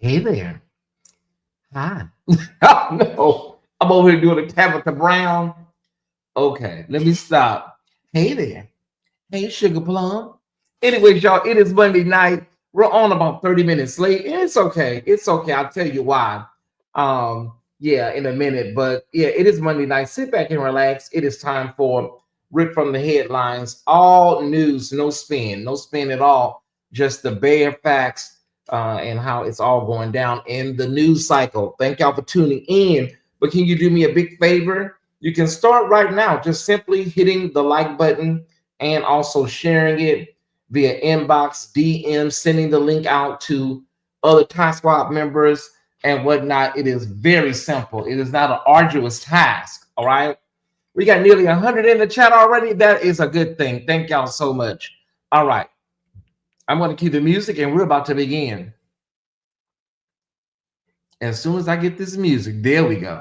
Hey there. Hi. Oh, no. I'm over here doing a Tabitha Brown. Okay, let me stop. Hey there. Hey, Sugar Plum. Anyways, y'all, it is Monday night. We're on about 30 minutes late. It's okay. It's okay. I'll tell you why. Yeah, in a minute. But yeah, it is Monday night. Sit back and relax. It is time for Rip from the Headlines. All news, no spin, no spin at all. Just the bare facts and how it's all going down in the news cycle. Thank y'all for tuning in. But can you do me a big favor? You can start right now, just simply hitting the like button and also sharing it via inbox, DM, sending the link out to other Tie Squad members and whatnot. It is very simple. It is not an arduous task. All right. We got nearly 100 in the chat already. That is a good thing. Thank y'all so much. All right. I'm going to cue the music and we're about to begin. As soon as I get this music, there we go.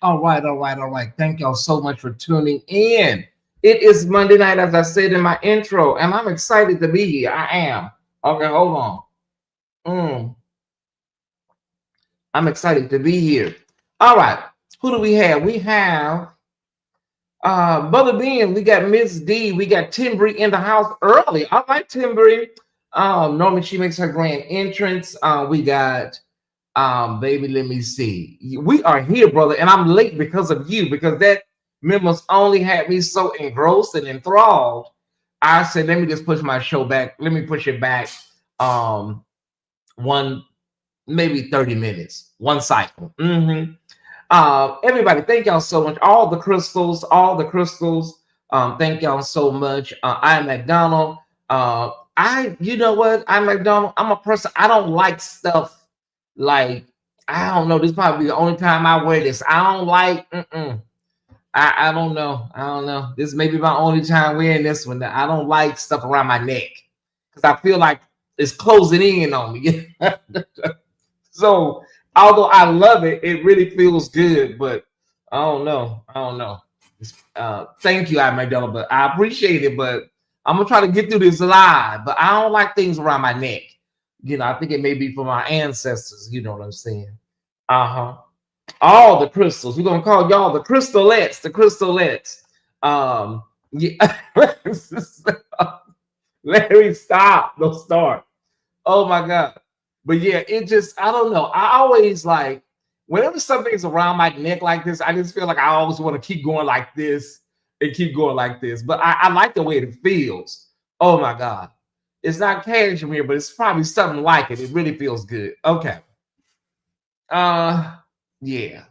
All right. Thank y'all so much for tuning in. It is Monday night, as I said in my intro, and I'm excited to be here. I am. Okay, hold on. Mm, I'm excited to be here. All right. Who do we have? We have Brother Ben. We got Miss D. We got Timbri in the house early. All right, Timbri. Normally she makes her grand entrance. We got baby, let me see. We are here, brother, and I'm late because of you, because that memos only had me so engrossed and enthralled. I said, let me just push my show back. Let me push it back one, maybe 30 minutes, one cycle. Everybody, thank y'all so much. All the crystals. Thank y'all so much. I'm McDonald. You know what? I'm McDonald. I'm a person. I don't like stuff like, I don't know. This is probably the only time I wear this. I don't like. I don't know. I don't know. This may be my only time wearing this one. I don't like stuff around my neck because I feel like it's closing in on me. So, although I love it, it really feels good. But I don't know. Thank you, I Mandela, but I appreciate it. But I'm gonna try to get through this live. But I don't like things around my neck. I think it may be for my ancestors. You know what I'm saying? All the crystals. We're gonna call y'all the crystalettes. The crystalettes. Yeah. Larry, stop. Don't start. Oh my God. But yeah, it just, I don't know. I always like, whenever something's around my neck like this, I just feel like I always want to keep going like this and keep going like this. But I like the way it feels. Oh my God. It's not cashmere, but it's probably something like it. It really feels good. Okay. Yeah.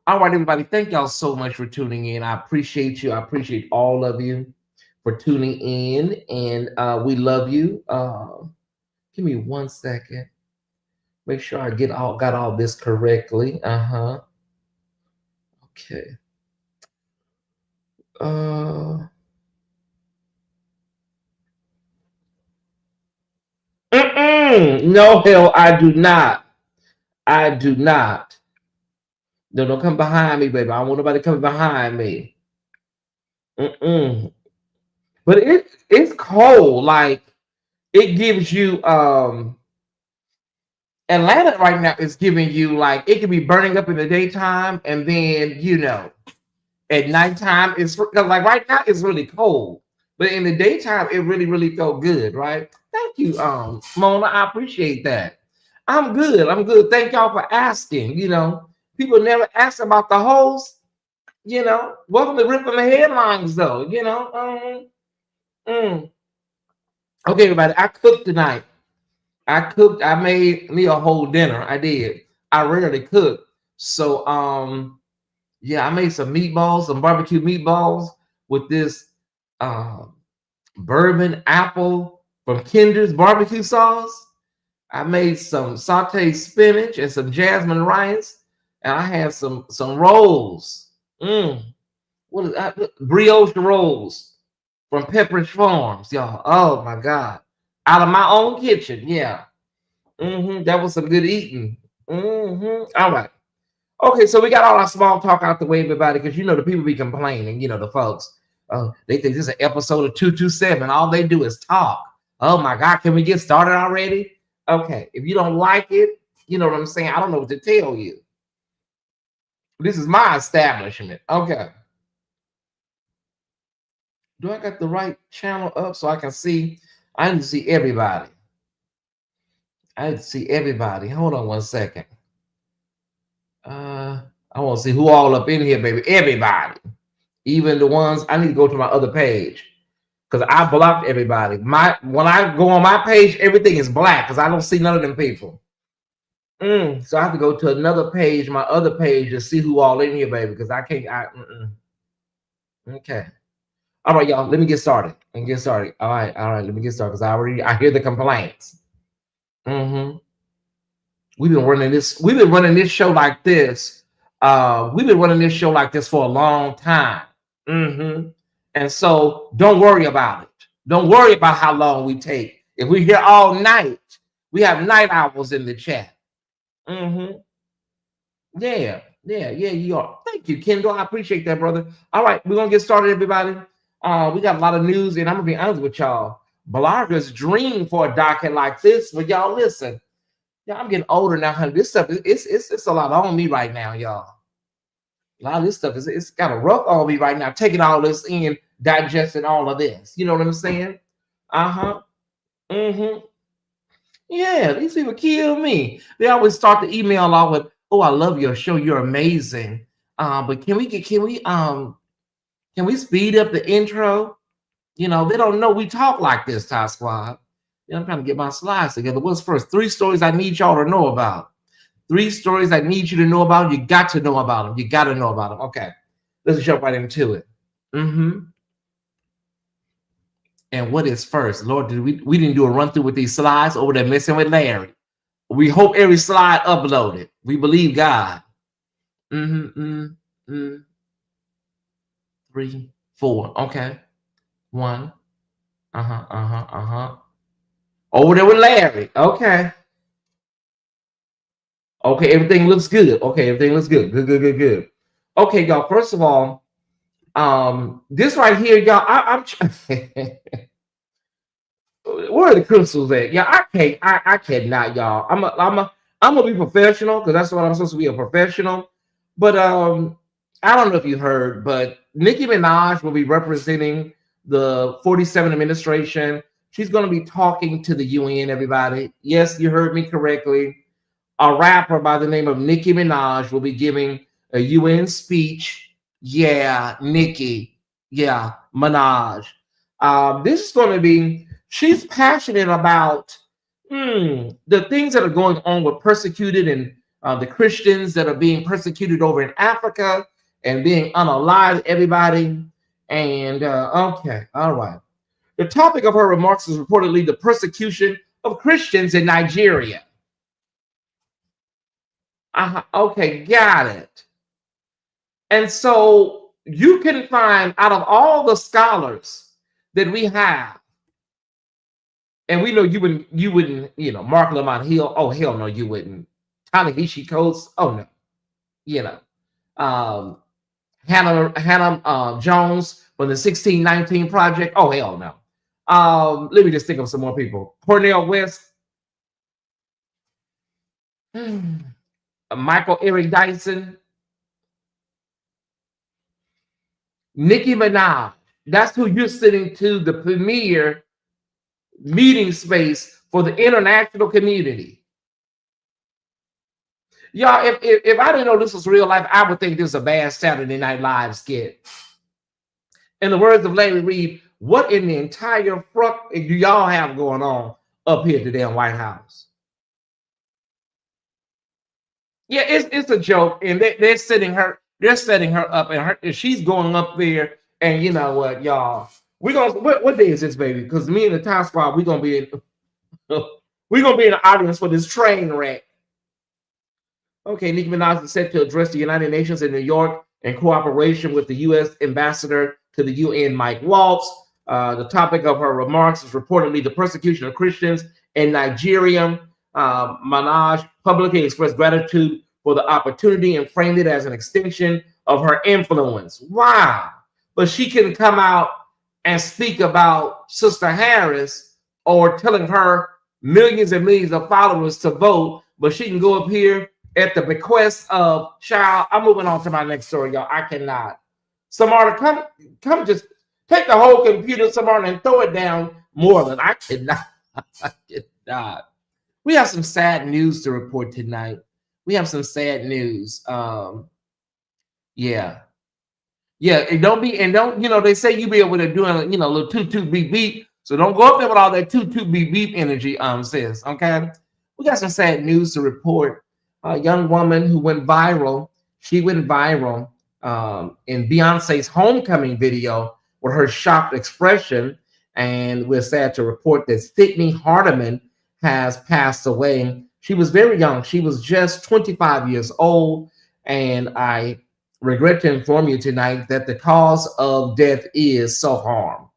All right, everybody. Thank y'all so much for tuning in. I appreciate you. I appreciate all of you for tuning in. And we love you. Give me 1 second. Make sure I got all this correctly. Okay. No, hell, I do not. I do not. No, don't come behind me, baby. I don't want nobody coming behind me. But it's cold. Like, it gives you Atlanta right now is giving you, like, it can be burning up in the daytime, and then at nighttime it's because, like, right now it's really cold, but in the daytime it really felt good, right? Thank you, Mona. I appreciate that. I'm good. I'm good. Thank y'all for asking. People never ask about the host. Welcome to ripping the headlines, though. Okay, everybody. I cooked tonight. I made me a whole dinner. I did. I rarely cook. So yeah, I made some meatballs, some barbecue meatballs with this bourbon apple from Kinder's barbecue sauce. I made some sauteed spinach and some jasmine rice, and I had some rolls. What is that? Brioche rolls from Pepperidge Farms, y'all. Oh my God. Out of my own kitchen. Yeah. That was some good eating. All right. Okay, so we got all our small talk out the way, everybody, because the people be complaining, the folks. They think this is an episode of 227. All they do is talk. Oh my God, can we get started already? Okay, if you don't like it, you know what I'm saying? I don't know what to tell you. This is my establishment. Okay. Do I got the right channel up so I can see? I need to see everybody. I need to see everybody. Hold on 1 second. I want to see who all up in here, baby. Everybody. Even the ones, I need to go to my other page because I blocked everybody. When I go on my page, everything is black because I don't see none of them people. So I have to go to another page, my other page, to see who all in here, baby, because I can't. Okay. All right, y'all. Let me get started. All right. Let me get started because I hear the complaints. We've been running this. We've been running this show like this. We've been running this show like this for a long time. And so don't worry about it. Don't worry about how long we take. If we're here all night, we have night owls in the chat. Yeah, you are. Thank you, Kendall. I appreciate that, brother. All right, we're gonna get started, everybody. We got a lot of news, and I'm gonna be honest with y'all. Bloggers dream for a docket like this, but y'all listen. Yeah, I'm getting older now, honey. This stuff it's a lot on me right now, y'all. A lot of this stuff it's kind of rough on me right now, taking all this in, digesting all of this. You know what I'm saying? Yeah, these people kill me. They always start the email off with, "Oh, I love your show. You're amazing." But can we speed up the intro? They don't know we talk like this, Ty Squad. I'm trying to get my slides together. What's first? 3 stories I need y'all to know about. 3 stories I need you to know about. You got to know about them. You got to know about them. Okay, let's jump right into it. And what is first? Lord, we didn't do a run through with these slides over there messing with Larry. We hope every slide uploaded. We believe God. 3, 4. Okay. 1. Over there with Larry. Okay. Okay, everything looks good. Good. Okay, y'all. First of all, this right here, y'all. I'm where are the crystals at? Yeah, I cannot, y'all. I'm gonna be professional because that's what I'm supposed to be, a professional. But I don't know if you heard, but Nicki Minaj will be representing the 47 administration. She's gonna be talking to the UN, everybody. Yes, you heard me correctly. A rapper by the name of Nicki Minaj will be giving a UN speech. Yeah, Nicki. Yeah, Minaj. This is going to be, she's passionate about the things that are going on with persecuted and the Christians that are being persecuted over in Africa and being unalived, everybody. And okay, all right. The topic of her remarks is reportedly the persecution of Christians in Nigeria. Okay, got it. And so you can find out of all the scholars that we have, and we know you wouldn't, Mark Lamont Hill. Oh hell no, you wouldn't. Ta-Nehisi Coates. Oh no, you know, um, Hannah Jones from the 1619 Project. Oh hell no. Let me just think of some more people. Cornel West, Michael Eric Dyson, Nicki Minaj. That's who you're sitting to the premier meeting space for the international community. Y'all, if I didn't know this was real life, I would think this is a bad Saturday Night Live skit. In the words of Larry Reed, what in the entire fuck do y'all have going on up here at the damn White House? Yeah, it's a joke, and they're setting her up, and she's going up there, and you know what, y'all? We're gonna what day is this, baby? Because me and the Time Squad, we're gonna be in the audience for this train wreck. Okay, Nicki Minaj is set to address the United Nations in New York in cooperation with the U.S. ambassador to the UN, Mike Waltz. The topic of her remarks is reportedly the persecution of Christians in Nigeria. Minaj publicly expressed gratitude for the opportunity and framed it as an extension of her influence. Wow. But she can come out and speak about Sister Harris or telling her millions and millions of followers to vote, but she can go up here at the bequest of child. I'm moving on to my next story, y'all. I cannot. Samara, come just take the whole computer, Samara, and throw it down more than I cannot. I cannot. We have some sad news to report tonight. We have some sad news. Yeah. And don't, they say you be able to do a little toot beep beep. So don't go up there with all that toot beep beep energy, sis. Okay. We got some sad news to report. A young woman who went viral. She went viral in Beyonce's homecoming video with her shocked expression. And we're sad to report that Sydney Hardiman has passed away. She was very young. She was just 25 years old. And I regret to inform you tonight that the cause of death is self-harm.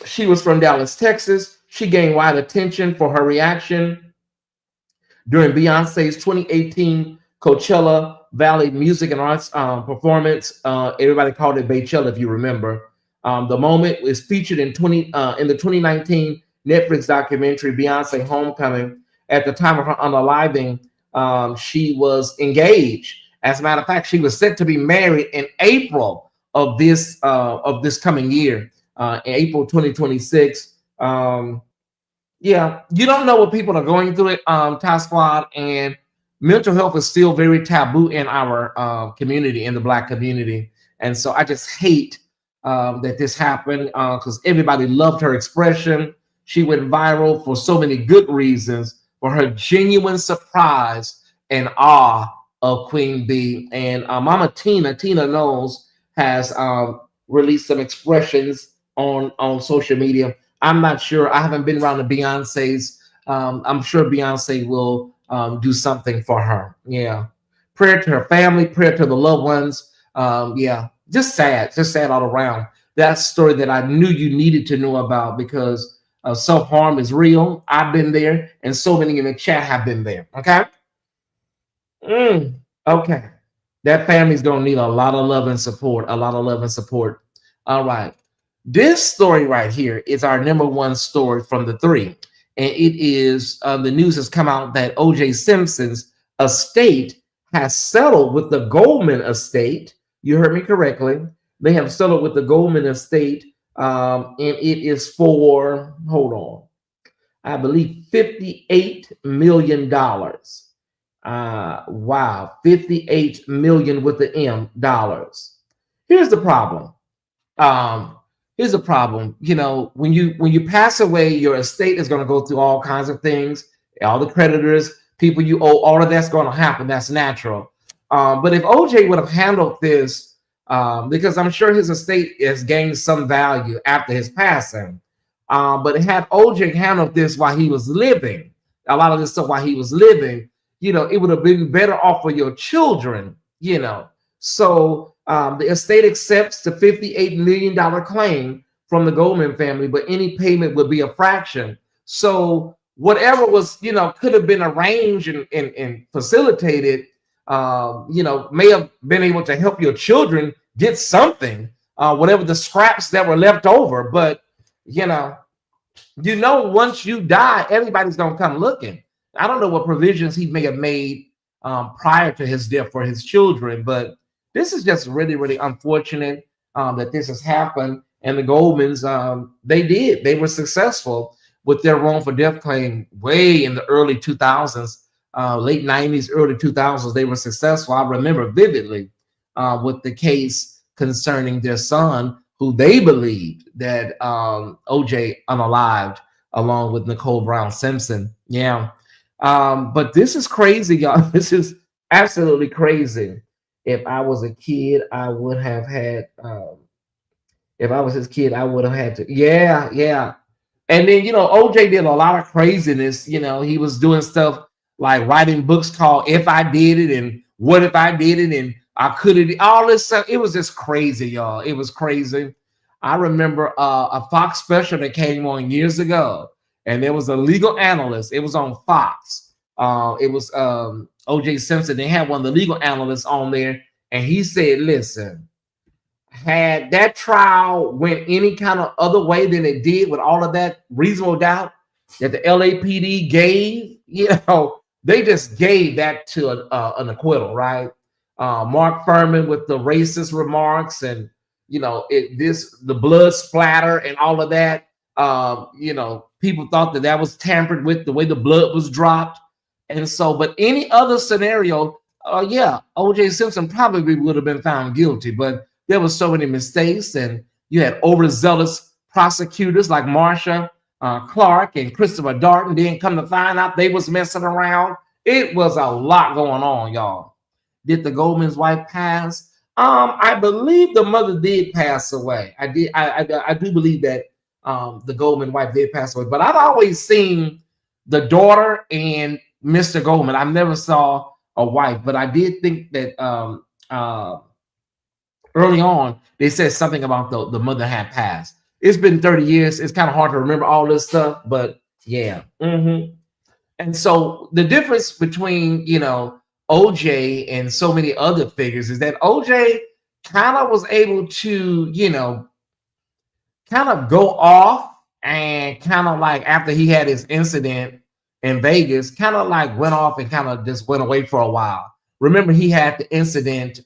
She was from Dallas, Texas. She gained wide attention for her reaction during Beyonce's 2018 Coachella Valley Music and Arts performance. Everybody called it Baychella, if you remember. The moment was featured in the 2019 Netflix documentary Beyonce Homecoming. At the time of her unaliving, she was engaged. As a matter of fact, she was set to be married in April of this coming year, April 2026. Yeah, you don't know what people are going through it, Ty Squad, and mental health is still very taboo in our community, in the Black community. And so I just hate that this happened because everybody loved her expression. She went viral for so many good reasons, for her genuine surprise and awe of Queen Bee. And Mama Tina Knowles has released some expressions on social media. I'm not sure. I haven't been around the Beyonce's. I'm sure Beyonce will do something for her. Yeah. Prayer to her family, prayer to the loved ones. Yeah. Just sad all around. That's a story that I knew you needed to know about because self-harm is real. I've been there, and so many in the chat have been there. Okay. Okay. That family's going to need a lot of love and support. A lot of love and support. All right. This story right here is our number one story from the three. and it is the news has come out that O.J. Simpson's estate has settled with the Goldman estate. You heard me correctly. They have settled with the Goldman estate, and it is for, hold on, I believe $58 million. Wow, 58 million with the M dollars. Here's the problem. Um, Here's the problem. You know, when you pass away, your estate is going to go through all kinds of things. All the creditors, people you owe, all of that's going to happen. That's natural. But if OJ would have handled this, because I'm sure his estate has gained some value after his passing. But had OJ handled this while he was living, a lot of this stuff while he was living, it would have been better off for your children. So the estate accepts the $58 million claim from the Goldman family, but any payment would be a fraction. So whatever was, could have been arranged and facilitated, may have been able to help your children get something, whatever the scraps that were left over. But, once you die, everybody's going to come looking. I don't know what provisions he may have made prior to his death for his children, but this is just really, really unfortunate that this has happened. And the Goldmans, they were successful with their wrongful death claim way in the early 2000s, late 90s, early 2000s. They were successful. I remember vividly with the case concerning their son, who they believed that OJ unalived along with Nicole Brown Simpson. Yeah. But this is crazy, y'all. This is absolutely crazy. If I was a kid, I would have had, if I was his kid, I would have had to. Yeah, yeah. And then, OJ did a lot of craziness. He was doing stuff like writing books called If I Did It and What If I Did It and I Could Have, all this stuff. It was just crazy, y'all. It was crazy. I remember a Fox special that came on years ago, and there was a legal analyst. It was on Fox. It was O.J. Simpson. They had one of the legal analysts on there, and he said, listen, had that trial went any kind of other way than it did with all of that reasonable doubt that the LAPD gave, they just gave that to an acquittal, right? Mark Furman with the racist remarks and, the blood splatter and all of that. People thought that was tampered with, the way the blood was dropped. And so, but any other scenario, O.J. Simpson probably would have been found guilty, but there were so many mistakes, and you had overzealous prosecutors like Marsha Clark and Christopher Darden. Didn't come to find out they was messing around. It was a lot going on, y'all. Did the Goldman's wife pass? I believe the mother did pass away. I do believe that the Goldman wife did pass away, but I've always seen the daughter and Mr. Goldman. I never saw a wife, but I did think that early on they said something about the mother had passed. It's been 30 years. It's kind of hard to remember all this stuff, but yeah. And so the difference between OJ and so many other figures is that OJ kind of was able to kind of go off, and kind of like after he had his incident in Vegas, kind of like went off and kind of just went away for a while. Remember, he had the incident.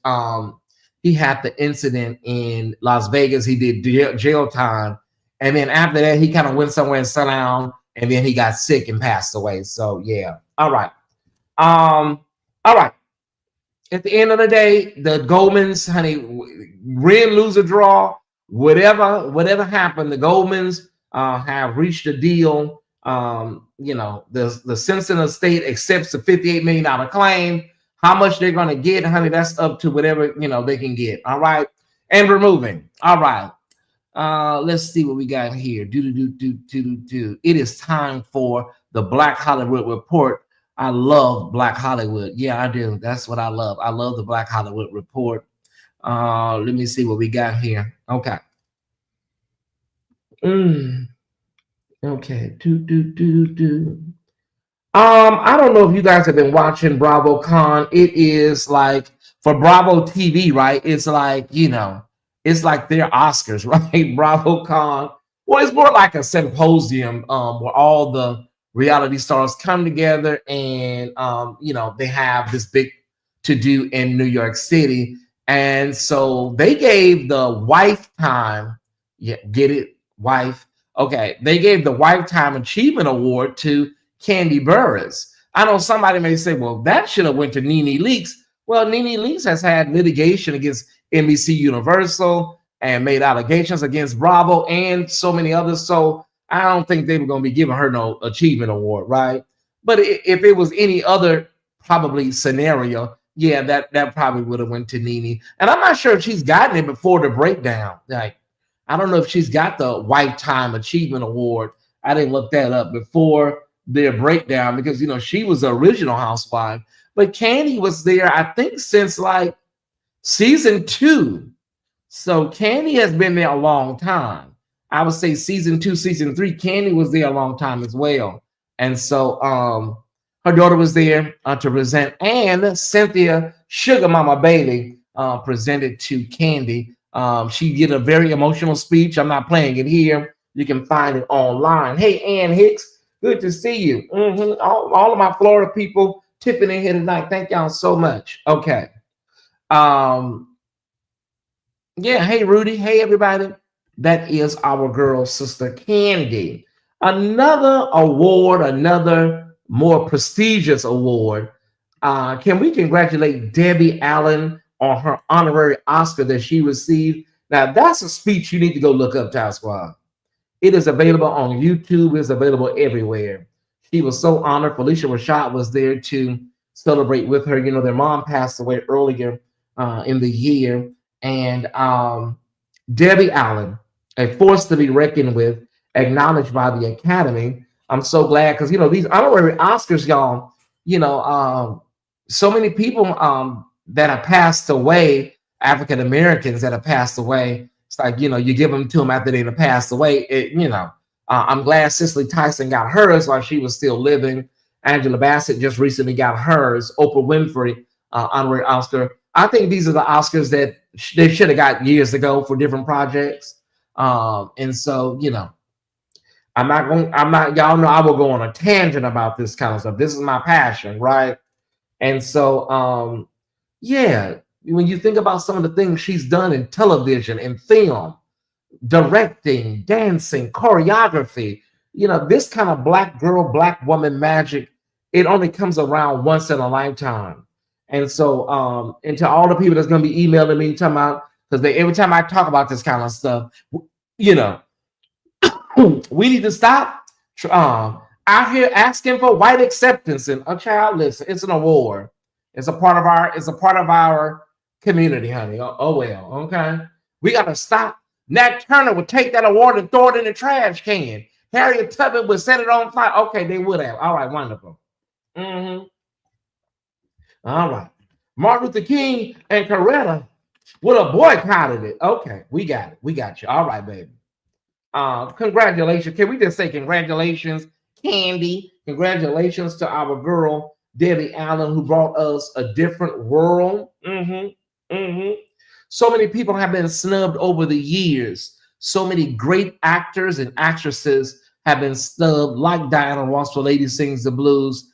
He had the incident in Las Vegas. He did jail time, and then after that, he kind of went somewhere and sat down, and then he got sick and passed away. So yeah. All right. All right. At the end of the day, the Goldmans, honey, win, lose, or draw, whatever happened, the Goldmans have reached a deal. The Simpson estate accepts the $58 million claim. How much they're going to get, honey, that's up to whatever, they can get. All right. And we're moving. All right. Let's see what we got here. It is time for the Black Hollywood Report. I love Black Hollywood. Yeah, I do. That's what I love. I love the Black Hollywood Report. Let me see what we got here. Okay. Okay. I don't know if you guys have been watching BravoCon. It is like for Bravo TV, right? It's like, it's like their Oscars, right? BravoCon. Well, it's more like a symposium where all the reality stars come together, and they have this big to do in New York City. And so they gave the wife time. Yeah, get it, wife. Okay, they gave the Lifetime Achievement Award to Candy Burris. I know somebody may say, well, that should have went to Nene Leakes. Well, Nene Leakes has had litigation against NBC Universal and made allegations against Bravo and so many others. So I don't think they were going to be giving her no achievement award, right? But if it was any other probably scenario, yeah, that probably would have went to Nene. And I'm not sure if she's gotten it before the breakdown. Like, I don't know if she's got the Lifetime Achievement Award. I didn't look that up before their breakdown because she was the original housewife. But Candy was there, I think, since like season 2. So Candy has been there a long time. I would say season 2, season 3, Candy was there a long time as well. And so her daughter was there to present, and Cynthia Sugar Mama Bailey presented to Candy. She did a very emotional speech. I'm not playing it here. You can find it online. Hey, Ann Hicks, good to see you. All of my Florida people tipping in here tonight. Thank y'all so much. Okay. Yeah, hey, Rudy. Hey, everybody. That is our girl, Sister Candy. Another award, another more prestigious award. Can we congratulate Debbie Allen on her honorary Oscar that she received? Now, that's a speech you need to go look up, Ty Squad. It is available on YouTube. It's available everywhere. She was so honored. Felicia Rashad was there to celebrate with her. Their mom passed away earlier in the year. And Debbie Allen, a force to be reckoned with, acknowledged by the Academy. I'm so glad because, these honorary Oscars, y'all, so many people that have passed away, African Americans that have passed away. It's like, you give them to them after they have passed away. I'm glad Cicely Tyson got hers while she was still living. Angela Bassett just recently got hers. Oprah Winfrey, honorary Oscar. I think these are the Oscars that they should have got years ago for different projects. And so, y'all know I will go on a tangent about this kind of stuff. This is my passion, right? And so, when you think about some of the things she's done in television and film, directing, dancing, choreography, this kind of Black girl, Black woman magic, it only comes around once in a lifetime. And so, and to all the people that's going to be emailing me talking about, because every time I talk about this kind of stuff, we need to stop out here asking for white acceptance. And a child, listen, it's an award. It's a part of our community, honey. Oh well, okay. We got to stop. Nat Turner would take that award and throw it in the trash can. Harriet Tubman would set it on fire. Okay, they would have. All right, wonderful. All right. Martin Luther King and Coretta would have boycotted it. Okay, we got it. We got you. All right, baby. Congratulations. Can we just say congratulations, Candy? Congratulations to our girl, Debbie Allen, who brought us a different world. So many people have been snubbed over the years. So many great actors and actresses have been snubbed, like Diana Ross for Lady Sings the Blues.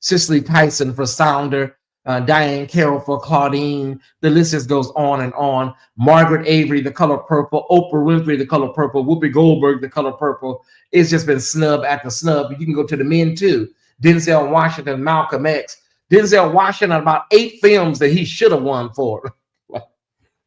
Cicely Tyson for Sounder, Diane Carroll for Claudine. The list just goes on and on. Margaret Avery, The Color Purple. Oprah Winfrey, The Color Purple. Whoopi Goldberg, The Color Purple. It's just been snub after snub. You can go to the men too. Denzel Washington, Malcolm X. Denzel Washington, about 8 films that he should have won for.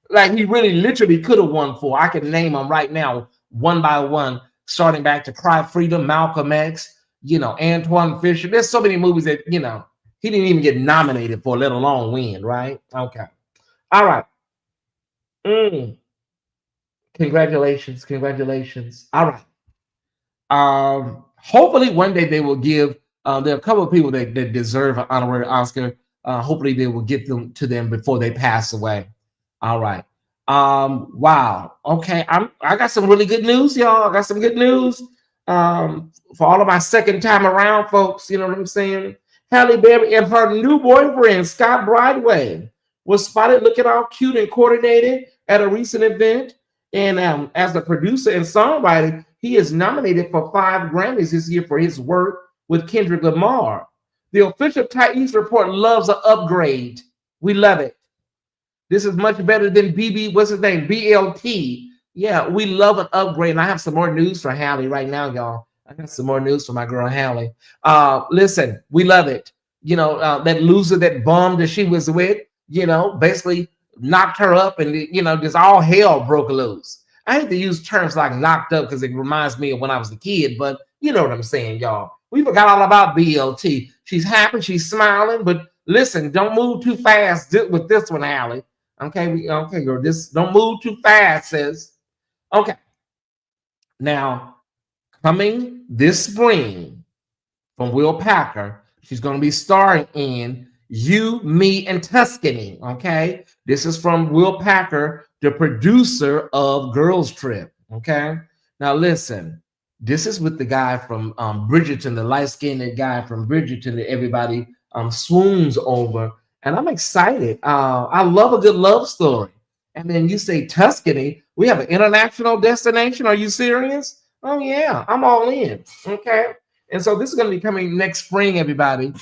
Like he really literally could have won for. I can name them right now, one by one, starting back to Cry Freedom, Malcolm X, Antoine Fisher. There's so many movies that, he didn't even get nominated for, let alone win, right? Okay. All right. Congratulations. All right. Hopefully one day they will give, there are a couple of people that deserve an honorary Oscar. Hopefully they will get them to them before they pass away. All right. Wow. Okay. I got some really good news, y'all. I got some good news. For all of my second time around folks, you know what I'm saying? Halle Berry and her new boyfriend, Scott Brideway, was spotted looking all cute and coordinated at a recent event. And as a producer and songwriter, He is nominated for 5 Grammys this year for his work with Kendrick Lamar. The official Tyesse Report loves an upgrade. We love it. This is much better than what's his name? BLT. Yeah, we love an upgrade. And I have some more news for Hallie right now, y'all. I got some more news for my girl Hallie. Listen, we love it. That loser, that bum that she was with, basically knocked her up and, just all hell broke loose. I hate to use terms like knocked up because it reminds me of when I was a kid, but you know what I'm saying, y'all. We forgot all about BLT. She's happy, she's smiling, but listen, don't move too fast with this one, Hallie. Okay, girl. This don't move too fast, sis. Okay. Now, coming this spring from Will Packer, she's going to be starring in You, Me, and Tuscany. Okay. This is from Will Packer, the producer of Girls Trip. Okay. Now, listen, this is with the guy from Bridgerton, the light-skinned guy from Bridgerton that everybody swoons over. And I'm excited. I love a good love story. And then you say Tuscany, we have an international destination. Are you serious? Oh, yeah, I'm all in. Okay. And so this is going to be coming next spring, everybody.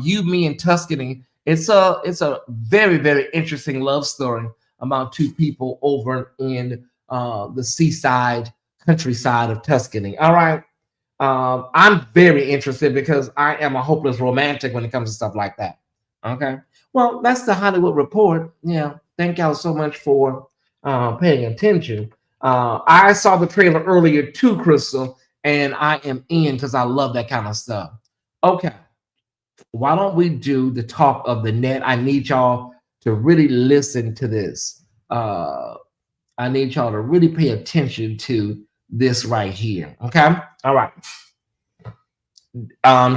You, Me, and Tuscany. It's a very, very interesting love story about two people over in the seaside, countryside of Tuscany. All right. I'm very interested because I am a hopeless romantic when it comes to stuff like that. Okay. Well, that's the Hollywood Report. Yeah. Thank y'all so much for paying attention. I saw the trailer earlier too, Crystal, and I am in because I love that kind of stuff. Okay. Why don't we do the talk of the net? I need y'all to really listen to this. I need y'all to really pay attention to this right here. Okay. All right.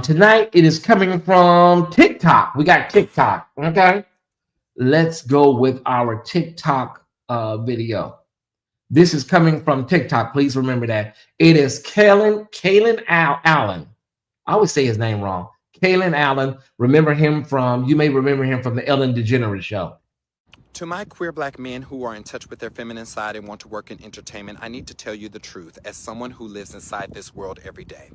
Tonight it is coming from TikTok. We got TikTok. Okay. Let's go with our TikTok video. This is coming from TikTok. Please remember that. It is Kalen Allen. I always say his name wrong. Kalen Allen. You may remember him from the Ellen DeGeneres show. To my queer black men who are in touch with their feminine side and want to work in entertainment, I need to tell you the truth as someone who lives inside this world every day.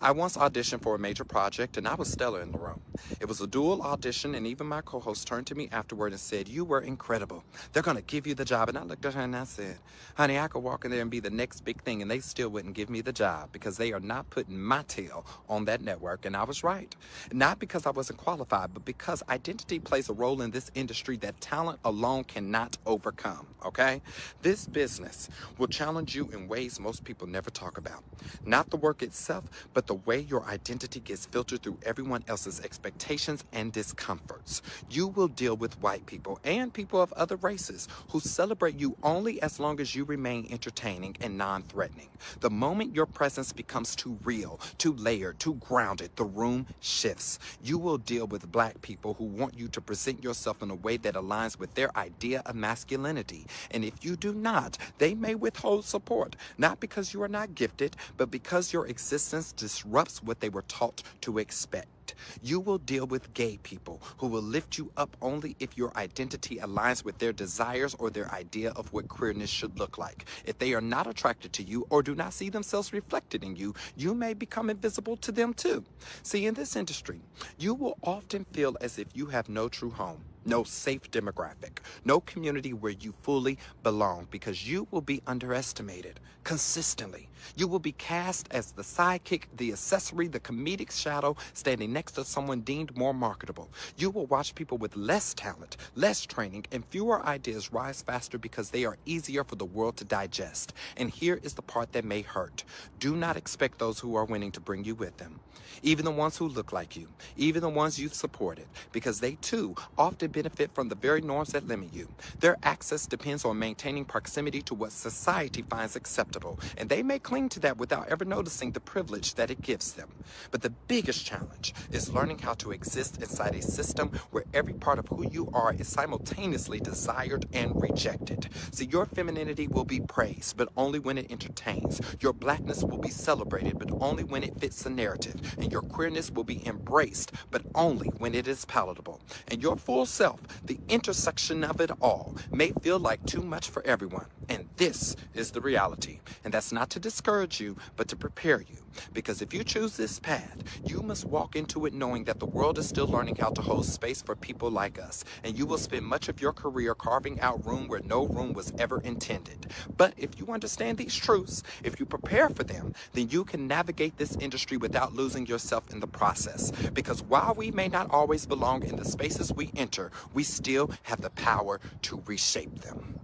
I once auditioned for a major project and I was stellar in the room. It was a dual audition and even my co-host turned to me afterward and said, "You were incredible. They're going to give you the job." And I looked at her and I said, "Honey, I could walk in there and be the next big thing and they still wouldn't give me the job because they are not putting my tail on that network." And I was right. Not because I wasn't qualified, but because identity plays a role in this industry that talent alone cannot overcome, okay? This business will challenge you in ways most people never talk about. Not the work itself, but the way your identity gets filtered through everyone else's expectations and discomforts. You will deal with white people and people of other races who celebrate you only as long as you remain entertaining and non-threatening. The moment your presence becomes too real, too layered, too grounded, the room shifts. You will deal with black people who want you to present yourself in a way that aligns with their idea of masculinity. And if you do not, they may withhold support, not because you are not gifted, but because your existence disrupts what they were taught to expect. You will deal with gay people who will lift you up only if your identity aligns with their desires or their idea of what queerness should look like. If they are not attracted to you or do not see themselves reflected in you, you may become invisible to them too. See, in this industry, you will often feel as if you have no true home, no safe demographic, no community where you fully belong because you will be underestimated consistently. You will be cast as the sidekick, the accessory, the comedic shadow standing next to someone deemed more marketable. You will watch people with less talent, less training, and fewer ideas rise faster because they are easier for the world to digest. And here is the part that may hurt. Do not expect those who are winning to bring you with them. Even the ones who look like you, even the ones you've supported, because they too often benefit from the very norms that limit you. Their access depends on maintaining proximity to what society finds acceptable, and they may cling to that without ever noticing the privilege that it gives them. But the biggest challenge is learning how to exist inside a system where every part of who you are is simultaneously desired and rejected. See, your femininity will be praised, but only when it entertains. Your blackness will be celebrated, but only when it fits the narrative. And your queerness will be embraced, but only when it is palatable. And your full self, the intersection of it all, may feel like too much for everyone. And This is the reality, and that's not to discourage you, but to prepare you. Because if you choose this path, you must walk into it knowing that the world is still learning how to hold space for people like us, and you will spend much of your career carving out room where no room was ever intended. But if you understand these truths, if you prepare for them, then you can navigate this industry without losing yourself in the process. Because while we may not always belong in the spaces we enter, we still have the power to reshape them.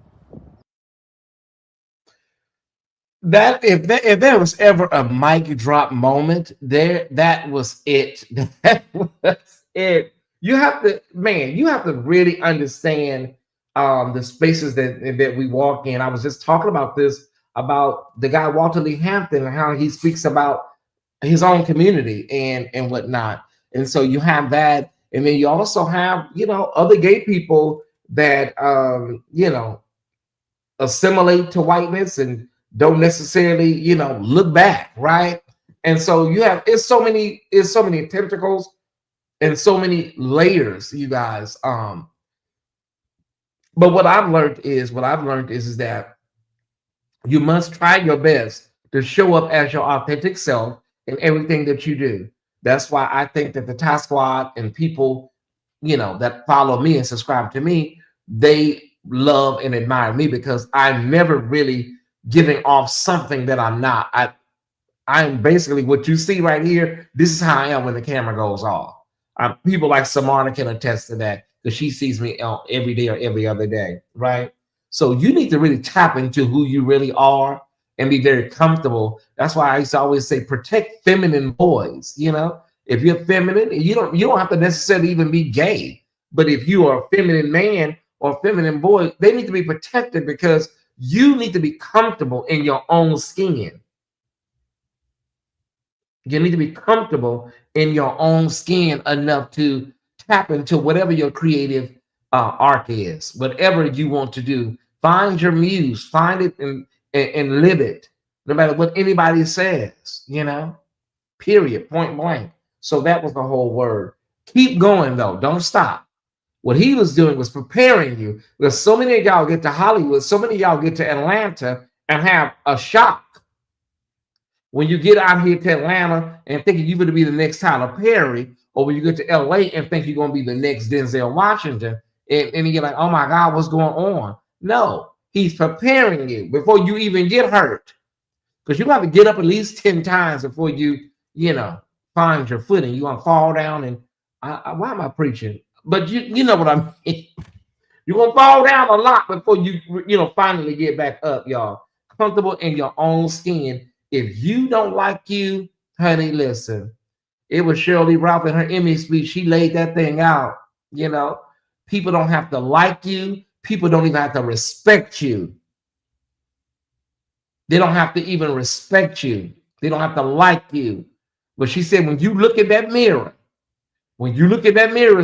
That if there was ever a mic drop moment, that was it. That was it. You have to, man, you have to really understand the spaces that we walk in. I was just talking about this about the guy Walter Lee Hampton and how he speaks about his own community and whatnot. And so you have that, and then you also have, other gay people that assimilate to whiteness and don't necessarily, look back, right? And so you have it's so many tentacles and so many layers, you guys. But what I've learned is that you must try your best to show up as your authentic self in everything that you do. That's why I think that the Tie Squad and people, that follow me and subscribe to me, they love and admire me because I'm never really giving off something that I'm not. I'm basically what you see right here. This is how I am when the camera goes off. People like Samana can attest to that because she sees me every day or every other day, right? So you need to really tap into who you really are and be very comfortable. That's why I used to always say protect feminine boys. If you're feminine, you don't have to necessarily even be gay. But if you are a feminine man or a feminine boy, they need to be protected because you need to be comfortable in your own skin. You need to be comfortable in your own skin enough to tap into whatever your creative arc is, whatever you want to do. Find your muse, find it and live it, no matter what anybody says, period, point blank. So that was the whole word. Keep going, though. Don't stop. What he was doing was preparing you because so many of y'all get to Hollywood, so many of y'all get to Atlanta and have a shock when you get out here to Atlanta and thinking you're going to be the next Tyler Perry, or when you get to LA and think you're going to be the next Denzel Washington, and you're like, oh my God, what's going on? No, he's preparing you before you even get hurt. Because you have to get up at least 10 times before you find your footing. You're going to fall down and why am I preaching? But you know what I mean. You're going to fall down a lot before you finally get back up, y'all. Comfortable in your own skin. If you don't like you, honey, listen. It was Shirley Ralph in her Emmy speech. She laid that thing out. People don't have to like you. People don't even have to respect you. They don't have to even respect you. They don't have to like you. But she said, when you look at that mirror,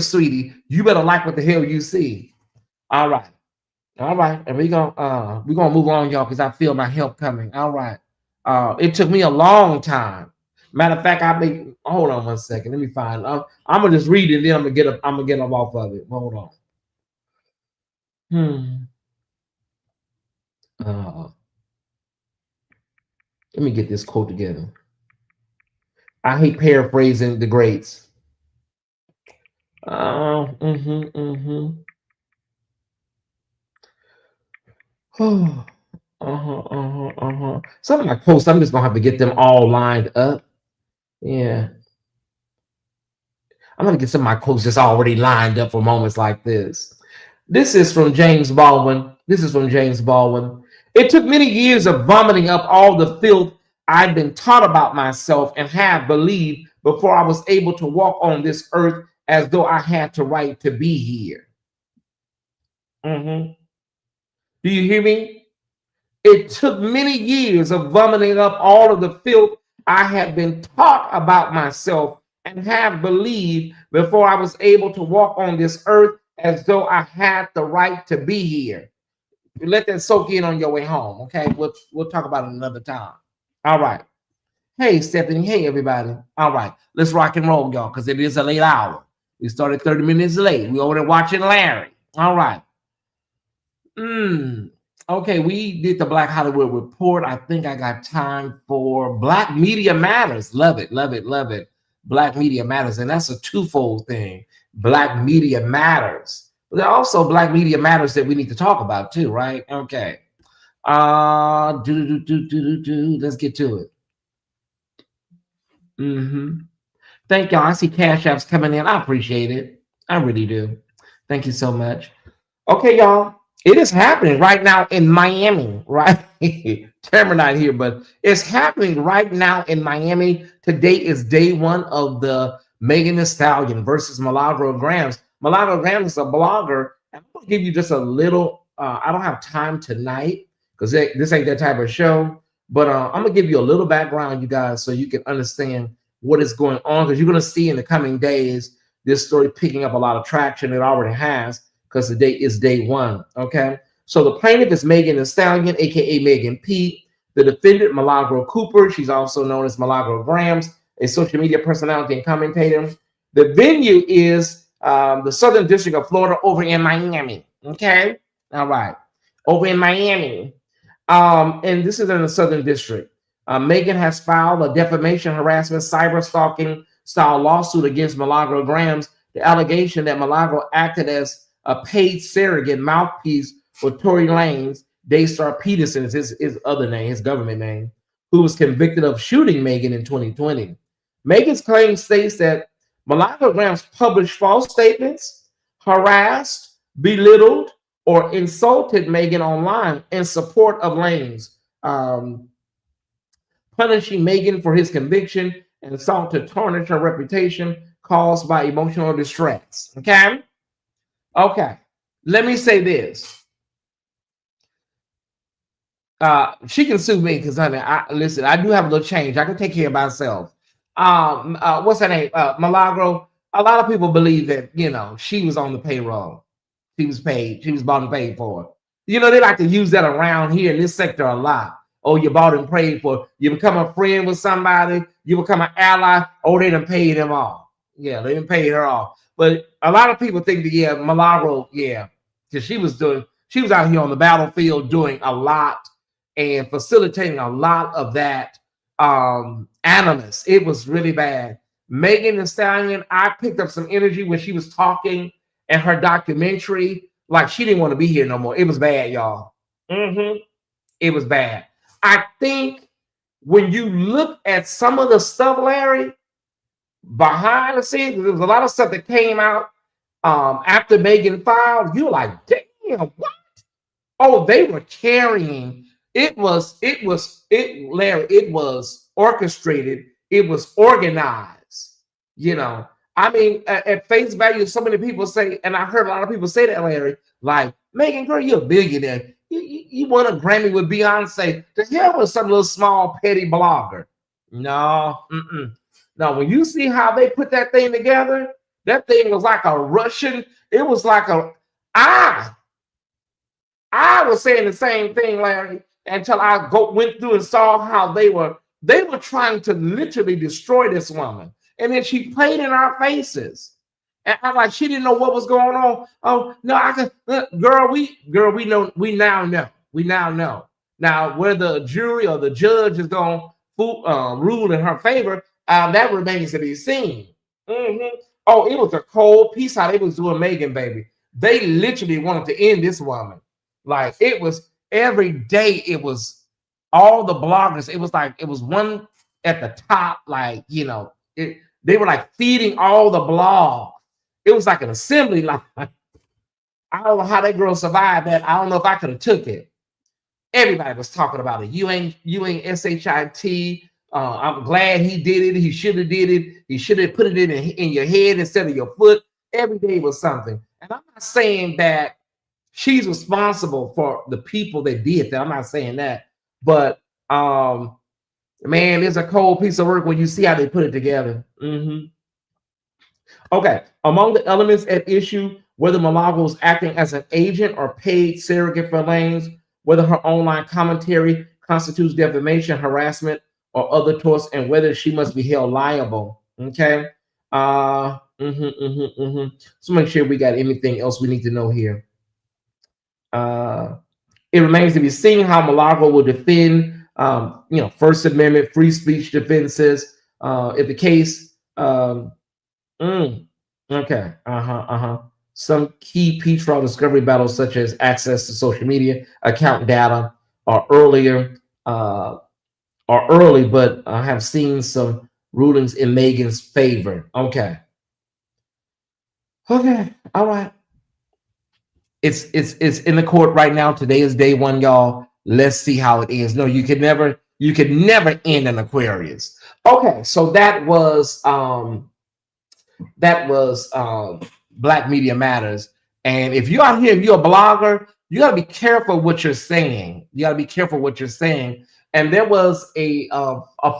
sweetie, you better like what the hell you see. All right. And we're gonna move on, y'all, because I feel my help coming. All right. It took me a long time. Matter of fact, hold on one second. Let me find. I'm gonna just read it, and then I'm gonna get up off of it. Hold on. Let me get this quote together. I hate paraphrasing the greats. Some of my quotes, I'm just gonna have to get them all lined up. Yeah. I'm gonna get some of my quotes just already lined up for moments like this. This is from James Baldwin. It took many years of vomiting up all the filth I'd been taught about myself and have believed before I was able to walk on this earth as though I had the right to be here. Do you hear me? It took many years of vomiting up all of the filth I had been taught about myself and have believed before I was able to walk on this earth as though I had the right to be here. Let that soak in on your way home, okay? We'll talk about it another time. All right. Hey, Stephanie. Hey, everybody. All right. Let's rock and roll, y'all, because it is a late hour. We started 30 minutes late. We over there watching Larry. All right. Okay, we did the Black Hollywood Report. I think I got time for Black Media Matters. Love it, love it, love it. Black Media Matters, and that's a twofold thing. Black Media Matters. But there are also Black Media Matters that we need to talk about too, right? Okay. Let's get to it. Thank y'all. I see cash apps coming in. I appreciate it. I really do. Thank you so much. Okay, y'all. It is happening right now in Miami, right? Tamara not here, but it's happening right now in Miami. Today is day one of the Megan Thee Stallion versus Milagro Grams. Milagro Grams is a blogger. I'm gonna give you just a little. I don't have time tonight because this ain't that type of show. But I'm gonna give you a little background, you guys, so you can understand what is going on. Because you're gonna see in the coming days this story picking up a lot of traction. It already has because the date is day one. Okay. So the plaintiff is Megan Thee Stallion, aka Megan P. The defendant, Milagro Cooper. She's also known as Milagro Grams, a social media personality and commentator. The venue is the Southern District of Florida over in Miami. Okay. All right. Over in Miami. And this is in the Southern District. Megan has filed a defamation, harassment, cyber stalking style lawsuit against Milagro Grams. The allegation that Milagro acted as a paid surrogate mouthpiece for Tory Lanez, Daystar Peterson is his other name, his government name, who was convicted of shooting Megan in 2020. Megan's claim states that Milagro Grams published false statements, harassed, belittled, or insulted Megan online in support of Lanez, punishing Megan for his conviction and sought to tarnish her reputation caused by emotional distress. Okay? Okay. Let me say this. She can sue me because, honey, listen, I do have a little change. I can take care of myself. What's her name? Milagro. A lot of people believe that, she was on the payroll. She was paid. She was bought and paid for. They like to use that around here in this sector a lot. Oh, you bought and paid for. You become a friend with somebody. You become an ally. Oh, they done paid them off. Yeah, they done paid her off. But a lot of people think that, yeah, Milagro, yeah, because she was out here on the battlefield doing a lot and facilitating a lot of that animus. It was really bad. Megan Thee Stallion, I picked up some energy when she was talking and her documentary, like she didn't want to be here no more. It was bad, y'all. It was bad. I think when you look at some of the stuff, Larry, behind the scenes, there was a lot of stuff that came out after Megan filed. You're like, damn, what? Oh, they were carrying. Larry, it was orchestrated. It was organized. I mean, at face value, so many people say, and I heard a lot of people say that, Larry, like, Megan, girl, you're a billionaire. You won a Grammy with Beyonce. The hell with some little small petty blogger. No, no. When you see how they put that thing together, that thing was like a Russian. It was like I was saying the same thing, Larry, until I went through and saw how they were trying to literally destroy this woman. And then she played in our faces. And I'm like, she didn't know what was going on. Oh, no, I can girl, we know, we now know. We now know. Now, whether the jury or the judge is gonna rule in her favor, that remains to be seen. Oh, it was a cold piece how they was doing Megan, baby. They literally wanted to end this woman. Like, it was every day, it was all the bloggers. It was like, it was one at the top, like, they were like feeding all the blogs. It was like an assembly line. I don't know how that girl survived that. I don't know if I could have took it. Everybody was talking about it. You ain't shit. I'm glad he did it. He should have did it. He should have put it in your head instead of your foot. Every day was something. And I'm not saying that she's responsible for the people that did that. I'm not saying that. But man, it's a cold piece of work when you see how they put it together. Okay. Among the elements at issue, whether Milagro was acting as an agent or paid surrogate for Lanez, whether her online commentary constitutes defamation, harassment, or other torts, and whether she must be held liable. Okay. So make sure we got anything else we need to know here. It remains to be seen how Milagro will defend, First Amendment free speech defenses. If the case, mm, okay, some key peach fraud discovery battles, such as access to social media account data, are earlier, are early, but I have seen some rulings in Megan's favor. Okay, all right. It's in the court right now. Today is day one, y'all. Let's see how it ends. No, you could never end an Aquarius. Okay, so that was Black Media Matters. And if you're out here, if you're a blogger, you got to be careful what you're saying. You got to be careful what you're saying. And there was a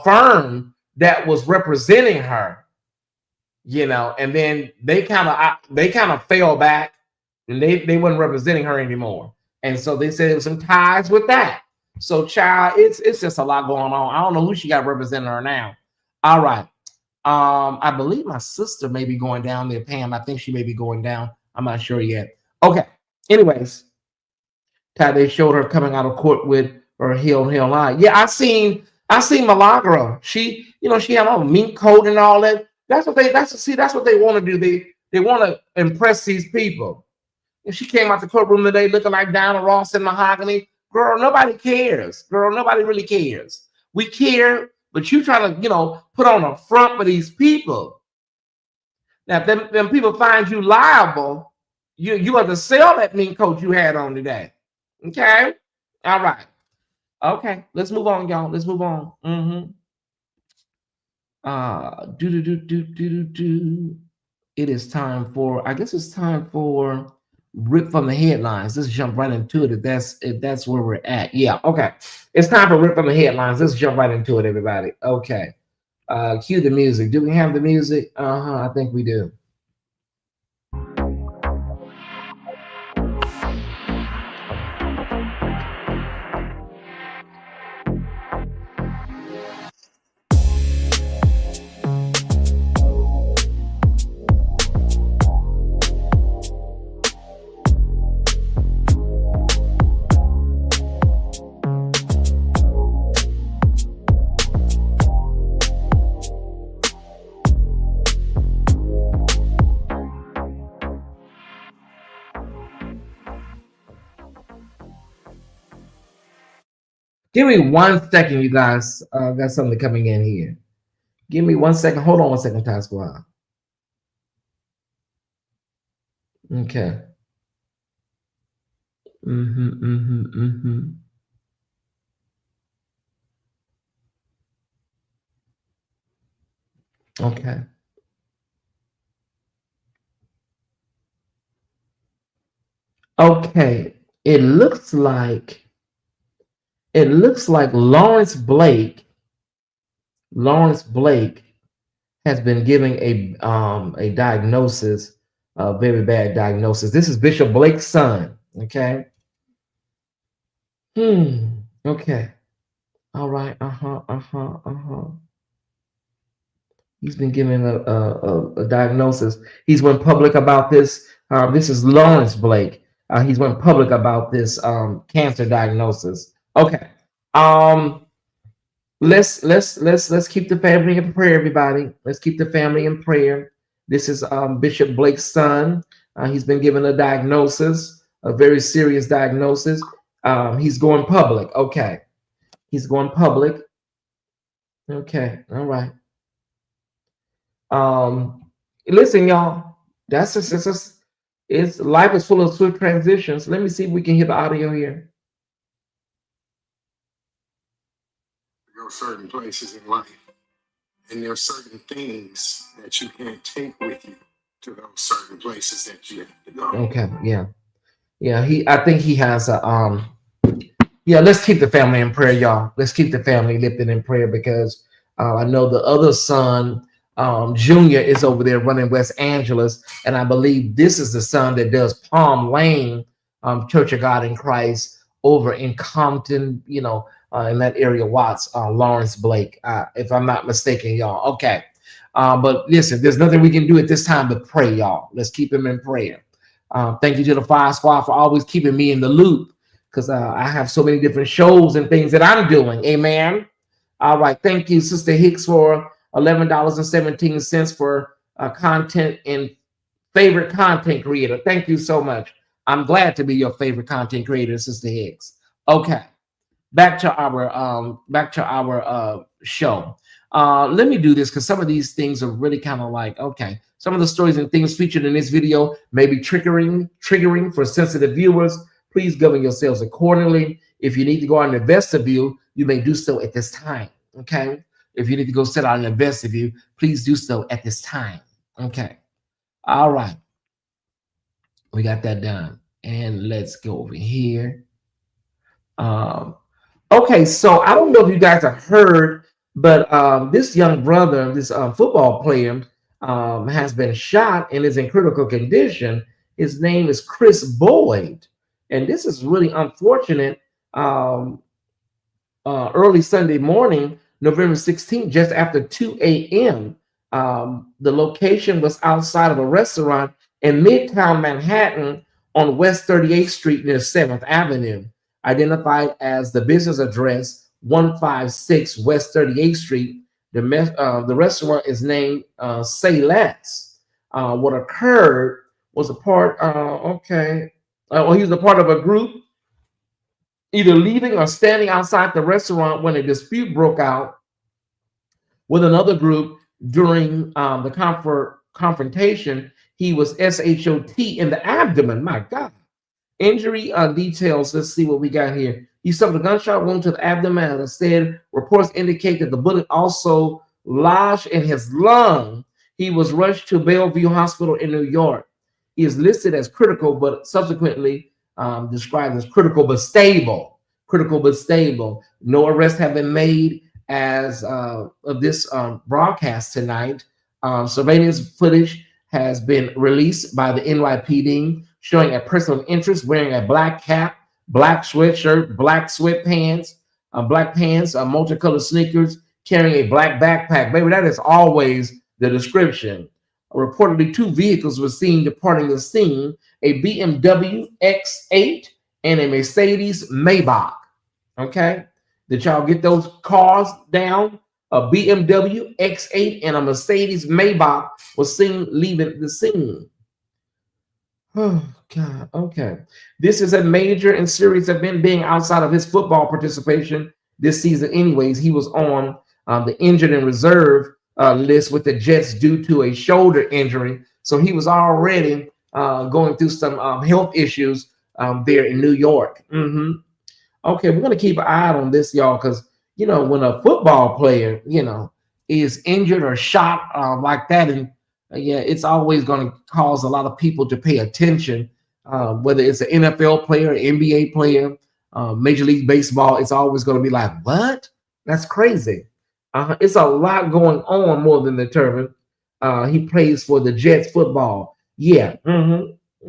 firm that was representing her, and then they kind of fell back, and they weren't representing her anymore. And so they said there was some ties with that. So, child, it's just a lot going on. I don't know who she got representing her now. All right. I believe my sister may be going down there, Pam. I think she may be going down. I'm not sure yet. Okay. Anyways, they showed her coming out of court with her heel line. Yeah, I seen Milagro. She had all mink coat and all that. That's what they want to do. They want to impress these people. And she came out the courtroom today looking like Diana Ross in mahogany. Girl, nobody cares. Girl, nobody really cares. We care, but you trying to, put on a front for these people. Now, if them people find you liable, you have to sell that mink coat you had on today. Okay? All right. Okay, let's move on, y'all. Let's move on. It is time for, I guess it's time for Rip from the Headlines. Let's jump right into it if that's where we're at. Yeah, okay. It's time for Rip from the Headlines. Let's jump right into it, everybody. Okay. Cue the music. Do we have the music? I think we do. Give me 1 second, you guys. Got something coming in here. Give me 1 second. Hold on 1 second, Ty Squad. Okay. Okay. Okay. It looks like Lawrence Blake has been giving a diagnosis, a very bad diagnosis. This is Bishop Blake's son. Okay. Okay. All right. He's been given a diagnosis. He's went public about this. This is Lawrence Blake. He's went public about this cancer diagnosis. Okay. Let's keep the family in prayer, everybody. Let's keep the family in prayer. This is Bishop Blake's son. He's been given a diagnosis, a very serious diagnosis. He's going public. Okay. He's going public. Okay. All right. Listen, y'all. It's life is full of swift transitions. Let me see if we can hear the audio here. There are certain places in life, and there are certain things that you can't take with you to those certain places that you have to go. Okay, yeah. I think he has a let's keep the family in prayer, y'all. Let's keep the family lifted in prayer, because I know the other son, Junior, is over there running West Angeles, and I believe this is the son that does Palm Lane, Church of God in Christ over in Compton, in that area, Watts, Lawrence Blake, if I'm not mistaken, y'all. Okay. But listen, there's nothing we can do at this time but pray, y'all. Let's keep him in prayer. Thank you to the Fire Squad for always keeping me in the loop, because I have so many different shows and things that I'm doing. Amen. All right. Thank you, Sister Hicks, for $11.17 for content and favorite content creator. Thank you so much. I'm glad to be your favorite content creator, Sister Hicks. Okay, back to our show. Let me do this because some of these things are really kind of like, okay, some of the stories and things featured in this video may be triggering for sensitive viewers. Please govern yourselves accordingly. If you need to go on the vestibule, you may do so at this time. Okay, if you need to go sit out in the vestibule, please do so at this time. Okay, all right, we got that done, and let's go over here. Okay, so I don't know if you guys have heard, but this young brother, this football player, has been shot and is in critical condition. His name is Chris Boyd, and this is really unfortunate. Um, Early Sunday morning, November 16th, just after 2 a.m. The location was outside of a restaurant in Midtown Manhattan on West 38th Street near 7th Avenue, identified as the business address 156 West 38th Street. The restaurant is named Say Less. What occurred was a part, he was a part of a group either leaving or standing outside the restaurant when a dispute broke out with another group during the confrontation. He was SHOT in the abdomen. My God. Injury details. Let's see what we got here. He suffered a gunshot wound to the abdomen. As I said, reports indicate that the bullet also lodged in his lung. He was rushed to Bellevue Hospital in New York. He is listed as critical, but subsequently described as critical but stable. Critical but stable. No arrests have been made as of this broadcast tonight. Surveillance footage has been released by the NYPD showing a person of interest wearing a black cap, black sweatshirt, black sweatpants, black pants, multicolored sneakers, carrying a black backpack. Baby, that is always the description. Reportedly, two vehicles were seen departing the scene, a BMW X8 and a Mercedes Maybach. Okay? Did y'all get those cars down? A BMW X8 and a Mercedes Maybach was seen leaving the scene. Oh, God. Okay. This is a major and serious event being outside of his football participation this season anyways. He was on the injured and reserve list with the Jets due to a shoulder injury. So he was already going through some health issues there in New York. Okay, we're going to keep an eye out on this, y'all, because, you know, when a football player, you know, is injured or shot like that, and yeah, it's always going to cause a lot of people to pay attention, whether it's an NFL player, NBA player, Major League Baseball. It's always going to be like, what? That's crazy. It's a lot going on more than the turban. He plays for the Jets football. Yeah.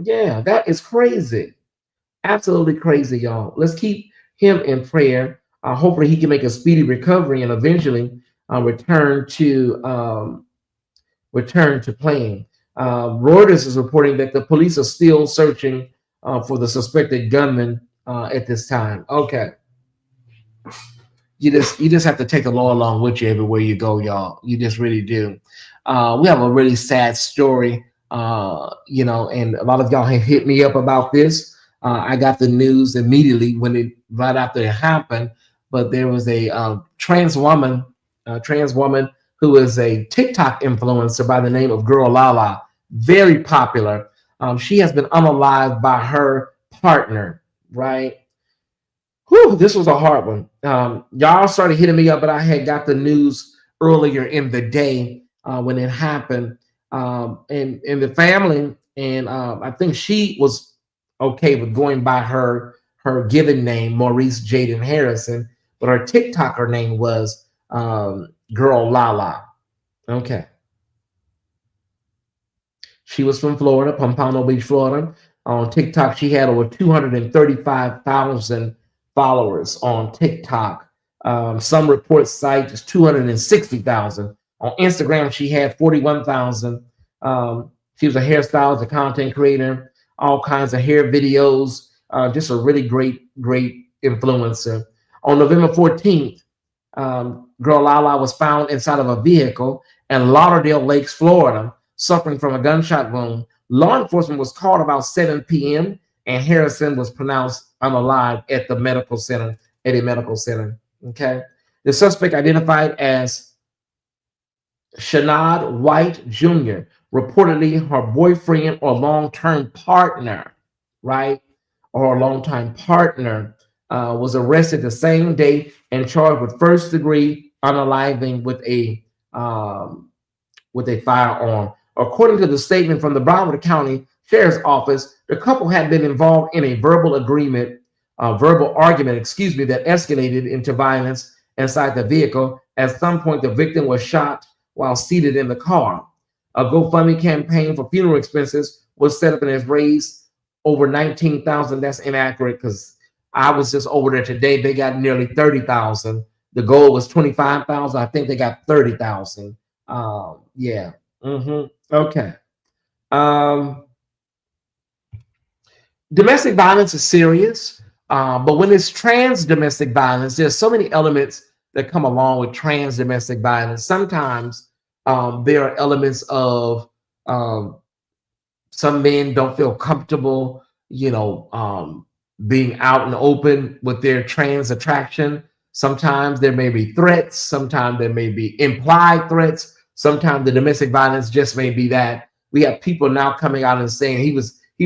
Yeah, that is crazy. Absolutely crazy, y'all. Let's keep him in prayer. Hopefully he can make a speedy recovery and eventually return to playing. Reuters is reporting that the police are still searching for the suspected gunman at this time. Okay. You just have to take the law along with you everywhere you go, y'all. You just really do. We have a really sad story, you know, and a lot of y'all have hit me up about this. I got the news immediately right after it happened, but there was a trans woman who is a TikTok influencer by the name of Girl Lala, very popular. She has been unalived by her partner, right? Whew, this was a hard one. Y'all started hitting me up, but I had got the news earlier in the day when it happened. And the family, and I think she was okay with going by her given name, Maurice Jaden Harrison, but her TikToker name was Girl Lala. Okay. She was from Florida, Pompano Beach, Florida. On TikTok, she had over 235,000 followers on TikTok. Some reports cite just 260,000. On Instagram, she had 41,000. She was a hairstylist, a content creator, all kinds of hair videos, Just a really great influencer. On November 14th, girl Lala was found inside of a vehicle in Lauderdale Lakes, Florida, suffering from a gunshot wound. Law enforcement was called about 7 p.m. and Harrison was pronounced unalive at the medical center. Okay, the suspect identified as Shanad White Jr., reportedly her boyfriend or long-term partner, right? Or a long-time partner, was arrested the same day and charged with first-degree unaliving with a firearm. According to the statement from the Broward County Sheriff's Office, the couple had been involved in a verbal argument, that escalated into violence inside the vehicle. At some point, the victim was shot while seated in the car. A GoFundMe campaign for funeral expenses was set up and has raised over $19,000. That's inaccurate because I was just over there today. They got nearly $30,000. The goal was $25,000. I think they got $30,000. Yeah. Okay. Domestic violence is serious, but when it's trans domestic violence, there's so many elements that come along with trans domestic violence. Sometimes there are elements of some men don't feel comfortable, being out and open with their trans attraction. Sometimes there may be threats. Sometimes there may be implied threats. Sometimes the domestic violence just may be that. We have people now coming out and saying he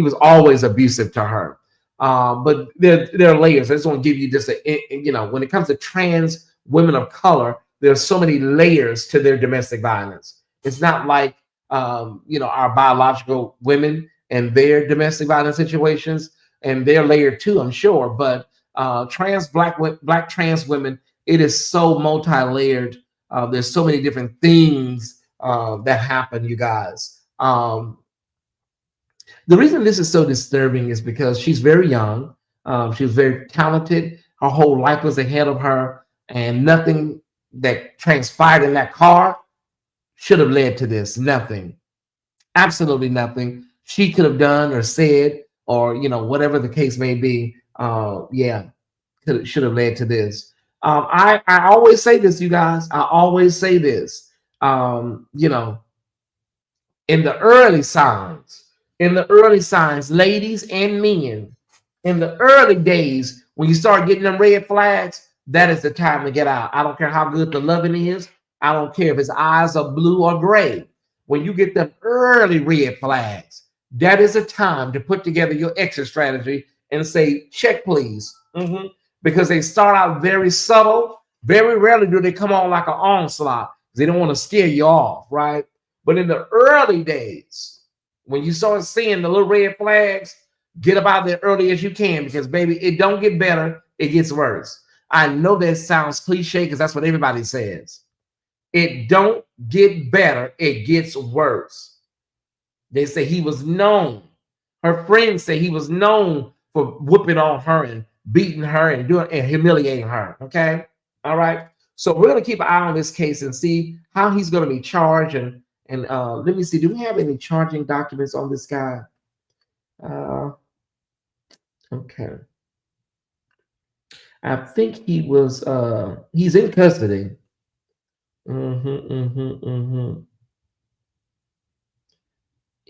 was always abusive to her. But there are layers. I just want to give you just when it comes to trans women of color, there's so many layers to their domestic violence. It's not like our biological women and their domestic violence situations, and they're layered too, I'm sure. But trans black trans women, it is so multi-layered. There's so many different things that happen, you guys. The reason this is so disturbing is because she's very young. She was very talented. Her whole life was ahead of her, and nothing that transpired in that car should have led to this. Nothing. Absolutely nothing she could have done or said, or whatever the case may be. Should have led to this. I always say this, you guys. I always say this. In the early signs, ladies and men, in the early days, when you start getting them red flags, that is the time to get out. I don't care how good the loving is. I don't care if his eyes are blue or gray. When you get them early red flags, that is a time to put together your exit strategy and say, check, please. Because they start out very subtle. Very rarely do they come on like an onslaught. They don't want to scare you off, right? But in the early days, when you start seeing the little red flags, get up out there early as you can, because baby, it don't get better, it gets worse. I know that sounds cliche because that's what everybody says. It don't get better, it gets worse. They say he was known. Her friends say he was known for whooping on her and beating her and humiliating her. Okay, all right. So we're gonna keep an eye on this case and see how he's gonna be charged. And let me see. Do we have any charging documents on this guy? Okay. I think he was. He's in custody.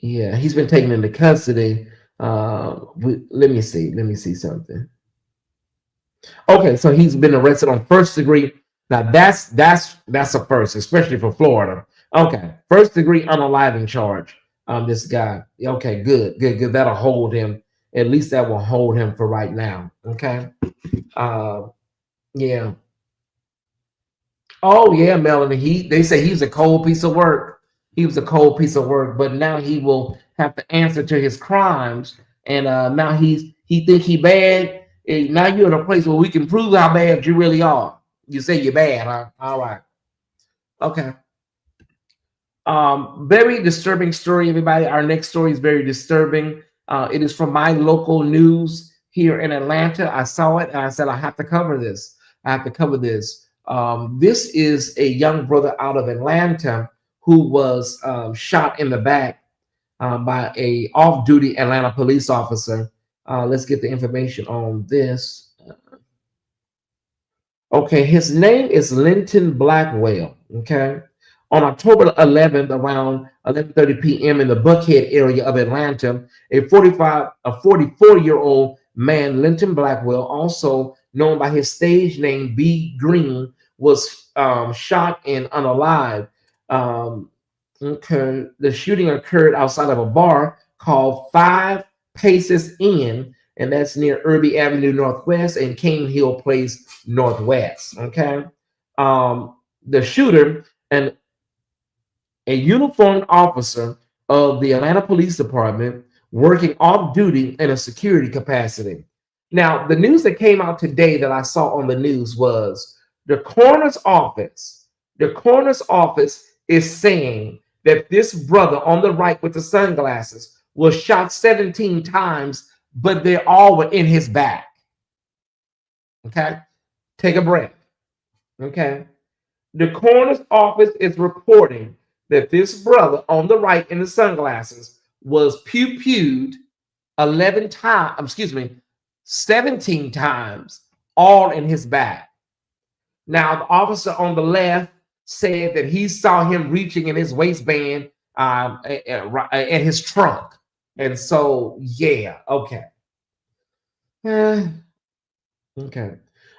Yeah, he's been taken into custody. Let me see something. Okay, so he's been arrested on first degree. Now that's a first, especially for Florida. Okay, first degree unaliving charge. This guy. Okay, good. That'll hold him. At least that will hold him for right now. Okay. Yeah. Oh yeah, Melanie. They say he's a cold piece of work. He was a cold piece of work, but now he will have to answer to his crimes. And now he think he bad. And now you're in a place where we can prove how bad you really are. You say you're bad, huh? All right. Okay. Very disturbing story, everybody. Our next story is very disturbing. It is from my local news here in Atlanta. I saw it and I said, I have to cover this. This is a young brother out of Atlanta who was shot in the back by a off-duty Atlanta police officer. Let's get the information on this. Okay, his name is Linton Blackwell. Okay, on October 11th, around 11:30 p.m. in the Buckhead area of Atlanta, a 44-year-old man, Linton Blackwell, also known by his stage name B. Green, was shot and unalive. Um, okay, the shooting occurred outside of a bar called Five Paces Inn, and that's near Irby Avenue Northwest and Cane Hill Place Northwest. Okay, the shooter, and a uniformed officer of the Atlanta Police Department, working off duty in a security capacity. Now, the news that came out today that I saw on the news was the coroner's office. The coroner's office is saying that this brother on the right with the sunglasses was shot 17 times, but they all were in his back. Okay, take a breath. Okay, the coroner's office is reporting that this brother on the right in the sunglasses was pew-pewed 11 times, 17 times, all in his back. Now, the officer on the left said that he saw him reaching in his waistband at his trunk. And so, yeah, okay. Okay.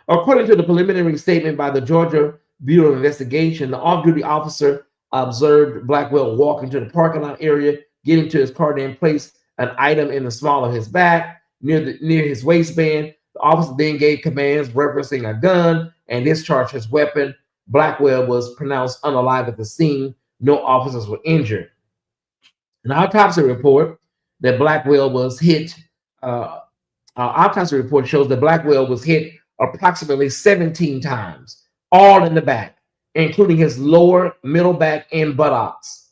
According to the preliminary statement by the Georgia Bureau of Investigation, the off-duty officer observed Blackwell walk into the parking lot area, get into his car, then place an item in the small of his back near his waistband. The officer then gave commands referencing a gun and discharged his weapon. Blackwell was pronounced unalive at the scene. No officers were injured. An autopsy report that Blackwell was hit. Autopsy report shows that Blackwell was hit approximately 17 times, all in the back, including his lower, middle back, and buttocks.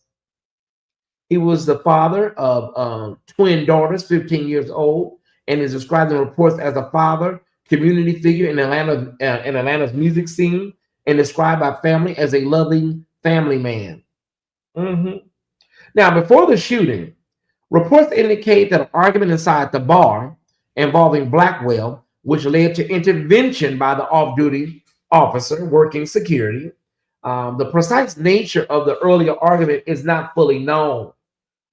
He was the father of twin daughters, 15 years old, and is described in reports as a father, community figure in Atlanta's music scene, and described by family as a loving family man. Now, before the shooting, reports indicate that an argument inside the bar involving Blackwell, which led to intervention by the off-duty officer working security. The precise nature of the earlier argument is not fully known.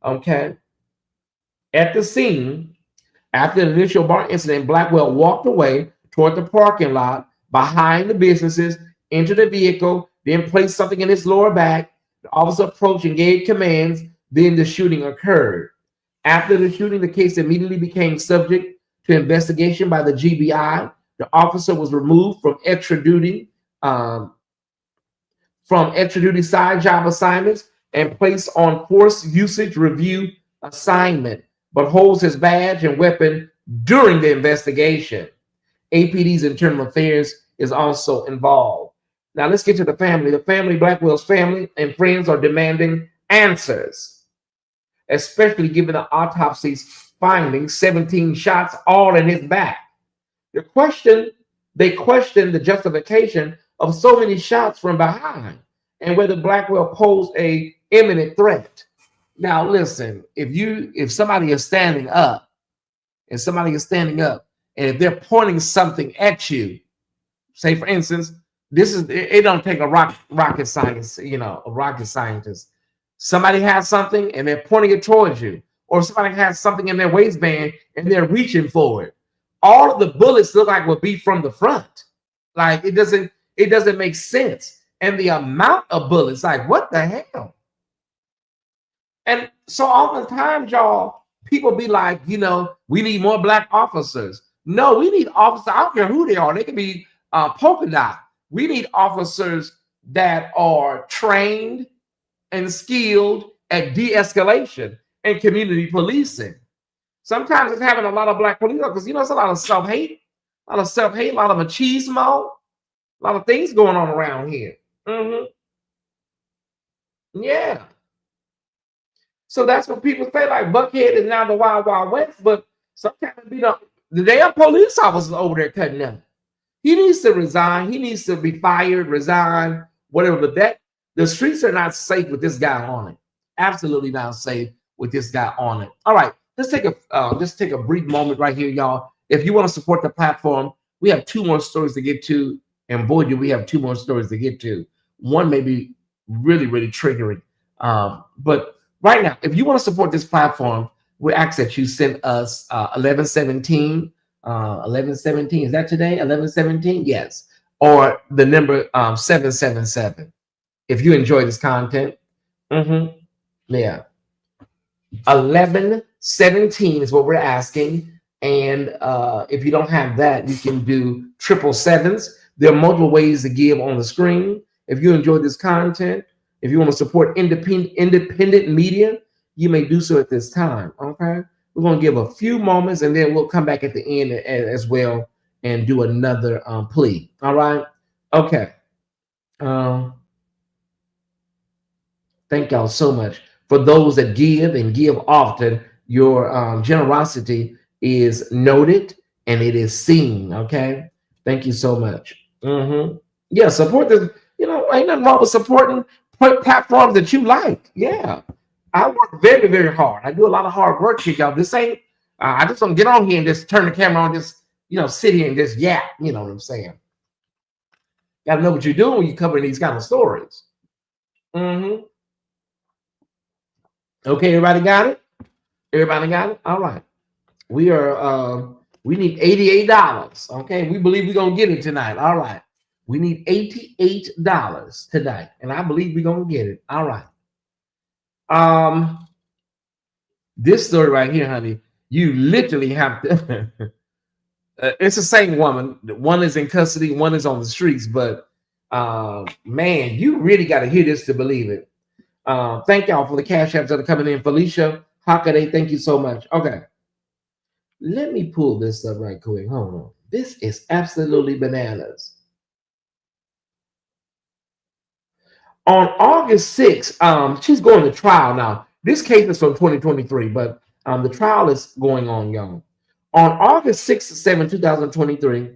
Okay. At the scene, after the initial bar incident, Blackwell walked away toward the parking lot behind the businesses, entered the vehicle, then placed something in his lower back. The officer approached and gave commands. Then the shooting occurred. After the shooting, the case immediately became subject to investigation by the GBI. The officer was removed from extra duty side job assignments and placed on force usage review assignment, but holds his badge and weapon during the investigation. APD's internal affairs is also involved. Now let's get to the family. The family, Blackwell's family and friends, are demanding answers, especially given the autopsy's findings, 17 shots, all in his back. They question the justification of so many shots from behind and whether Blackwell posed a imminent threat. Now, listen, if somebody is standing up, and if they're pointing something at you, say for instance, it don't take a rocket science, a rocket scientist. Somebody has something and they're pointing it towards you, or somebody has something in their waistband and they're reaching for it. All of the bullets look like will be from the front. Like it doesn't make sense. And the amount of bullets, like what the hell? And so oftentimes, y'all, people be like, we need more black officers. No, we need officers. I don't care who they are. They can be polka dot. We need officers that are trained and skilled at de-escalation and community policing. Sometimes it's having a lot of black police because it's a lot of self-hate, a lot of machismo, a lot of things going on around here. Yeah. So that's what people say, like Buckhead is now the Wild Wild West, but sometimes the damn police officer over there cutting up. He needs to resign. He needs to be fired, resign, whatever. But the streets are not safe with this guy on it. Absolutely not safe with this guy on it. All right. just take a brief moment right here, y'all. If you want to support the platform, we have two more stories to get to, and boy, do we have two more stories to get to. One may be really, really triggering, but right now, if you want to support this platform, we ask that you send us 1117. 1117, is that today? 1117, yes, or the number 777. If you enjoy this content, yeah. 1117 is what we're asking. And if you don't have that, you can do triple sevens. There are multiple ways to give on the screen. If you enjoy this content, if you want to support independent media, you may do so at this time. Okay. We're going to give a few moments and then we'll come back at the end as well and do another plea. All right. Okay. Thank y'all so much. For those that give and give often, your generosity is noted and it is seen. Okay. Thank you so much. Yeah, support this. You know, ain't nothing wrong with supporting platforms that you like. Yeah. I work very, very hard. I do a lot of hard work here, y'all. This ain't, I just don't get on here and just turn the camera on, just, sit here and just yap. You know what I'm saying? Got to know what you're doing when you're covering these kind of stories. Okay, everybody got it? Everybody got it? All right. We need $88. Okay, we believe we're gonna get it tonight. All right. We need $88 tonight, and I believe we're gonna get it. All right. This story right here, honey, you literally have to it's the same woman. One is in custody, one is on the streets, but man, you really got to hear this to believe it. Thank y'all for the cash apps that are coming in. Felicia Hockaday, thank you so much. Okay. Let me pull this up right quick. Hold on. This is absolutely bananas. On August 6th, she's going to trial now. This case is from 2023, but the trial is going on, y'all. On August 6th to 7, 2023,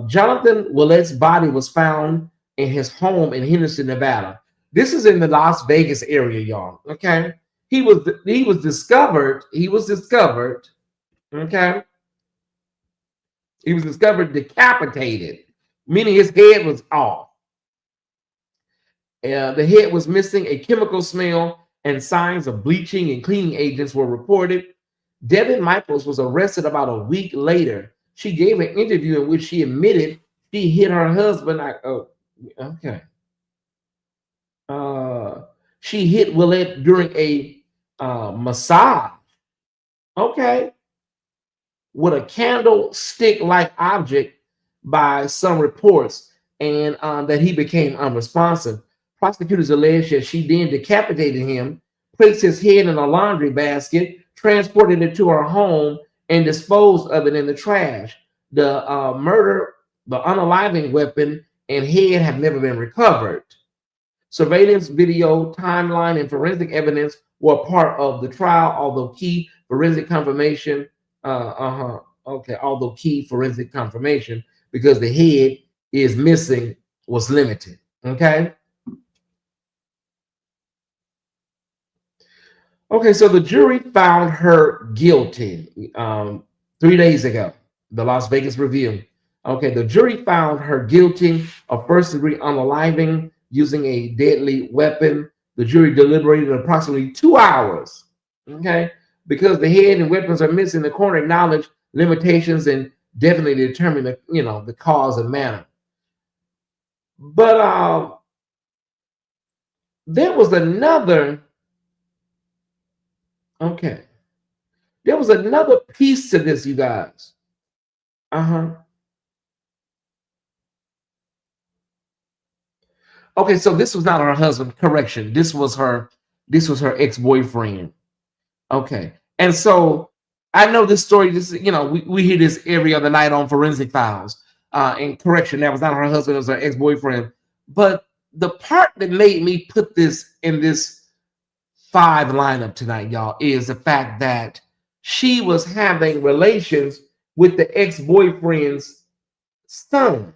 Jonathan Willett's body was found in his home in Henderson, Nevada. This is in the Las Vegas area, y'all. Okay. He was discovered. Okay. He was discovered decapitated, meaning his head was off. The head was missing. A chemical smell and signs of bleaching and cleaning agents were reported. Devin Michaels was arrested about a week later. She gave an interview in which she admitted she hit her husband. She hit Willett during a massage. Okay. With a candlestick-like object by some reports, and that he became unresponsive. Prosecutors allege that she then decapitated him, placed his head in a laundry basket, transported it to her home, and disposed of it in the trash. The murder, the unaliving weapon, and head have never been recovered. Surveillance video, timeline, and forensic evidence were part of the trial, although key forensic confirmation, although key forensic confirmation, because the head is missing, was limited. Okay. Okay, so the jury found her guilty 3 days ago, the Las Vegas Review. Okay, the jury found her guilty of first-degree unaliving using a deadly weapon. The jury deliberated approximately 2 hours. Okay, because the head and weapons are missing, the court acknowledged limitations and definitely determined the cause and manner. But there was another. Okay. There was another piece to this, you guys. Okay, so this was not her husband. Correction. This was her ex-boyfriend. Okay. And so I know this story, we hear this every other night on Forensic Files. And correction, that was not her husband, it was her ex-boyfriend. But the part that made me put this in this 5 lineup tonight, y'all, is the fact that she was having relations with the ex-boyfriend's son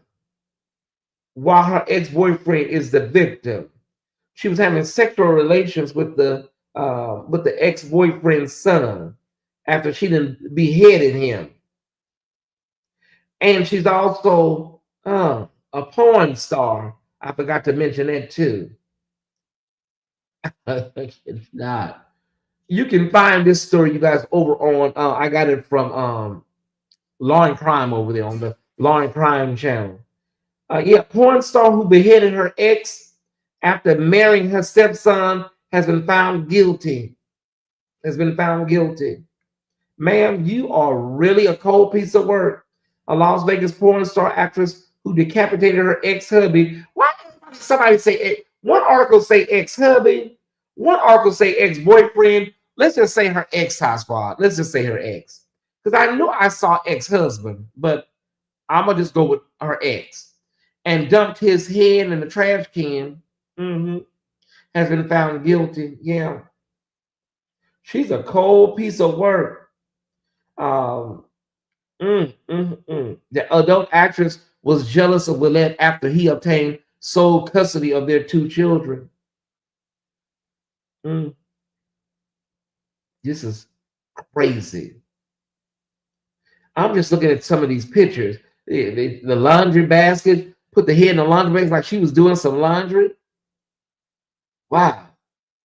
while her ex-boyfriend is the victim. She was having sexual relations with the ex-boyfriend's son, after she done beheaded him. And she's also a porn star. I forgot to mention that too. It's not. You can find this story, you guys, over on. I got it from Law and Crime over there on the Law and Crime channel. Yeah, porn star who beheaded her ex after marrying her stepson has been found guilty. Has been found guilty. Ma'am, you are really a cold piece of work. A Las Vegas porn star actress who decapitated her ex-hubby. Why did somebody say one article say ex-hubby, one article say ex-boyfriend? Let's just say her ex-high squad. Let's just say her ex. Because I know I saw ex-husband, but I'm gonna just go with her ex. And dumped his head in the trash can. Has been found guilty. Yeah. She's a cold piece of work. Um, The adult actress was jealous of Willette after he obtained sole custody of their two children. This is crazy. I'm just looking at some of these pictures. The laundry basket, put the head in the laundry basket like she was doing some laundry. Wow.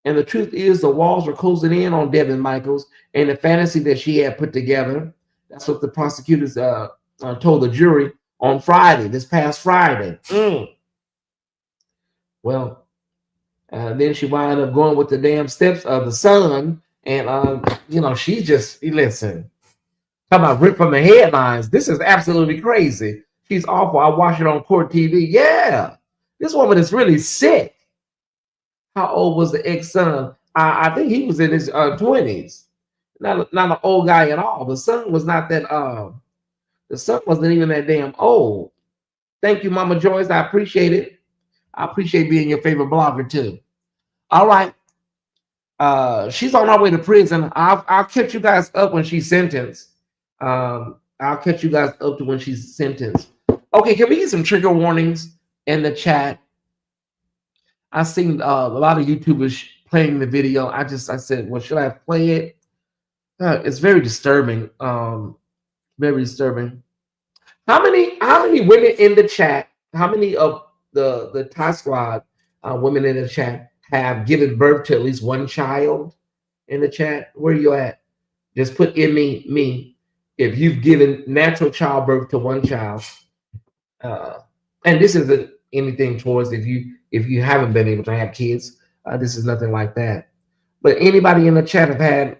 And the truth is, the walls were closing in on Devin Michaels and the fantasy that she had put together. That's what the prosecutors told the jury on Friday, this past Friday. Well, then she wound up going with the damn steps of the son. And, she just, listen, talking about ripped from the headlines. This is absolutely crazy. She's awful. I watched it on Court TV. Yeah, this woman is really sick. How old was the ex-son? I think he was in his 20s. Not an old guy at all. The son was not that. The son wasn't even that damn old. Thank you, Mama Joyce. I appreciate it. I appreciate being your favorite blogger too. All right. She's on her way to prison. I'll catch you guys up when she's sentenced. I'll catch you guys up to when she's sentenced. Okay, can we get some trigger warnings in the chat? I've seen a lot of YouTubers playing the video. I said, well, should I play it? It's very disturbing. Very disturbing. How many women in the chat? How many of the Thai squad women in the chat have given birth to at least one child in the chat? Where are you at? Just put in me if you've given natural childbirth to one child. And this isn't anything towards if you haven't been able to have kids. This is nothing like that. But anybody in the chat have had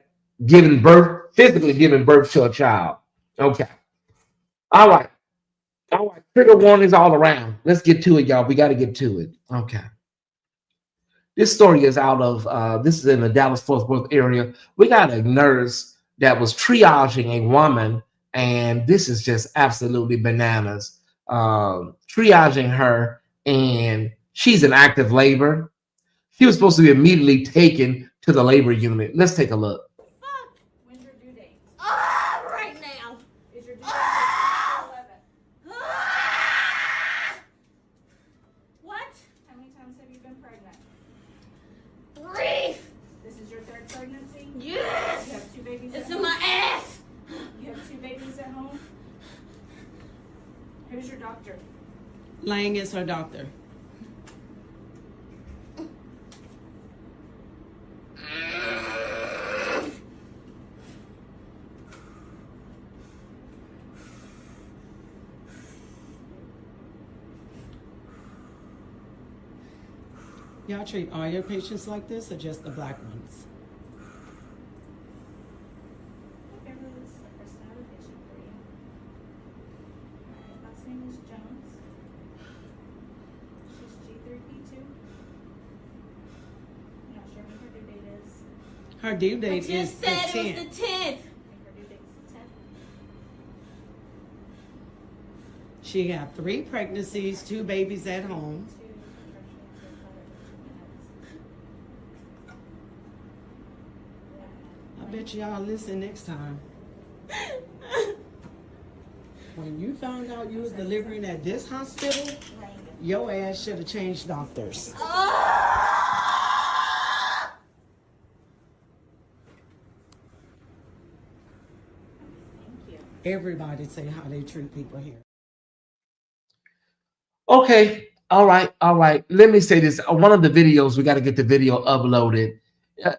physically given birth to a child? Okay. All right. Trigger warnings all around. Let's get to it, y'all. We got to get to it. Okay. This story is out of this is in the Dallas-Fort Worth area. We got a nurse that was triaging a woman, and this is just absolutely bananas. Triaging her, and she's in active labor. She was supposed to be immediately taken to the labor unit. Let's take a look. When's your due date? Right now. Is your due date 11? What? How many times have you been pregnant? 3. This is your 3rd pregnancy? Yes. You have 2 babies at home? It's in my ass. You have 2 babies at home? Who's your doctor? Lang is her doctor. Y'all treat all your patients like this or just the black ones? Whoever was the first patient for you. Alright, last name is Jones. She's G3P2. I'm not sure what her due date is. Her due date I is just the said 10th. it was the 10th. I think her due date's the 10th. She had 3 pregnancies, 2 babies at home. I bet y'all listen next time. When you found out you was delivering at this hospital, your ass should have changed doctors. Everybody say how they treat people here. Okay. All right. All right. Let me say this. One of the videos, we got to get the video uploaded.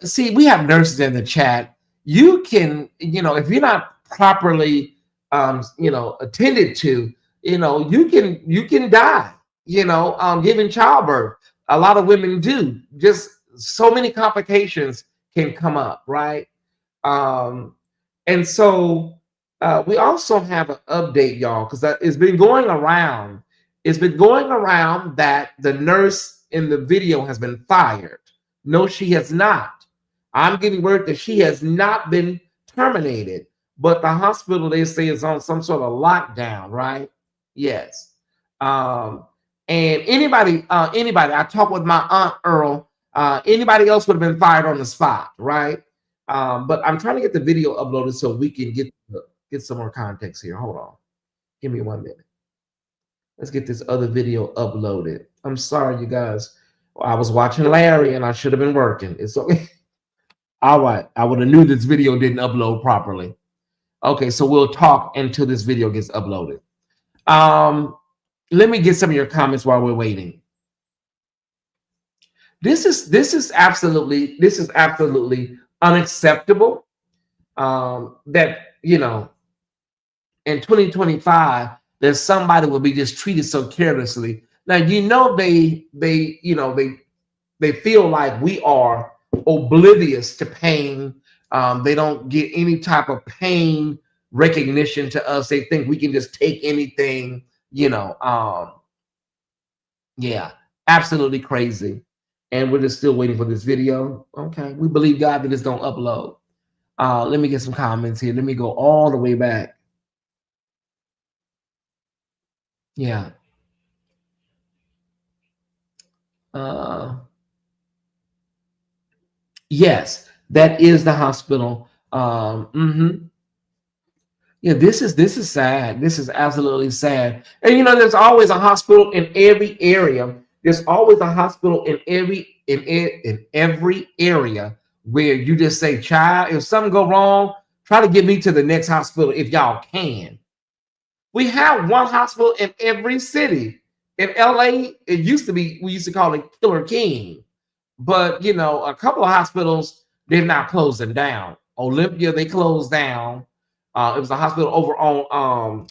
See, we have nurses in the chat. You can, if you're not properly, attended to, you can die, giving childbirth. A lot of women do. Just so many complications can come up, right? Um, and so we also have an update, y'all, because it's been going around. It's been going around that the nurse in the video has been fired. No, she has not. I'm getting word that she has not been terminated, but the hospital, they say, is on some sort of lockdown, right? Yes. And anybody, I talked with my aunt Earl. Anybody else would have been fired on the spot, right? But I'm trying to get the video uploaded so we can get some more context here. Hold on. Give me 1 minute. Let's get this other video uploaded. I'm sorry, you guys. I was watching Larry and I should have been working. It's okay. All right. I would have knew this video didn't upload properly. Okay, so we'll talk until this video gets uploaded. Let me get some of your comments while we're waiting. This is absolutely unacceptable. That in 2025 that somebody will be just treated so carelessly. Now they feel like we are oblivious to pain. They don't get any type of pain recognition to us. They think we can just take anything. Yeah, absolutely crazy. And we're just still waiting for this video. Okay, we believe God that it's gonna upload. Let me get some comments here. Let me go all the way back. Yeah. Yes, that is the hospital. Yeah, this is sad. This is absolutely sad. And there's always a hospital in every area. There's always a hospital in every area where you just say, child, if something go wrong, try to get me to the next hospital if y'all can. We have one hospital in every city. In LA, it used to be, we used to call it Killer King. But a couple of hospitals, they're now closing down. Olympia, they closed down. It was a hospital over on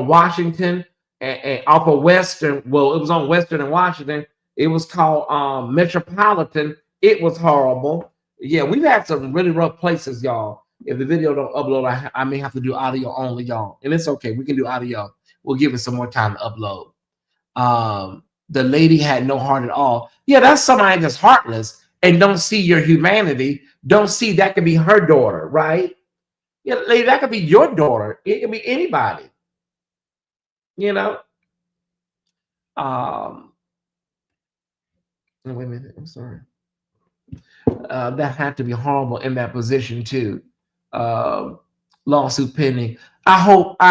Washington and off of Western. Well, it was on Western and Washington. It was called Metropolitan. It was horrible. Yeah, we've had some really rough places, y'all. If the video don't upload, I may have to do audio only, y'all. And it's okay. We can do audio. We'll give it some more time to upload. The lady had no heart at all. Yeah, that's somebody that's heartless and don't see your humanity. Don't see that could be her daughter, right? Yeah, lady, that could be your daughter. It could be anybody. Wait a minute. I'm sorry. That had to be horrible in that position too. Lawsuit pending. I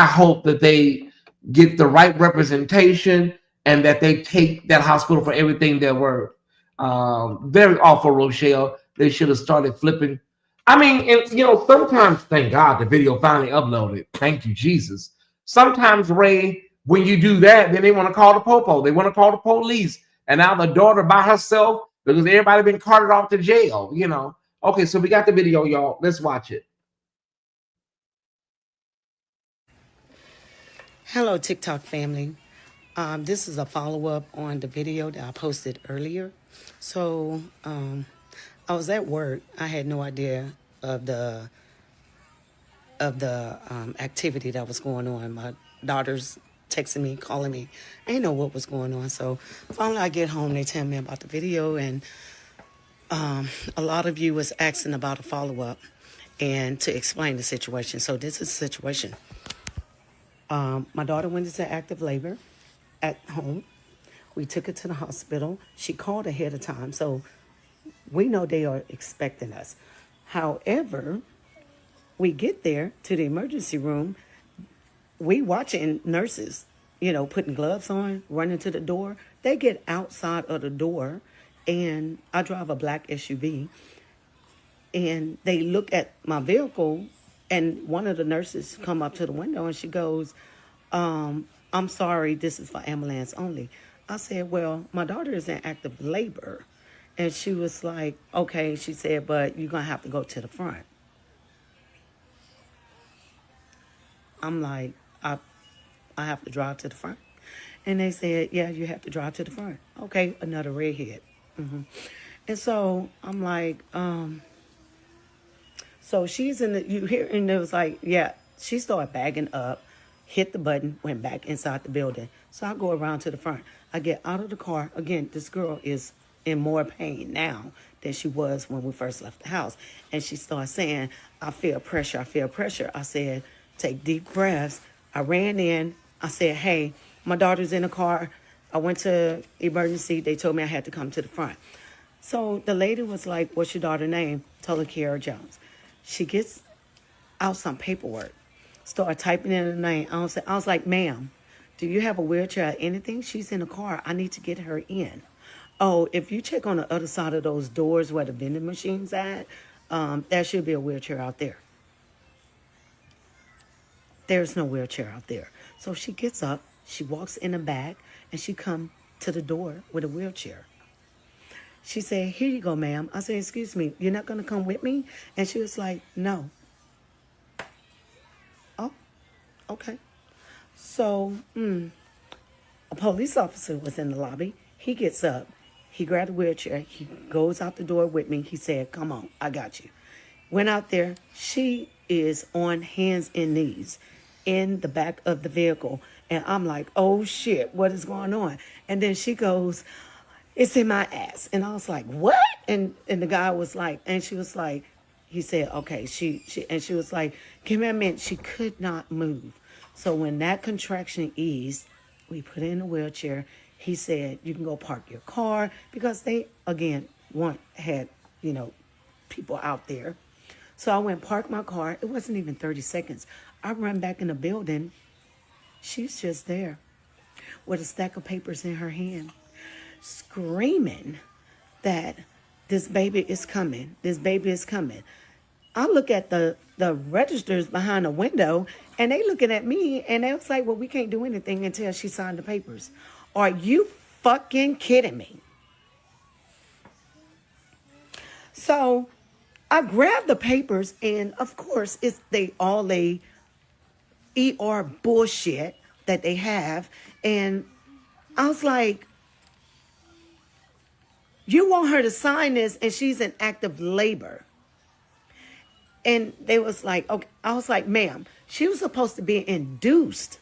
hope that they get the right representation and that they take that hospital for everything they're worth. Very awful, Rochelle. They should have started flipping. I mean, and sometimes, thank God, the video finally uploaded. Thank you, Jesus. Sometimes, Ray, when you do that, then they want to call the popo. They want to call the police. And now the daughter by herself because everybody been carted off to jail. Okay, so we got the video, y'all. Let's watch it. Hello, TikTok family. This is a follow-up on the video that I posted earlier. So I was at work. I had no idea of the activity that was going on. My daughter's texting me, calling me. I didn't know what was going on. So finally I get home, they tell me about the video, and a lot of you was asking about a follow-up and to explain the situation. So this is the situation. My daughter went into active labor at home. We took her to the hospital. She called ahead of time, so we know they are expecting us. However, we get there to the emergency room. We watching nurses, putting gloves on, running to the door. They get outside of the door, and I drive a black SUV, and they look at my vehicle And one of the nurses come up to the window and she goes, I'm sorry, this is for ambulance only. I said, well, my daughter is in active labor. And she was like, okay, she said, but you're going to have to go to the front. I'm like, I have to drive to the front. And they said, yeah, you have to drive to the front. Okay, another redhead. And so I'm like, so she's in the, you hear, and it was like, yeah, she started bagging up, hit the button, went back inside the building. So I go around to the front. I get out of the car. Again, this girl is in more pain now than she was when we first left the house. And she started saying, I feel pressure, I feel pressure. I said, take deep breaths. I ran in. I said, hey, my daughter's in the car. I went to emergency. They told me I had to come to the front. So the lady was like, what's your daughter's name? Told her Kiara Jones. She gets out some paperwork, start typing in the name. I was like, ma'am, do you have a wheelchair or anything? She's in the car. I need to get her in. Oh, if you check on the other side of those doors where the vending machine's at, there should be a wheelchair out there. There's no wheelchair out there. So she gets up, she walks in the back, and she come to the door with a wheelchair. She said, here you go, ma'am. I said, excuse me, you're not going to come with me? And she was like, no. Oh, okay. So, a police officer was in the lobby. He gets up. He grabbed a wheelchair. He goes out the door with me. He said, come on, I got you. Went out there. She is on hands and knees in the back of the vehicle. And I'm like, oh, shit, what is going on? And then she goes, it's in my ass. And I was like, what? And the guy was like, and she was like, he said, okay. She was like, give me a minute. She could not move. So when that contraction eased, we put her in a wheelchair. He said, you can go park your car, because they, again, had people out there. So I went park my car. It wasn't even 30 seconds. I run back in the building. She's just there with a stack of papers in her hand, screaming that this baby is coming. This baby is coming. I look at the registers behind the window, and they looking at me, and they was like, well, we can't do anything until she signed the papers. Are you fucking kidding me? So I grabbed the papers, and of course, it's all ER bullshit that they have. And I was like, you want her to sign this, and she's in active labor. And they was like, okay. I was like, ma'am, she was supposed to be induced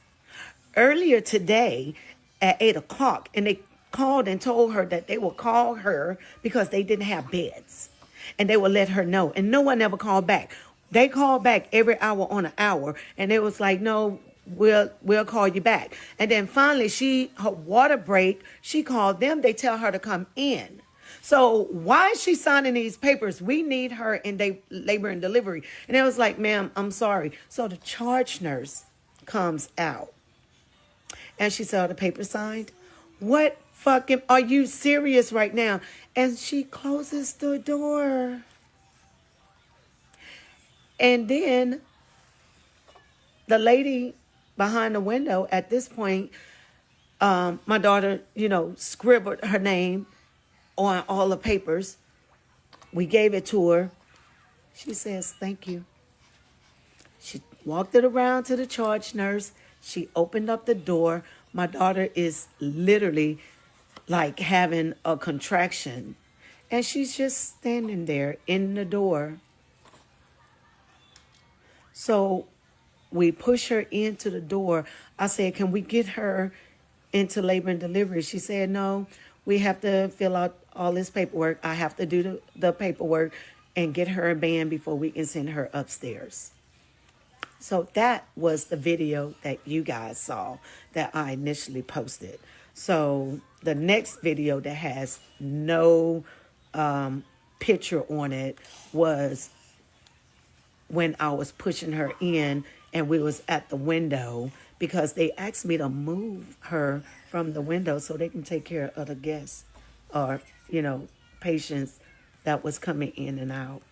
earlier today at 8 o'clock. And they called and told her that they will call her because they didn't have beds. And they will let her know. And no one ever called back. They called back every hour on an hour. And it was like, no, we'll call you back. And then finally, her water break, she called them. They tell her to come in. So why is she signing these papers? We need her in labor and delivery. And it was like, ma'am, I'm sorry. So the charge nurse comes out. And she saw the paper signed. What fucking, are you serious right now? And she closes the door. And then the lady behind the window, at this point, my daughter, scribbled her name on all the papers. We gave it to her. She says, thank you. She walked it around to the charge nurse. She opened up the door. My daughter is literally like having a contraction. And she's just standing there in the door. So we push her into the door. I said, can we get her into labor and delivery? She said, no, we have to fill out all this paperwork. I have to do the paperwork and get her a band before we can send her upstairs. So that was the video that you guys saw that I initially posted. So the next video that has no picture on it was when I was pushing her in and we was at the window, because they asked me to move her from the window so they can take care of the guests or, patients that was coming in and out.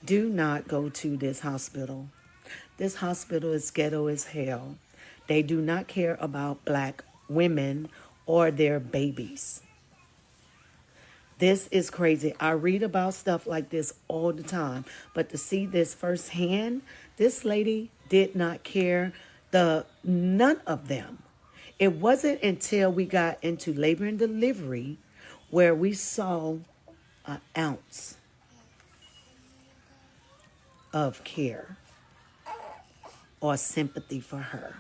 Do not go to this hospital. This hospital is ghetto as hell. They do not care about black women or their babies. This is crazy. I read about stuff like this all the time, but to see this firsthand, this lady did not care none of them. It wasn't until we got into labor and delivery where we saw an ounce of care or sympathy for her.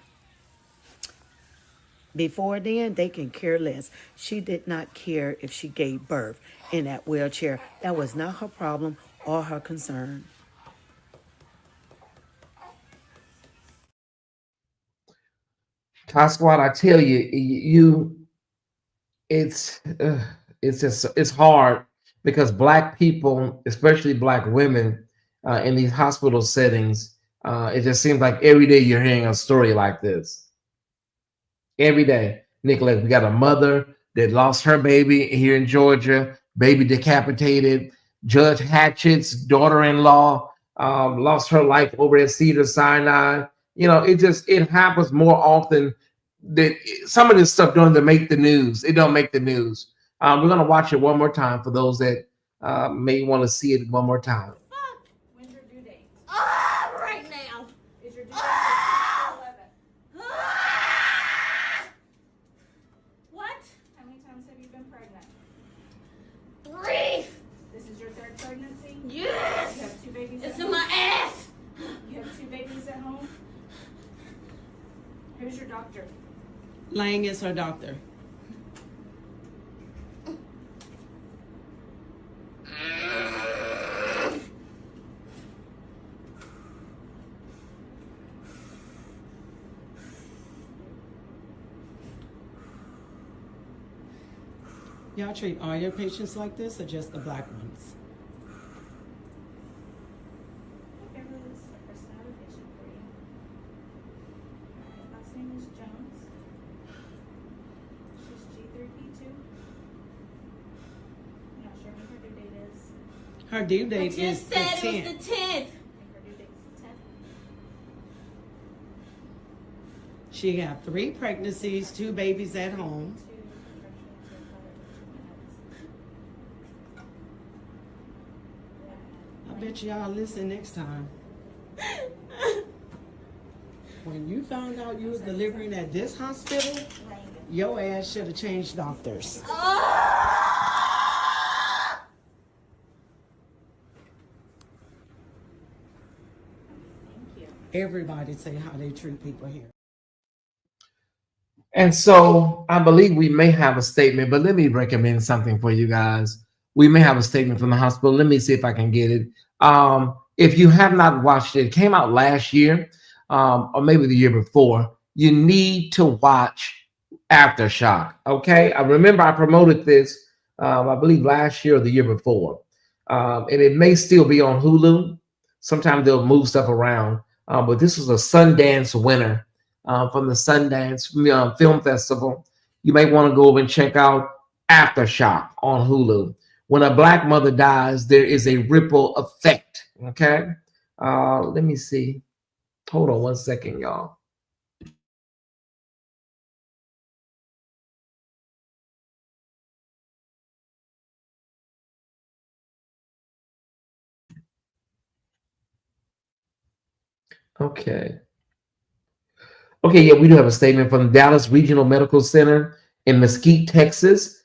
Before then, they can care less. She did not care if she gave birth in that wheelchair. That was not her problem or her concern. Ty Squad, I tell you, it's just it's hard because black people, especially black women, in these hospital settings, it just seems like every day you're hearing a story like this. Every day, Nicolette, we got a mother that lost her baby here in Georgia, baby decapitated. Judge Hatchett's daughter-in-law lost her life over at Cedar Sinai. You know, it happens more often that some of this stuff don't even make the news. It don't make the news. We're gonna watch it one more time for those that may want to see it one more time. When's your due date? Right now. Is your due date September 11th? What? How many times have you been pregnant? 3. This is your 3rd pregnancy? Yes. You have 2 babies at home? It's in my ass. You have 2 babies at home? Who's your doctor? Lang is her doctor. Y'all treat all your patients like this or just the black ones? Beverly's a personality patient for you. Last name is Jones. She's G3P2. I'm not sure when her due date is. Her due date I is just the said 10th. it was the 10th. I think her due date's the 10th. She had 3 pregnancies, 2 babies at home. I bet y'all listen next time. When you found out you was delivering at this hospital, your ass should have changed doctors. Everybody say how they treat people here. And so I believe we may have a statement, but let me recommend something for you guys. We may have a statement from the hospital. Let me see if I can get it. If you have not watched it, it came out last year, or maybe the year before. You need to watch Aftershock. Okay, I remember I promoted this, I believe last year or the year before, and it may still be on Hulu. Sometimes they'll move stuff around, but this was a Sundance winner from the Sundance Film Festival. You may want to go over and check out Aftershock on Hulu. When a black mother dies, there is a ripple effect. Okay, let me see. Hold on one second, y'all. Okay. Okay, yeah, we do have a statement from Dallas Regional Medical Center in Mesquite, Texas.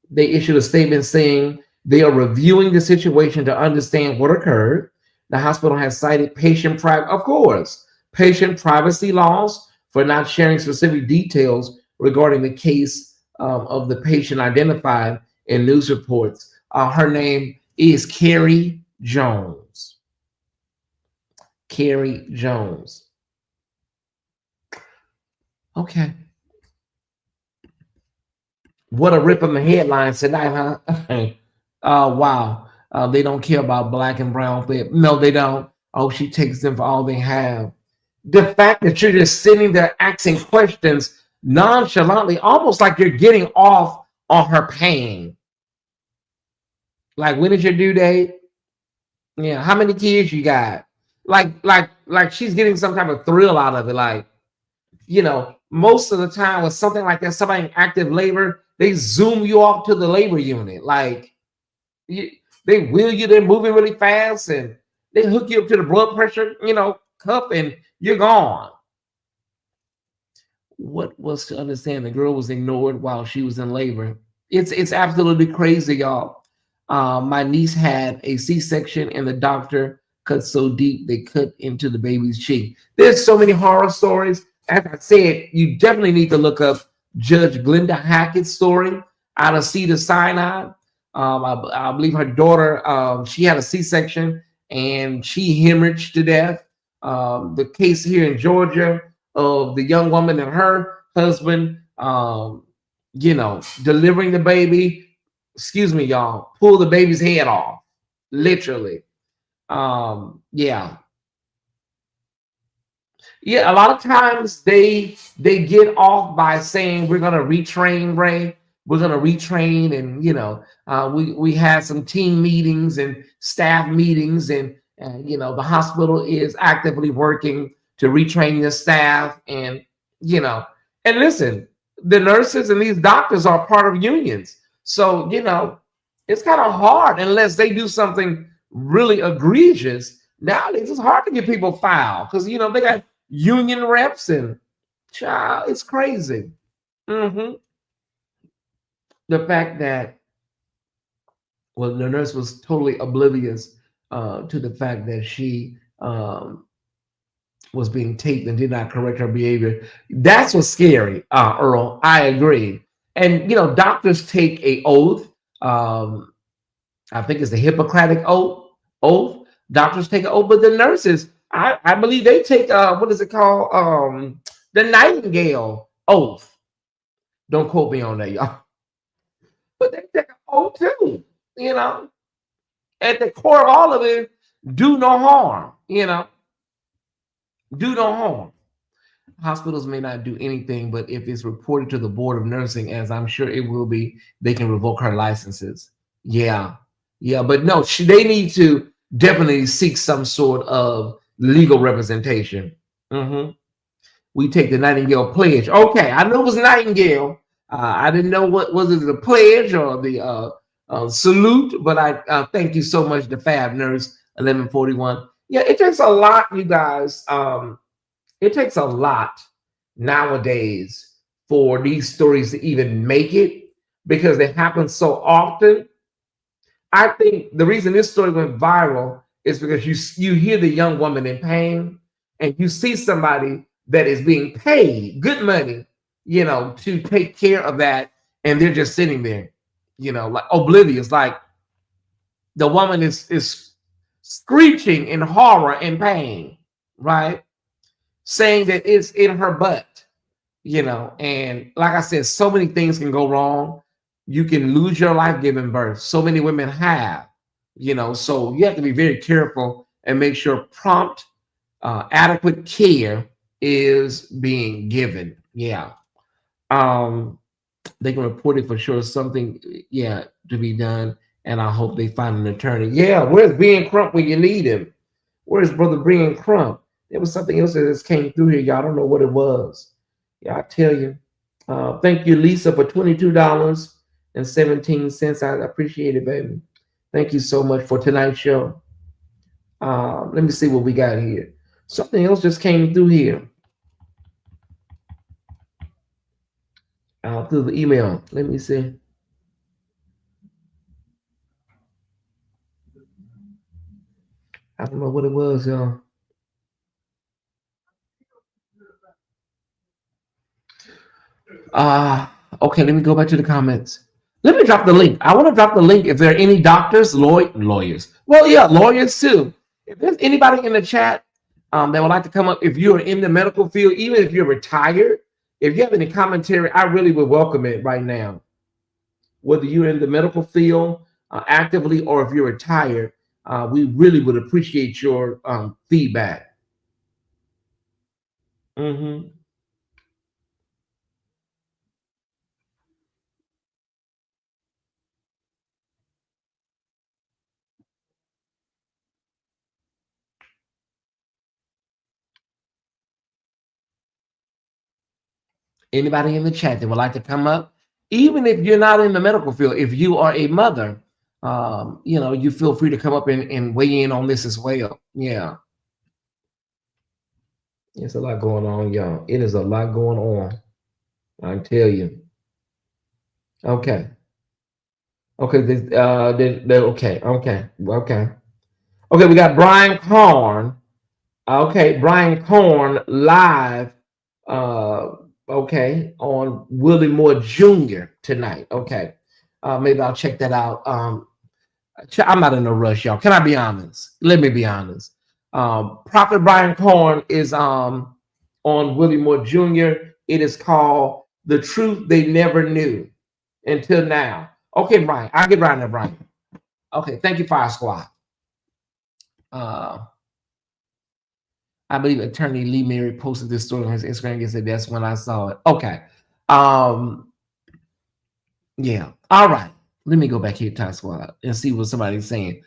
They issued a statement saying they are reviewing the situation to understand what occurred. The hospital has cited patient privacy laws for not sharing specific details regarding the case of the patient identified in news reports. Her name is Carrie Jones. Carrie Jones. Okay. What a rip on the headlines tonight, huh? Wow. They don't care about black and brown people. No, they don't. Oh, she takes them for all they have. The fact that you're just sitting there asking questions nonchalantly, almost like you're getting off on her pain. Like, when is your due date? Yeah, how many kids you got? Like she's getting some type of thrill out of it. Like, most of the time with something like that, somebody in active labor, they zoom you off to the labor unit. Like, you, they wheel you, they're moving really fast, and they hook you up to the blood pressure, cuff, and you're gone. What was to understand the girl was ignored while she was in labor? It's absolutely crazy, y'all. My niece had a C-section, and the doctor cut so deep they cut into the baby's cheek. There's so many horror stories. As I said, you definitely need to look up Judge Glenda Hackett's story out of Cedar Sinai. I believe her daughter, she had a C-section and she hemorrhaged to death. The case here in Georgia of the young woman and her husband, delivering the baby. Excuse me, y'all. Pull the baby's head off, literally. Yeah, yeah, a lot of times they get off by saying we're gonna retrain Ray. We're gonna retrain, and we had some team meetings and staff meetings, and the hospital is actively working to retrain the staff, and you know, and listen, the nurses and these doctors are part of unions, so it's kind of hard unless they do something really egregious. Nowadays, it's hard to get people filed because they got union reps and child, it's crazy. hmm The fact that the nurse was totally oblivious to the fact that she was being taped and did not correct her behavior. That's what's scary, Earl. I agree. And doctors take a oath. I think it's the Hippocratic oath. Doctors take an oath, but the nurses, I believe they take what is it called? The Nightingale oath. Don't quote me on that, y'all. But they take an oath too. You know, at the core of all of it, do no harm. Do no harm. Hospitals may not do anything, but if it's reported to the board of nursing, as I'm sure it will be, they can revoke her licenses. Yeah, yeah, but no, they need to definitely seek some sort of legal representation. hmm We take the Nightingale pledge. Okay, I knew it was Nightingale. I didn't know what was it, the pledge or the salute, but I thank you so much, the Fab Nurse 1141. Yeah, it takes a lot, you guys. It takes a lot nowadays for these stories to even make it because they happen so often. I think the reason this story went viral is because you hear the young woman in pain and you see somebody that is being paid good money, to take care of that, and they're just sitting there, like oblivious, like the woman is screeching in horror and pain, right? Saying that it's in her butt, and like I said, so many things can go wrong. You can lose your life giving birth. So many women have, so you have to be very careful and make sure prompt, adequate care is being given. Yeah. Um, they can report it for sure. Something, yeah, to be done. And I hope they find an attorney. Yeah, where's Ben Crump when you need him? Where's Brother Ben Crump? There was something else that just came through here. Y'all don't know what it was. Yeah, I tell you. Thank you, Lisa, for $22.17. I appreciate it, baby. Thank you so much for tonight's show. Let me see what we got here. Something else just came through here. Through the email. Let me see. I don't know what it was, y'all. Okay, let me go back to the comments. Let me drop the link. I want to drop the link if there are any doctors, lawyers. Well, yeah, lawyers too. If there's anybody in the chat that would like to come up, if you're in the medical field, even if you're retired, if you have any commentary, I really would welcome it right now. Whether you're in the medical field actively or if you're retired, we really would appreciate your feedback. Mm-hmm. Anybody in the chat that would like to come up, even if you're not in the medical field, if you are a mother, you know, you feel free to come up and weigh in on this as well. Yeah. It's a lot going on, y'all. It is a lot going on. I tell you. Okay. Okay. Okay. We got Brian Corn. Okay, Brian Corn live. Okay, on Willie Moore Jr. tonight. Okay, maybe I'll check that out. I'm not in a rush, y'all. Can I be honest? Let me be honest. Prophet Brian Corn is on Willie Moore Jr. It is called "The Truth They Never Knew Until Now." Okay, Brian, I'll get right now, Brian. Okay, thank you, Fire Squad. I believe Attorney Lee Mary posted this story on his Instagram and said that's when I saw it. Okay. Yeah. All right. Let me go back here to Tyesse Squad and see what somebody's saying.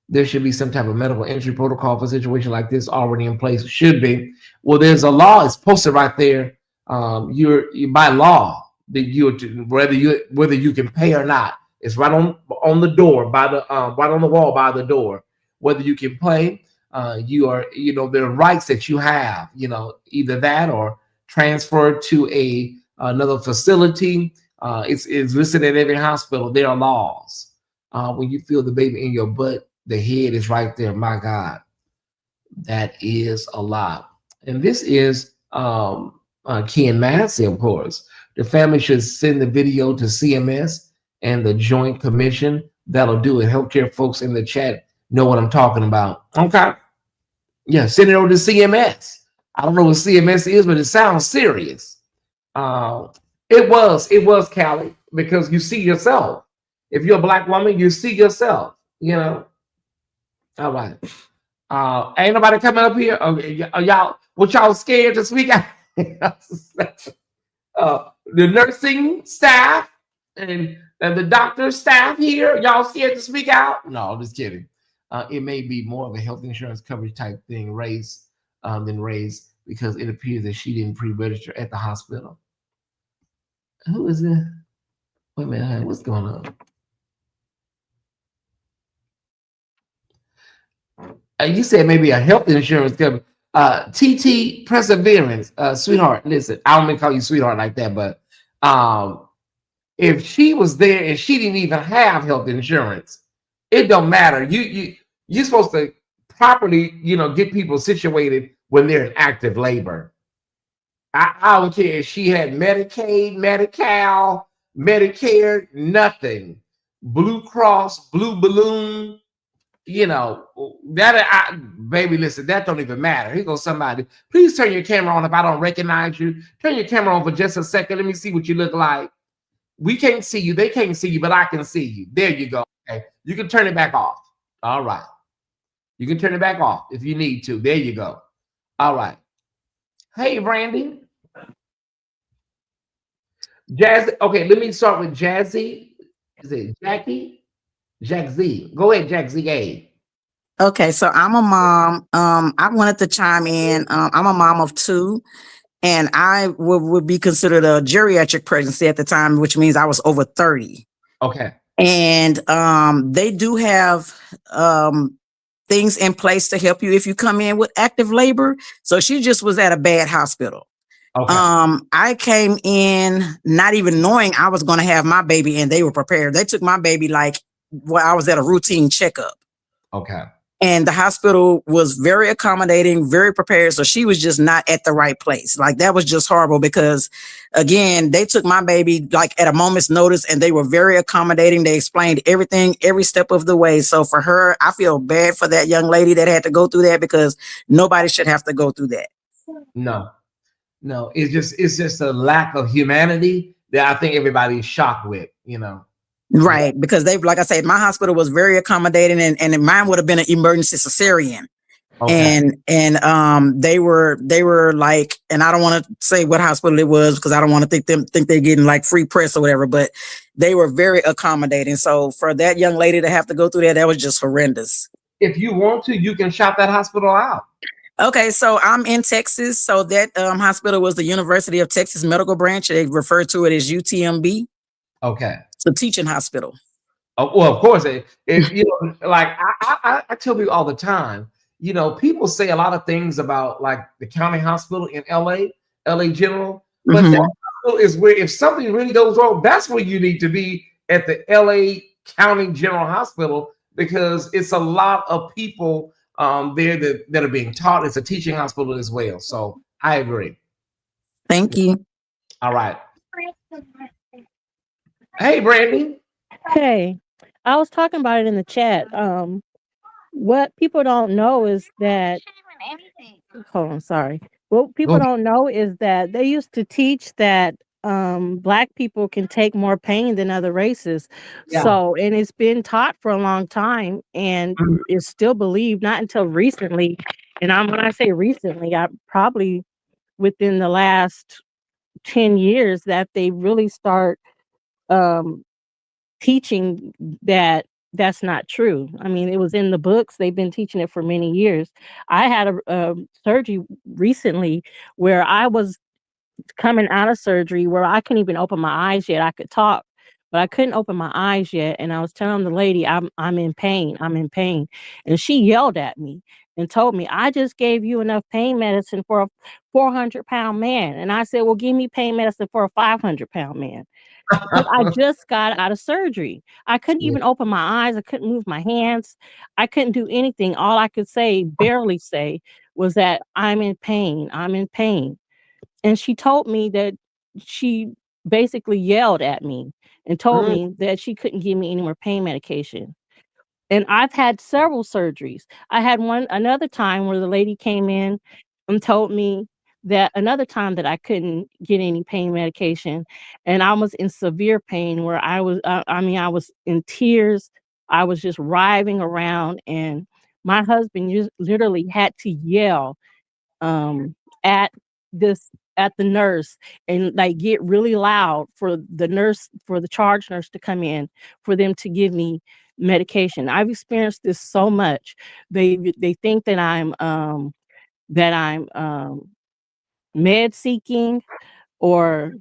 There should be some type of medical entry protocol for a situation like this already in place. Should be. Well, there's a law. It's posted right there. You're by law that whether you can pay or not. It's right on the door by the right on the wall by the door. Whether you can pay, you are, you know, there are rights that you have. You know, either that or transfer to another facility. It's listed at every hospital. There are laws. When you feel the baby in your butt, the head is right there. My God, that is a lot. And this is Ken Massey, of course. The family should send the video to CMS and the Joint Commission. That'll do it. Healthcare folks in the chat know what I'm talking about. Okay. Yeah, send it over to CMS. I don't know what CMS is, but it sounds serious. It was Callie, because you see yourself. If you're a Black woman, you see yourself, you know. All right. Ain't nobody coming up here. Okay, y'all, what y'all scared to speak out? The nursing staff and the doctor staff here, y'all scared to speak out? No, I'm just kidding. It may be more of a health insurance coverage type thing raised because it appears that she didn't pre-register at the hospital. Who is it? Wait a minute, what's going on? You said maybe a health insurance coverage. TT Perseverance, sweetheart. Listen, I don't mean to call you sweetheart like that, but if she was there and she didn't even have health insurance, it don't matter. You're supposed to properly, you know, get people situated when they're in active labor. I don't care if she had Medicaid, Medi-Cal, Medicare, nothing. Blue Cross, Blue Balloon, you know, baby, listen, that don't even matter. Here goes somebody. Please turn your camera on if I don't recognize you. Turn your camera on for just a second. Let me see what you look like. We can't see you. They can't see you, but I can see you. There you go. Okay. You can turn it back off. All right. You can turn it back off if you need to. There you go. All right. Hey, Brandy. Jazzy. Okay, let me start with Jazzy. Is it Jackie? Jack Z. Go ahead, Jack Z. Okay, so I'm a mom. I wanted to chime in. I'm a mom of two, and I would be considered a geriatric pregnancy at the time, which means I was over 30. Okay. And they do have things in place to help you if you come in with active labor. So she just was at a bad hospital. Okay. I came in not even knowing I was going to have my baby, and they were prepared. They took my baby like I was at a routine checkup. Okay. And the hospital was very accommodating, very prepared. So she was just not at the right place. Like, that was just horrible because, again, they took my baby like at a moment's notice, and they were very accommodating. They explained everything, every step of the way. So for her, I feel bad for that young lady that had to go through that, because nobody should have to go through that. No, it's just a lack of humanity that I think everybody's shocked with, you know. Right, because they, like I said, my hospital was very accommodating, and mine would have been an emergency cesarean. Okay. And they were like, and I don't want to say what hospital it was because I don't want to think they're getting like free press or whatever, but they were very accommodating. So for that young lady to have to go through that was just horrendous. If you want to, you can shop that hospital out. Okay, so I'm in Texas. So that hospital was the University of Texas Medical Branch. They refer to it as UTMB. Okay. It's a teaching hospital. Oh, well, of course, you know, like I tell people all the time, you know, people say a lot of things about like the county hospital in LA General, but that Mhm. hospital is where if something really goes wrong, that's where you need to be at the LA County General Hospital because it's a lot of people there that are being taught. It's a teaching hospital as well. So I agree. Thank you. All right. Hey, Brandy. Hey, I was talking about it in the chat. What people don't know is that, hold on, sorry. What Go people ahead. don't know is that they used to teach that black people can take more pain than other races. Yeah. So, and it's been taught for a long time and it's still believed, not until recently. And when I say recently, I probably within the last 10 years that they really start um teaching that that's not true. I mean, it was in the books. They've been teaching it for many years. I had a surgery recently where I was coming out of surgery where I couldn't even open my eyes yet. I could talk, but I couldn't open my eyes yet. And I was telling the lady, I'm in pain. I'm in pain. And she yelled at me and told me, I just gave you enough pain medicine for a 400-pound man. And I said, well, give me pain medicine for a 500-pound man. Because I just got out of surgery. I couldn't Yeah. even open my eyes. I couldn't move my hands. I couldn't do anything. All I could say, barely say, was that I'm in pain. I'm in pain. And she told me that she basically yelled at me and told Mm, me that she couldn't give me any more pain medication. And I've had several surgeries. I had one another time where the lady came in and told me that another time that I couldn't get any pain medication, and I was in severe pain where I mean, I was in tears. I was just writhing around, and my husband just literally had to yell at this at the nurse and like get really loud for the charge nurse to come in for them to give me medication. I've experienced this so much. They think that I'm med seeking or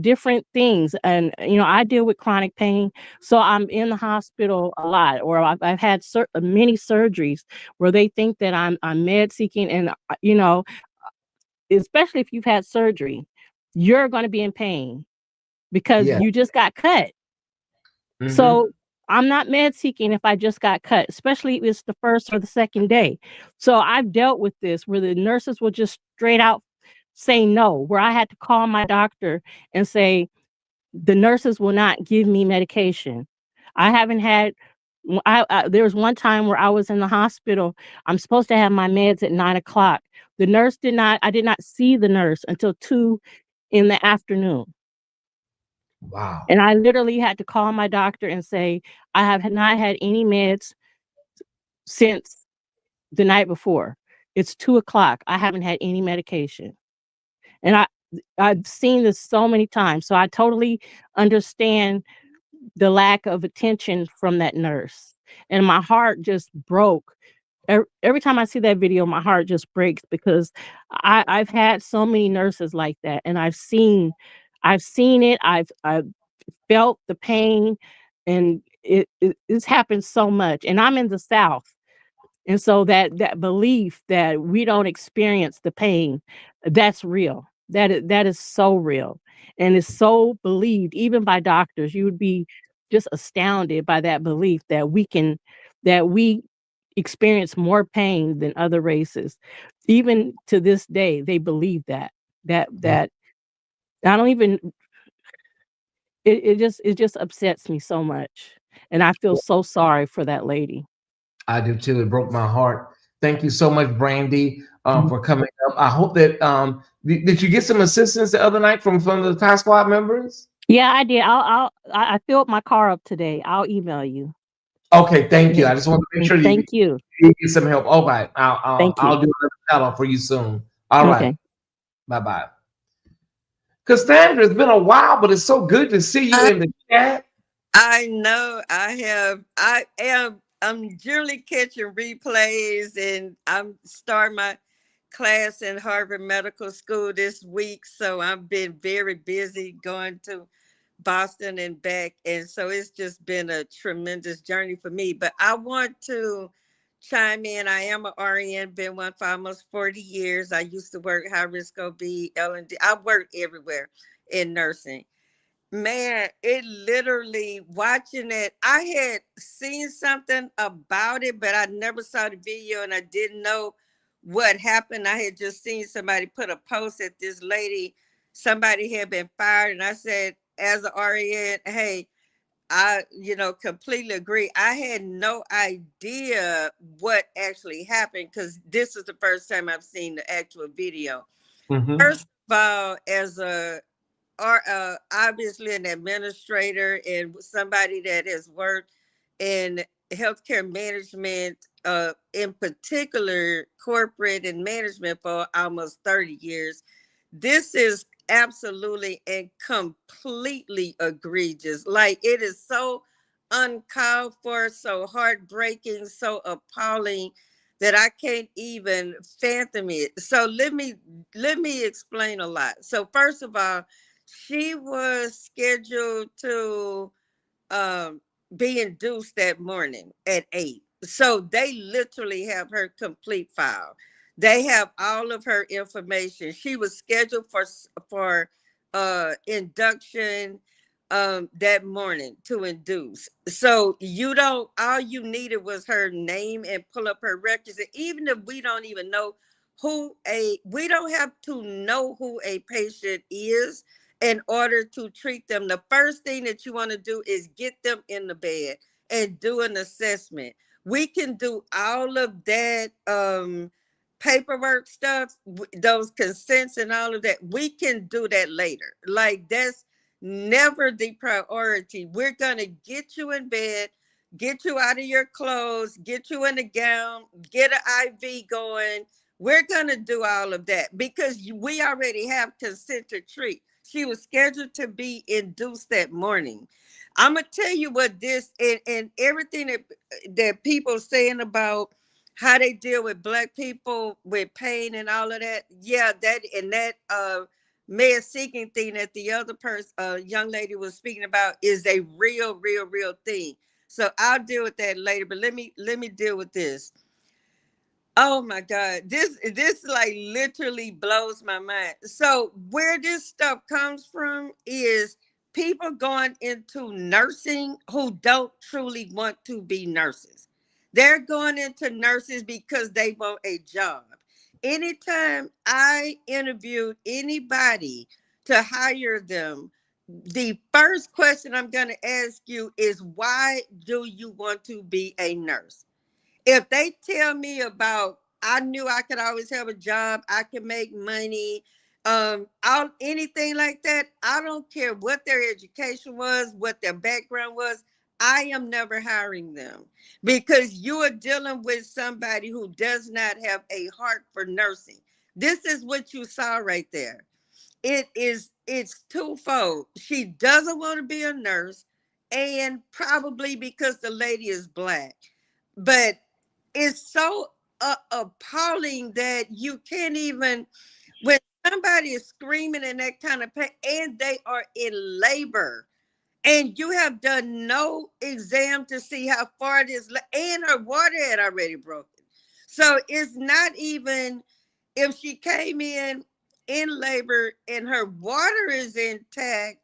different things, and I deal with chronic pain, so I'm in the hospital a lot, or I've had many surgeries where they think that I'm med seeking, and especially if you've had surgery, you're going to be in pain because yeah. you just got cut. Hmm. So I'm not med seeking if I just got cut, especially if it's the first or the second day. So I've dealt with this where the nurses will just straight out say no, where I had to call my doctor and say, the nurses will not give me medication. I haven't had. There was one time where I was in the hospital. I'm supposed to have my meds at 9 o'clock. The nurse did not. I did not see the nurse until 2 in the afternoon, Wow. and I literally had to call my doctor and say I have not had any meds since the night before. It's 2 o'clock. I haven't had any medication, and I've seen this so many times, so I totally understand the lack of attention from that nurse. And my heart just broke. Every time I see that video, my heart just breaks because I've had so many nurses like that, and I've seen it. I've felt the pain, and it's happened so much. And I'm in the South, and so that belief that we don't experience the pain, that's real. That is so real, and it's so believed even by doctors. You would be just astounded by that belief that we experience more pain than other races. Even to this day, they believe that I don't even it just upsets me so much, and I feel so sorry for that lady. I do too. It broke my heart. Thank you so much, Brandy, Mhm. for coming up. I hope that did you get some assistance the other night from the Thai Squad members? Yeah, I did. I filled my car up today. I'll email you. Okay, thank you. Yeah. I just want to make sure Thank you. you get some help. All right, I'll Thank I'll you. do another shout out for you soon. All right, Okay. bye bye. Cassandra, it's been a while, but it's so good to see you I, in the chat. I know I'm generally catching replays and I'm starting class in Harvard Medical School this week, so I've been very busy going to Boston and back. And so it's just been a tremendous journey for me. But I want to chime in. I am an RN, been one for almost 40 years. I used to work high risk OB, L&D. I worked everywhere in nursing. Man, it literally watching it, I had seen something about it, but I never saw the video and I didn't know what happened. I had just seen somebody put a post that this lady, somebody had been fired. And I said, as an RN, hey, completely agree. I had no idea what actually happened because this is the first time I've seen the actual video. Mm-hmm. First of all, as a are obviously an administrator and somebody that has worked in healthcare management, in particular corporate and management for almost 30 years. This is absolutely and completely egregious. Like, it is so uncalled for, so heartbreaking, so appalling that I can't even fathom it. So let me explain a lot. So first of all, she was scheduled to um, be induced that morning at 8. So they literally have her complete file. They have all of her information. She was scheduled for induction that morning to induce. So you don't, all you needed was her name and pull up her records. And even if we don't even know we don't have to know who a patient is in order to treat them. The first thing that you want to do is get them in the bed and do an assessment. We can do all of that paperwork stuff, those consents and all of that. We can do that later. Like, that's never the priority. We're going to get you in bed, get you out of your clothes, get you in a gown, get an IV going. We're going to do all of that because we already have consent to treat. She was scheduled to be induced that morning. I'm gonna tell you what this and everything that people saying about how they deal with Black people with pain and all of that. Yeah, that med seeking thing that the other person, young lady, was speaking about is a real thing. So I'll deal with that later. But let me deal with this. Oh my God, this like literally blows my mind. So where this stuff comes from is people going into nursing who don't truly want to be nurses. They're going into nurses because they want a job. Anytime I interviewed anybody to hire them, the first question I'm going to ask you is, why do you want to be a nurse? If they tell me about, I knew I could always have a job, I can make money, anything like that, I don't care what their education was, what their background was, I am never hiring them because you are dealing with somebody who does not have a heart for nursing. This is what you saw right there. It's twofold. She doesn't want to be a nurse, and probably because the lady is Black. But it's so appalling that you can't even, when somebody is screaming in that kind of pain and they are in labor and you have done no exam to see how far it is, and her water had already broken. So it's not even, if she came in labor and her water is intact,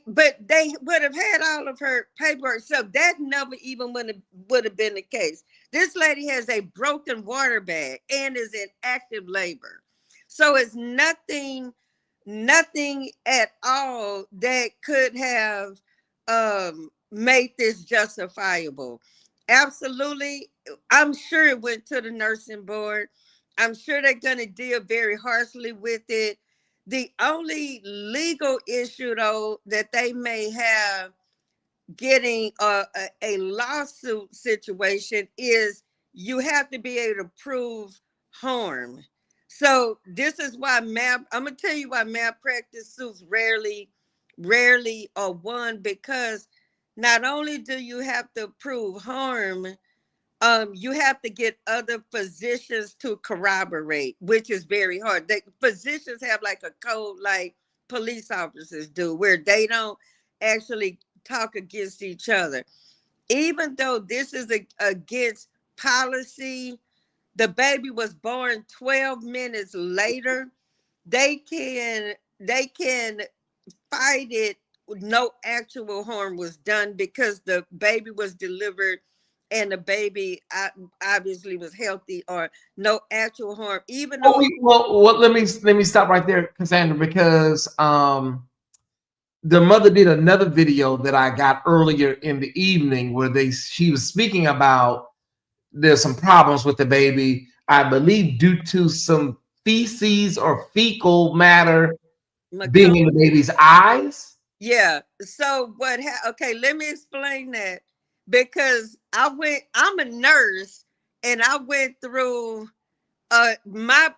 but they would have had all of her paperwork. So that never even would have been the case. This lady has a broken water bag and is in active labor. So it's nothing at all that could have made this justifiable. Absolutely. I'm sure it went to the nursing board. I'm sure they're going to deal very harshly with it. The only legal issue, though, that they may have getting a lawsuit situation is you have to be able to prove harm. So this is why I'm gonna tell you why malpractice suits rarely are won, because not only do you have to prove harm, You have to get other physicians to corroborate, which is very hard. The physicians have like a code like police officers do, where they don't actually talk against each other. Even though this is against policy, the baby was born 12 minutes later. They can fight it. No actual harm was done because the baby was delivered and the baby obviously was healthy, or no actual harm, even Oh, though let me stop right there, Cassandra, because the mother did another video that I got earlier in the evening where she was speaking about there's some problems with the baby, I believe, due to some feces or fecal matter being in the baby's eyes. yeah. So okay, let me explain that, because I'm a nurse and I went through my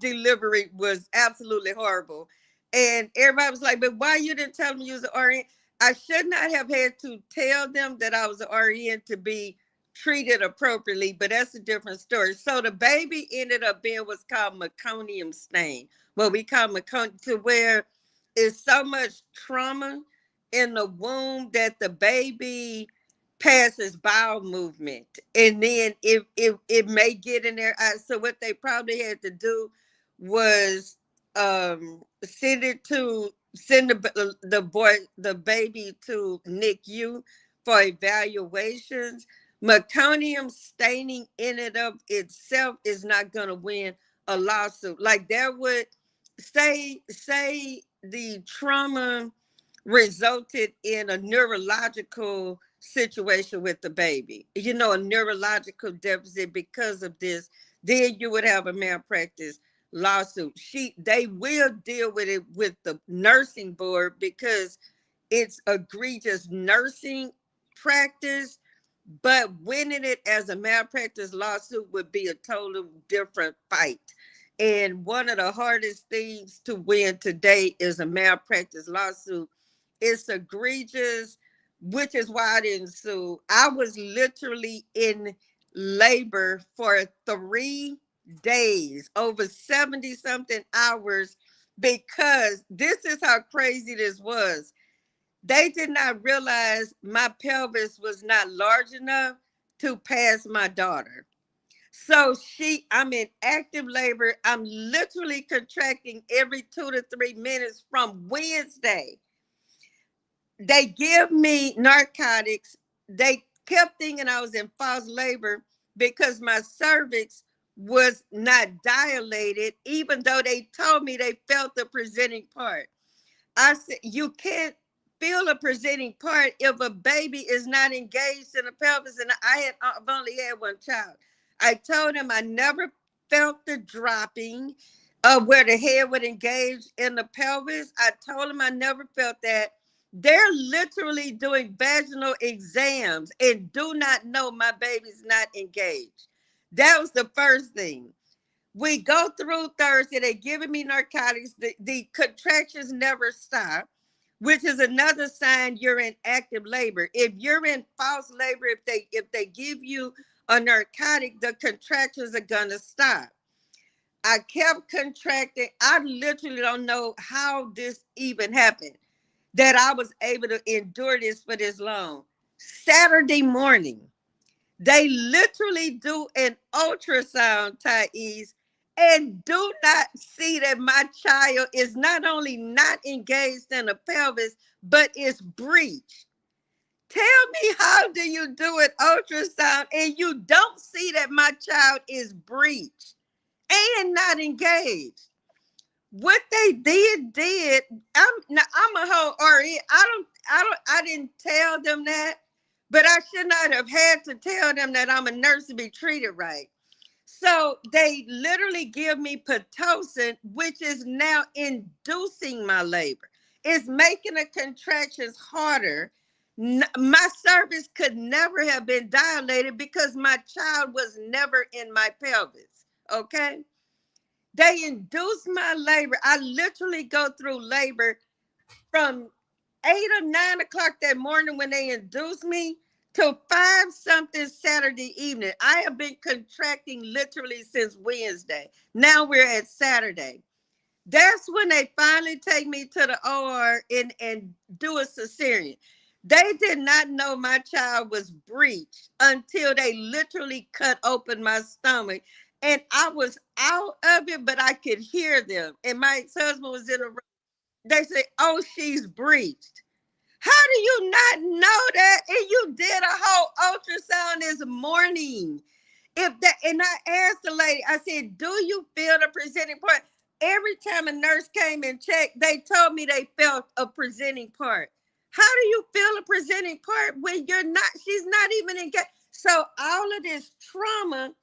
delivery was absolutely horrible. And everybody was like, but why you didn't tell me you was an RN? I should not have had to tell them that I was an RN to be treated appropriately, but that's a different story. So the baby ended up being what's called meconium stain, what we call meconium, to where it's so much trauma in the womb that the baby passes bowel movement, and then it may get in their eyes. So what they probably had to do was send the baby to NICU for evaluations. Meconium staining in and of itself is not going to win a lawsuit. Like, there would say the trauma resulted in a neurological situation with the baby, a neurological deficit because of this, then you would have a malpractice lawsuit. They will deal with it with the nursing board because it's egregious nursing practice, but winning it as a malpractice lawsuit would be a total different fight. And one of the hardest things to win today is a malpractice lawsuit. It's egregious, which is why I didn't sue. I was literally in labor for 3 days, over 70 something hours, because this is how crazy this was. They did not realize my pelvis was not large enough to pass my daughter. So I'm in active labor. I'm literally contracting every 2 to 3 minutes from Wednesday. They give me narcotics. They kept thinking I was in false labor because my cervix was not dilated, even though they told me they felt the presenting part. I said, you can't feel a presenting part if a baby is not engaged in the pelvis. And I've only had one child. I told him I never felt the dropping of where the head would engage in the pelvis. I told him I never felt that. They're literally doing vaginal exams and do not know my baby's not engaged. That was the first thing. We go through Thursday. They're giving me narcotics. The contractions never stop, which is another sign you're in active labor. If you're in false labor, if they give you a narcotic, the contractions are gonna stop. I kept contracting. I literally don't know how this even happened, that I was able to endure this for this long. Saturday morning, they literally do an ultrasound, Tyesse, and do not see that my child is not only not engaged in the pelvis, but is breached. Tell me, how do you do an ultrasound and you don't see that my child is breached and not engaged? What they did. I'm a whole RE. I didn't tell them that, but I should not have had to tell them that I'm a nurse to be treated right. So they literally give me Pitocin, which is now inducing my labor. It's making the contractions harder. My cervix could never have been dilated because my child was never in my pelvis. Okay. They induce my labor. I literally go through labor from 8 or 9 o'clock that morning when they induce me till 5-something Saturday evening. I have been contracting literally since Wednesday. Now we're at Saturday. That's when they finally take me to the OR and do a cesarean. They did not know my child was breached until they literally cut open my stomach. And I was out of it, but I could hear them. And my ex-husband was in a room. They said, "Oh, she's breached." How do you not know that? And you did a whole ultrasound this morning. If that, and I asked the lady, I said, "Do you feel the presenting part?" Every time a nurse came and checked, they told me they felt a presenting part. How do you feel a presenting part when you're not, she's not even engaged? So all of this trauma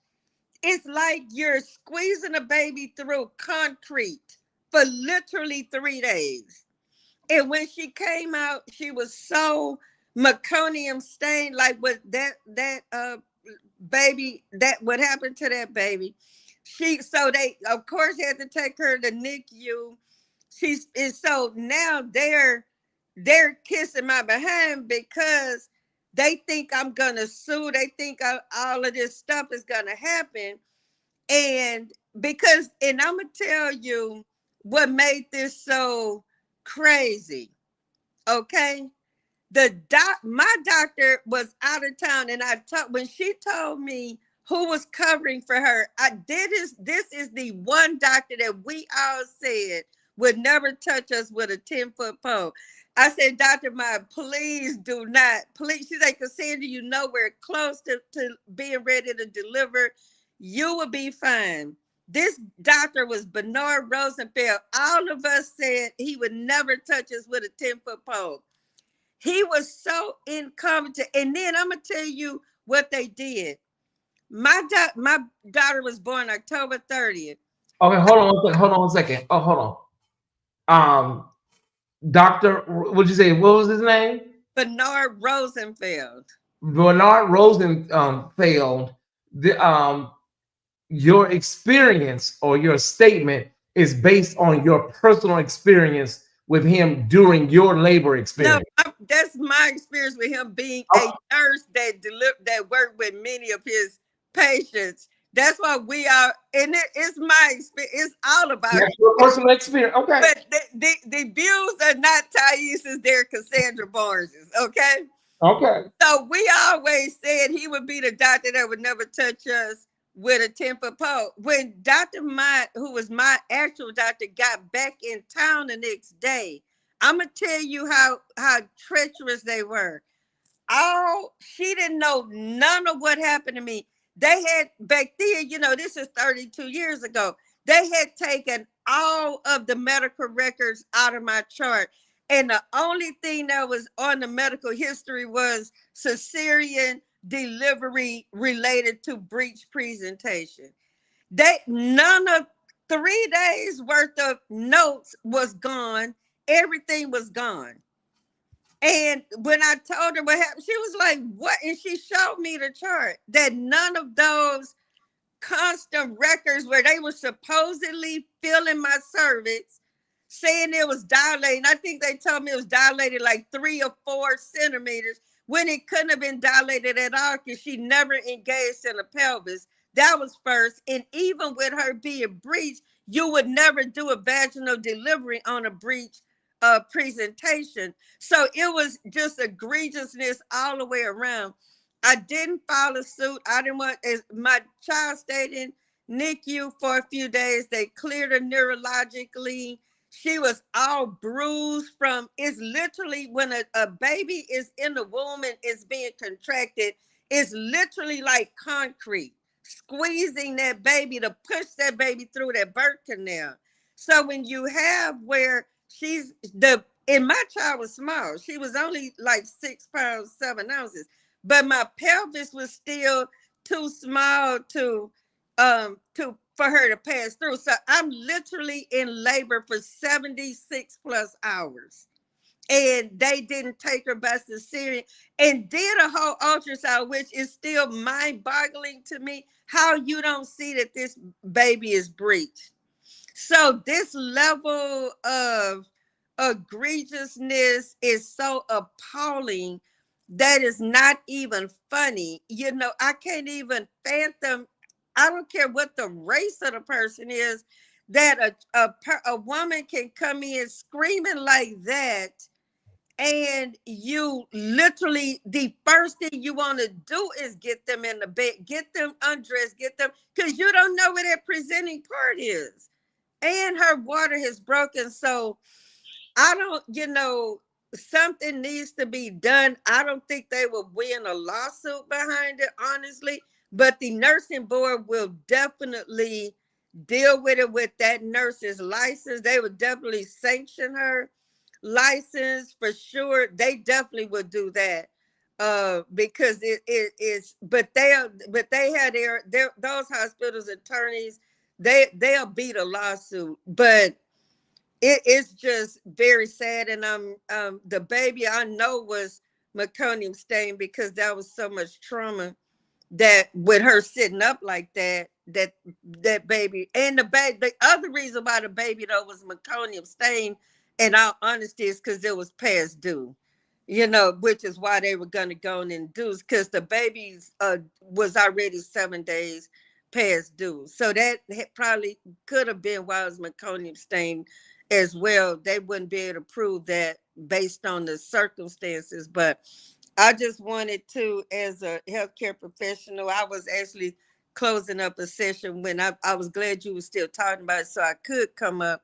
is like you're squeezing a baby through concrete for literally 3 days. And when she came out, she was so meconium stained, like what that baby, that what happened to that baby. So they of course had to take her to NICU. She's and so now they're kissing my behind because they think I'm gonna sue. They think all of this stuff is gonna happen. And I'm gonna tell you what made this so crazy. Okay. My doctor was out of town, and when she told me who was covering for her, this is the one doctor that we all said would never touch us with a 10-foot pole. I said, "Dr. Maya, please do not, please." She's like, "Cassandra, you know we're close to being ready to deliver. You will be fine." This doctor was Bernard Rosenfeld. All of us said he would never touch us with a 10-foot pole. He was so incompetent. And then I'm gonna tell you what they did. My daughter was born October 30th. Okay, hold on one second. Hold on one second. Oh, hold on. Doctor, what'd you say? What was his name? Bernard Rosenfeld. Bernard Rosenfeld. Your experience or your statement is based on your personal experience with him during your labor experience. No, that's my experience with him being a nurse that worked with many of his patients. That's why we are, and it's my experience. It's all about That's your personal experience. Okay. But the views are not Tyesse's, they're Cassandra Barnes's. Okay. Okay. So we always said he would be the doctor that would never touch us with a 10-foot pole. When Dr. Mott, who was my actual doctor, got back in town the next day, I'm gonna tell you how treacherous they were. She didn't know none of what happened to me. They had back then, this is 32 years ago. They had taken all of the medical records out of my chart. And the only thing that was on the medical history was cesarean delivery related to breech presentation. None of 3 days worth of notes was gone. Everything was gone. And when I told her what happened, she was like, "What?" And she showed me the chart that none of those constant records where they were supposedly filling my cervix, saying it was dilated. I think they told me it was dilated like 3 or 4 centimeters when it couldn't have been dilated at all because she never engaged in the pelvis. That was first. And even with her being breached, you would never do a vaginal delivery on a breech presentation. So it was just egregiousness all the way around. I didn't file a suit. I didn't want, as my child stayed in NICU for a few days. They cleared her neurologically. She was all bruised from, it's literally when a baby is in the womb and is being contracted, it's literally like concrete, squeezing that baby to push that baby through that birth canal. So when you have where and my child was small. She was only like 6 pounds, 7 ounces. But my pelvis was still too small for her to pass through. So I'm literally in labor for 76 plus hours. And they didn't take her by cesarean and did a whole ultrasound, which is still mind-boggling to me, how you don't see that this baby is breached. So this level of egregiousness is so appalling that is not even funny. You know, I can't even fathom. I don't care what the race of the person is, that a woman can come in screaming like that, and you literally, the first thing you want to do is get them in the bed, get them undressed, get them, because you don't know where their presenting part is. And her water has broken. So I don't, something needs to be done. I don't think they will win a lawsuit behind it, honestly, but the nursing board will definitely deal with it with that nurse's license. They would definitely sanction her license for sure. They definitely would do that. Because it is, but they had their those hospitals attorneys, they'll beat a lawsuit, but it's just very sad. And the baby I know was meconium stained, because that was so much trauma that with her sitting up like that baby, and the other reason why the baby though was meconium stained, in all honesty, is because it was past due, which is why they were going to go and induce, because the baby's was already 7 days past due. So that probably could have been why it was meconium stained as well. They wouldn't be able to prove that based on the circumstances, but I just wanted to, as a healthcare professional, I was actually closing up a session when I was glad you were still talking about it, so I could come up.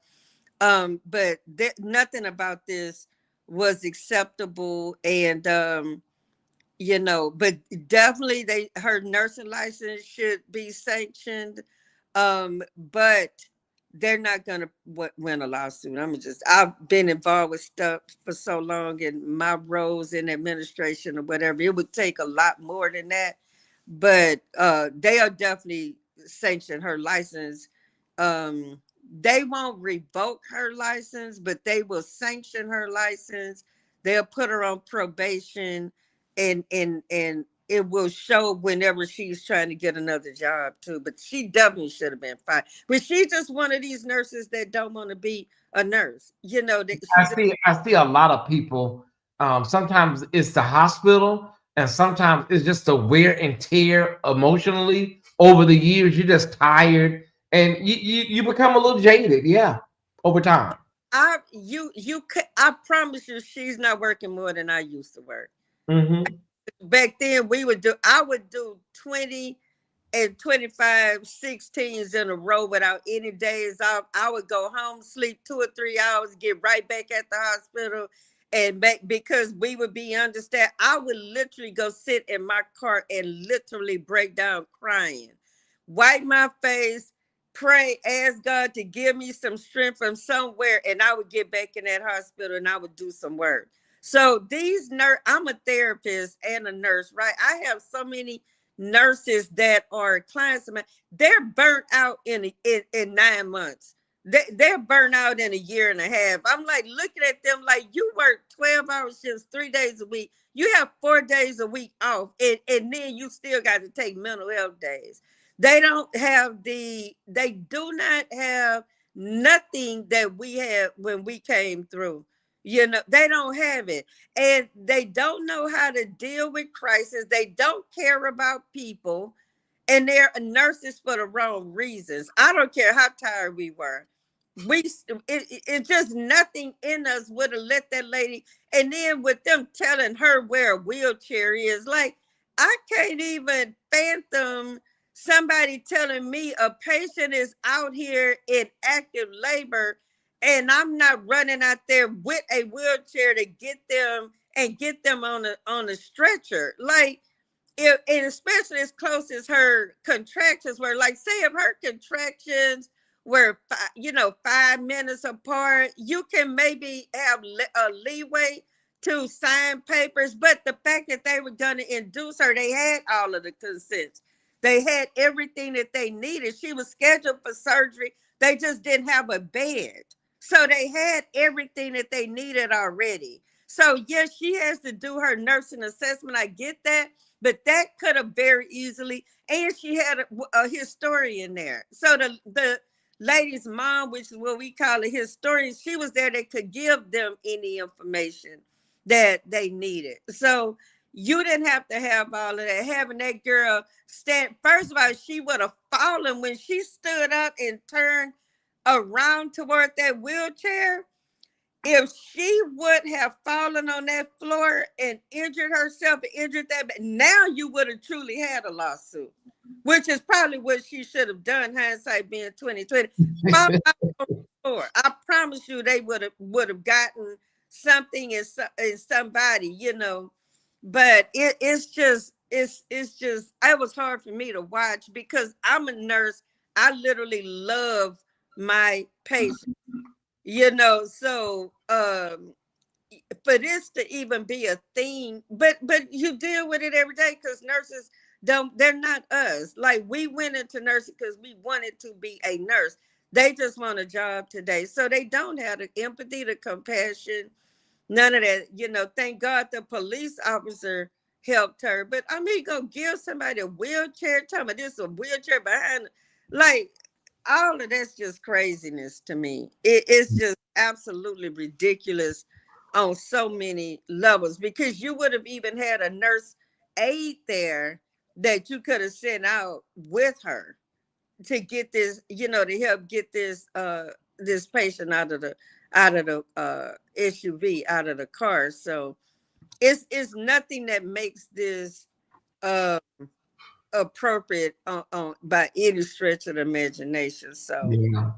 But nothing about this was acceptable, and but definitely her nursing license should be sanctioned. But they're not gonna win a lawsuit. I've been involved with stuff for so long in my roles in administration or whatever. It would take a lot more than that. But they'll definitely sanction her license. They won't revoke her license, but they will sanction her license. They'll put her on probation, and it will show whenever she's trying to get another job too. But she definitely should have been fired. But she's just one of these nurses that don't want to be a nurse. I see a lot of people. Sometimes it's the hospital, and sometimes it's just the wear and tear emotionally over the years. You're just tired, and you become a little jaded. Yeah, over time. I promise you, she's not working more than I used to work. Mm-hmm. Back then, I would do 20 and 25 16s in a row without any days off. I would go home, sleep 2 or 3 hours, get right back at the hospital, and back, because we would be understaffed. I would literally go sit in my car and literally break down crying, wipe my face, pray, ask God to give me some strength from somewhere, and I would get back in that hospital and I would do some work. So I'm a therapist and a nurse, right? I have so many nurses that are clients of mine. They're burnt out in 9 months. They're burnt out in a year and a half. I'm like looking at them like, you work 12-hour shifts 3 days a week. You have 4 days a week off, and then you still got to take mental health days. They do not have nothing that we had when we came through. They don't have it, and they don't know how to deal with crisis. They don't care about people, and they're nurses for the wrong reasons. I don't care how tired we were. It's just nothing in us would have let that lady. And then with them telling her where a wheelchair is, like, I can't even fathom somebody telling me a patient is out here in active labor, and I'm not running out there with a wheelchair to get them on a stretcher. Like, and especially as close as her contractions were. Like, say if her contractions were 5 minutes apart, you can maybe have a leeway to sign papers. But the fact that they were going to induce her, they had all of the consents. They had everything that they needed. She was scheduled for surgery. They just didn't have a bed. So they had everything that they needed already. So yes, she has to do her nursing assessment. I get that. But that could have very easily, and she had a historian there. So the lady's mom, which is what we call a historian, she was there that could give them any information that they needed. So You didn't have to have all of that. Having that girl stand, first of all, she would have fallen when she stood up and turned around toward that wheelchair. If she would have fallen on that floor and injured herself, injured that, now you would have truly had a lawsuit, which is probably what she should have done. Hindsight being 2020, fall out on the floor. I promise you, they would have gotten something in somebody, you know. But it's just it was hard for me to watch because I'm a nurse. I literally love my patients, you know. So for this to even be a thing, but you deal with it every day because nurses they're not us. Like, we went into nursing because we wanted to be a nurse. They just want a job today, so they don't have the empathy, the compassion, none of that. You know, thank God the police officer helped her. But I mean, go give somebody a wheelchair, tell me this a wheelchair behind, like, all of that's just craziness to me. It's just absolutely ridiculous on so many levels, because you would have even had a nurse aide there that you could have sent out with her to get this, you know, to help get this patient out of the SUV, out of the car. So it's nothing that makes this uh appropriate by any stretch of the imagination. So Yeah.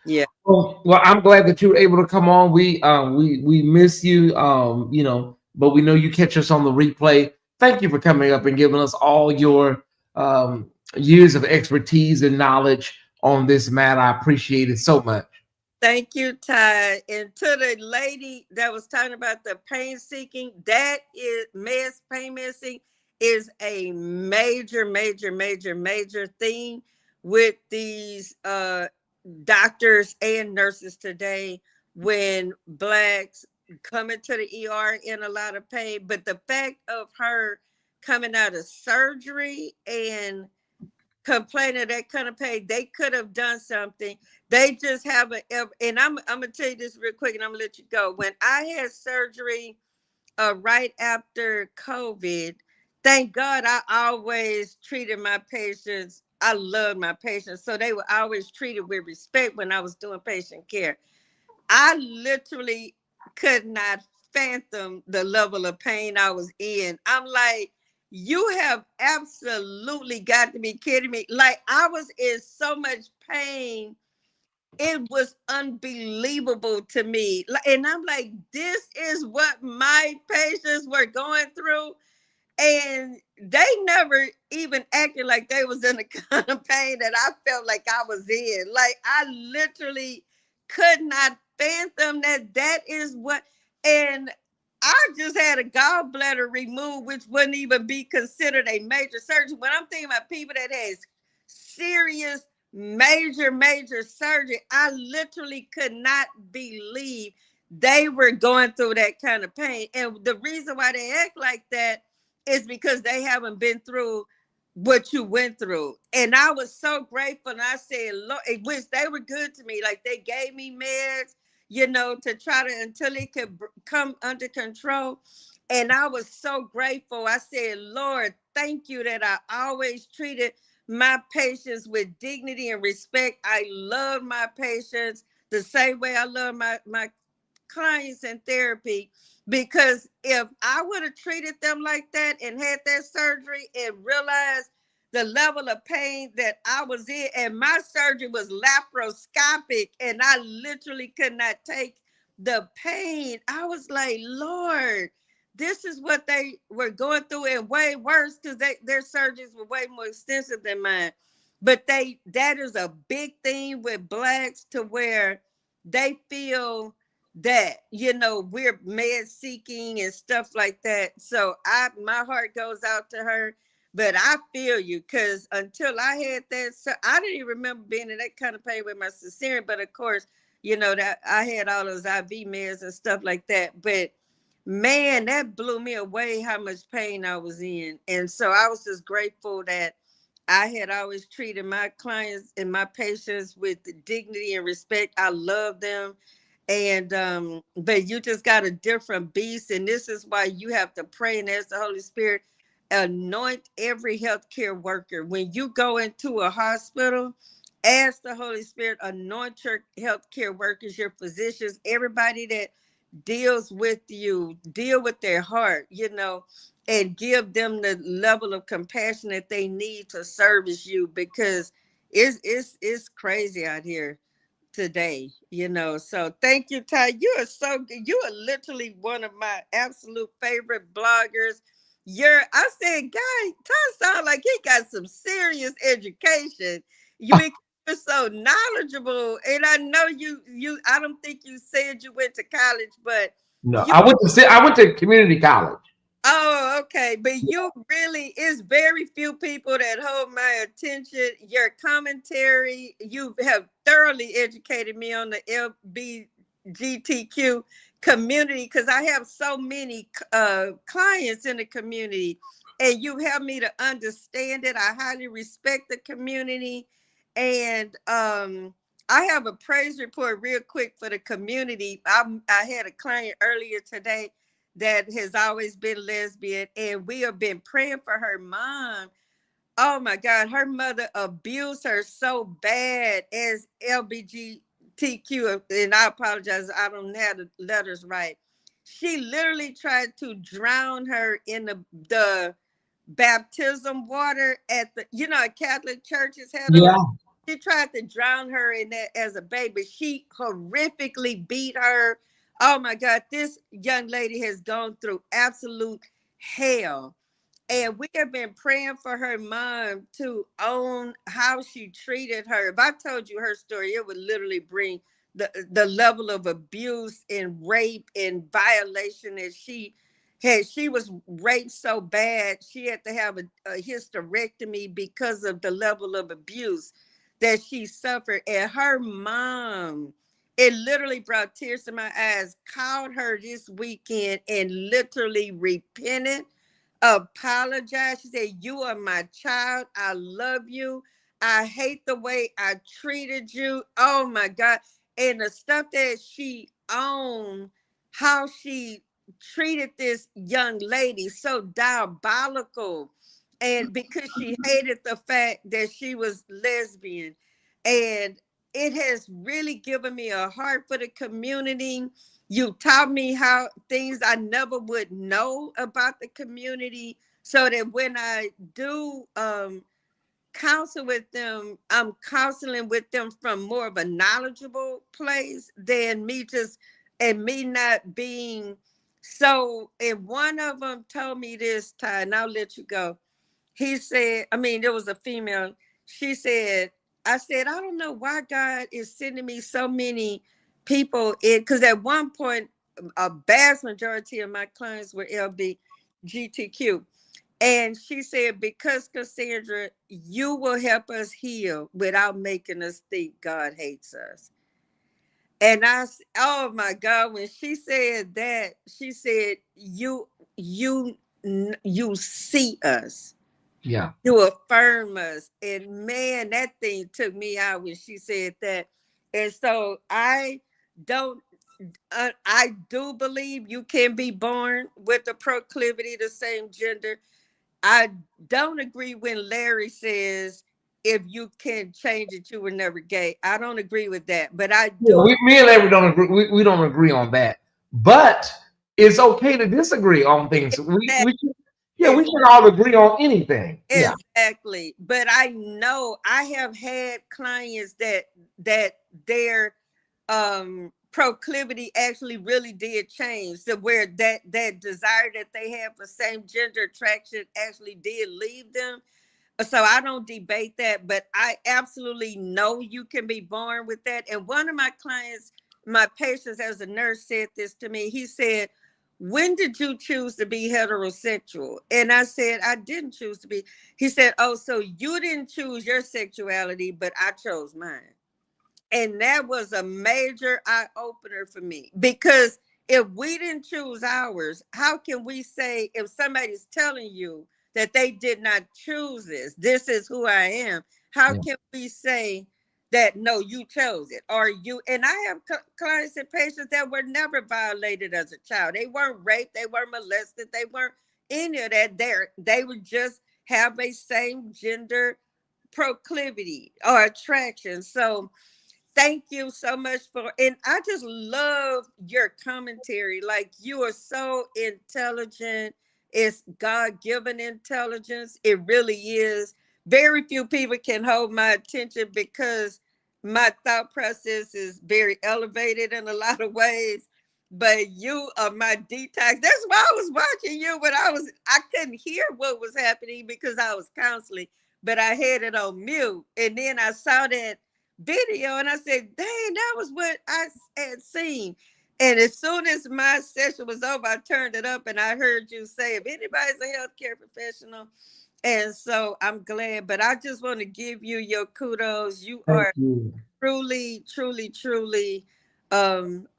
yeah. Well, I'm glad that you were able to come on. We miss you, you know, but we know you catch us on the replay. Thank you for coming up and giving us all your years of expertise and knowledge on this matter. I appreciate it so much. Thank you, Ty. And to the lady that was talking about the pain seeking, that is pain missing is a major, major, major, major thing with these doctors and nurses today, when blacks come into the ER in a lot of pain. But the fact of her coming out of surgery and complaining of that kind of pain, they could have done something. They just haven't ever. And I'm gonna tell you this real quick, and I'm gonna let you go. When I had surgery right after COVID, thank God I always treated my patients. I loved my patients, so they were always treated with respect when I was doing patient care. I literally could not fathom the level of pain I was in. I'm like, you have absolutely got to be kidding me. Like, I was in so much pain. It was unbelievable to me. And I'm like, this is what my patients were going through. And they never even acted like they was in the kind of pain that I felt like I was in. Like, I literally could not fathom that is what. And I just had a gallbladder removed, which wouldn't even be considered a major surgery. When I'm thinking about people that has serious, major surgery, I literally could not believe they were going through that kind of pain. And the reason why they act like that is because they haven't been through what you went through. And I was so grateful. And I said, Lord, which they were good to me. Like, they gave me meds, you know, to try to, until it could come under control. And I was so grateful. I said, Lord, thank you that I always treated my patients with dignity and respect. I love my patients the same way I love my clients in therapy, because if I would have treated them like that and had that surgery and realized the level of pain that I was in, and my surgery was laparoscopic, and I literally could not take the pain, I was like, Lord, this is what they were going through, and way worse, because their surgeries were way more extensive than mine. But that is a big thing with blacks, to where they feel that, you know, we're med seeking and stuff like that. So my heart goes out to her. But I feel you, because until I had that, so I didn't even remember being in that kind of pain with my cesarean. But of course, you know, that I had all those IV meds and stuff like that. But man, that blew me away how much pain I was in. And so I was just grateful that I had always treated my clients and my patients with dignity and respect. I love them. And but you just got a different beast, and this is why you have to pray and ask the Holy Spirit, anoint every healthcare worker. When you go into a hospital, ask the Holy Spirit, anoint your healthcare workers, your physicians, everybody that deals with you, deal with their heart, and give them the level of compassion that they need to service you, because it's crazy out here today. So thank you, Ty. You are so good. You are literally one of my absolute favorite bloggers. I said, guy, Ty sounds like he got some serious education. You're so knowledgeable, and I know you. I don't think you said you went to college, but No, you. I went to community college. Oh, okay. But you really, it's very few people that hold my attention. Your commentary, you have thoroughly educated me on the LBGTQ community, because I have so many clients in the community, and you helped me to understand it. I highly respect the community. And I have a praise report real quick for the community. I had a client earlier today that has always been lesbian, and we have been praying for her mom. Oh my God, her mother abused her so bad as LBGTQ, and I apologize, I don't have the letters right. She literally tried to drown her in the baptism water at the, Catholic churches have those. Yeah. She tried to drown her in that as a baby. She horrifically beat her. Oh my God, this young lady has gone through absolute hell. And we have been praying for her mom to own how she treated her. If I told you her story, it would literally bring the level of abuse and rape and violation that she had. She was raped so bad, she had to have a hysterectomy because of the level of abuse that she suffered. And her mom, it literally brought tears to my eyes, called her this weekend and literally repented, apologize. She said, "You are my child. I love you. I hate the way I treated you." Oh my God. And the stuff that she owned, how she treated this young lady, so diabolical. And because she hated the fact that she was lesbian. And it has really given me a heart for the community. You taught me how things I never would know about the community, so that when I do counsel with them, I'm counseling with them from more of a knowledgeable place than me not being so. And one of them told me this time, and I'll let you go. He said, I mean, there was a female. She said, I said, I don't know why God is sending me so many people in, because at one point, a vast majority of my clients were LBGTQ. And she said, because Cassandra, you will help us heal without making us think God hates us. And oh my God, when she said that, she said, you, you see us. Yeah. To affirm us. And man, that thing took me out when she said that. And so don't, I do believe you can be born with the proclivity to same gender. I don't agree when Larry says, if you can change it, you were never gay. I don't agree with that. But I Yeah, do. me and Larry don't agree. We don't agree on that. But it's okay to disagree on things. We can all agree on anything. Yeah. Exactly. But I know I have had clients that their proclivity actually really did change, to where that desire that they have for same gender attraction actually did leave them. So I don't debate that, but I absolutely know you can be born with that. And one of my clients, my patients as a nurse, said this to me. He said, "When did you choose to be heterosexual?" And I said, "I didn't choose to be." He said, "Oh, so you didn't choose your sexuality, but I chose mine." And that was a major eye opener for me, because if we didn't choose ours, how can we say, if somebody's telling you that they did not choose this is who I am, how Yeah. can we say that no, you chose it, or you. And I have clients and patients that were never violated as a child. They weren't raped, they weren't molested, they weren't any of that. They would just have a same gender proclivity or attraction. So thank you so much for, and I just love your commentary. Like, you are so intelligent. It's God-given intelligence. It really is. Very few people can hold my attention because my thought process is very elevated in a lot of ways. But you are my detox. That's why I was watching you, but I couldn't hear what was happening because I was counseling, but I had it on mute. And then I saw that video and I said, dang, that was what I had seen. And as soon as my session was over, I turned it up and I heard you say, if anybody's a healthcare professional. And so I'm glad, but I just want to give you your kudos. You are truly, truly, truly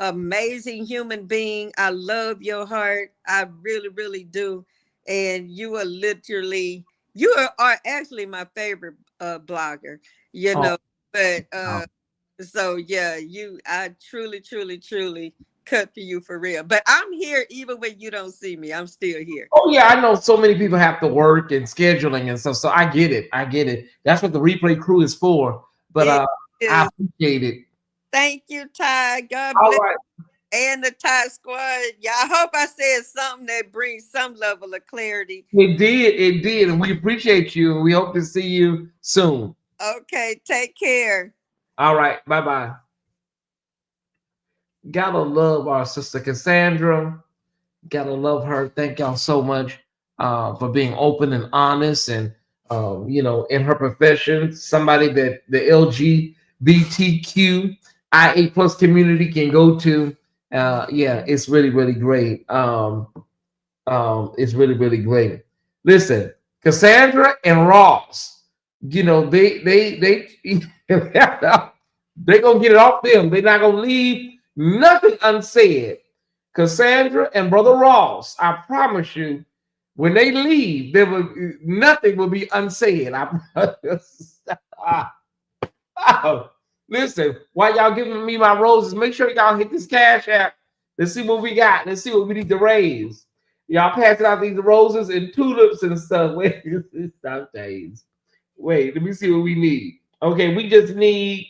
amazing human being. I love your heart. I really, really do. And you are literally, are actually my favorite blogger, you know. But so yeah, I truly, truly, truly cut for you for real. But I'm here even when you don't see me. I'm still here. Oh yeah, I know so many people have to work and scheduling and stuff. So I get it. I get it. That's what the replay crew is for. But I appreciate it. Thank you, Ty. God All bless. right. And the Ty Squad. Yeah, I hope I said something that brings some level of clarity. It did, and we appreciate you. We hope to see you soon. Okay, take care. All right, bye-bye. Gotta love our sister Cassandra. Gotta love her. Thank y'all so much for being open and honest, and in her profession, somebody that the LGBTQIA plus community can go to. Yeah, it's really, really great. It's really, really great. Listen, Cassandra and Ross, they they're gonna get it off them. They're not gonna leave nothing unsaid. Cassandra and Brother Ross, I promise you, when they leave, nothing will be unsaid. Listen, while y'all giving me my roses, make sure y'all hit this Cash App. Let's see what we got. Let's see what we need to raise. Y'all passing out these roses and tulips and stuff. Wait, stop, James. Wait, let me see what we need. Okay, we just need.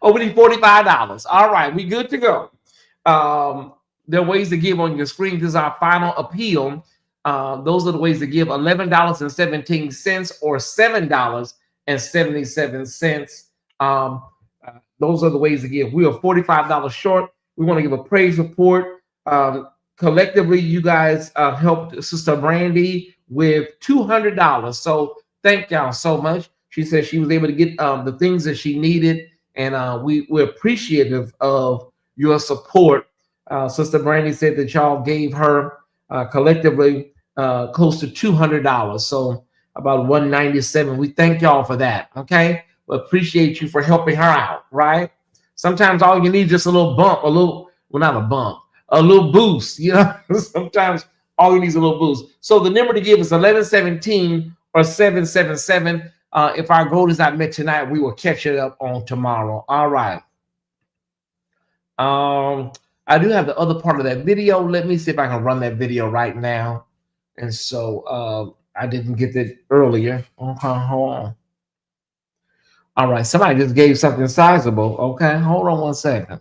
Oh, we need $45. All right, we good to go. There are ways to give on your screen. This is our final appeal. Those are the ways to give: $11.17 or $7.77. Those are the ways to give. We are $45 short. We want to give a praise report. Collectively, you guys helped Sister Brandy with $200. So thank y'all so much. She said she was able to get the things that she needed, and we're appreciative of your support. Sister Brandy said that y'all gave her collectively close to $200. So about $197. We thank y'all for that. Okay. We appreciate you for helping her out, right? Sometimes all you need is just a little bump, not a bump, a little boost. Sometimes all you need is a little boost. So the number to give is 1117 or 777. If our goal is not met tonight, we will catch it up on tomorrow. All right. I do have the other part of that video. Let me see if I can run that video right now. And so I didn't get that earlier. Okay, hold on. All right, somebody just gave something sizable. Okay, hold on 1 second.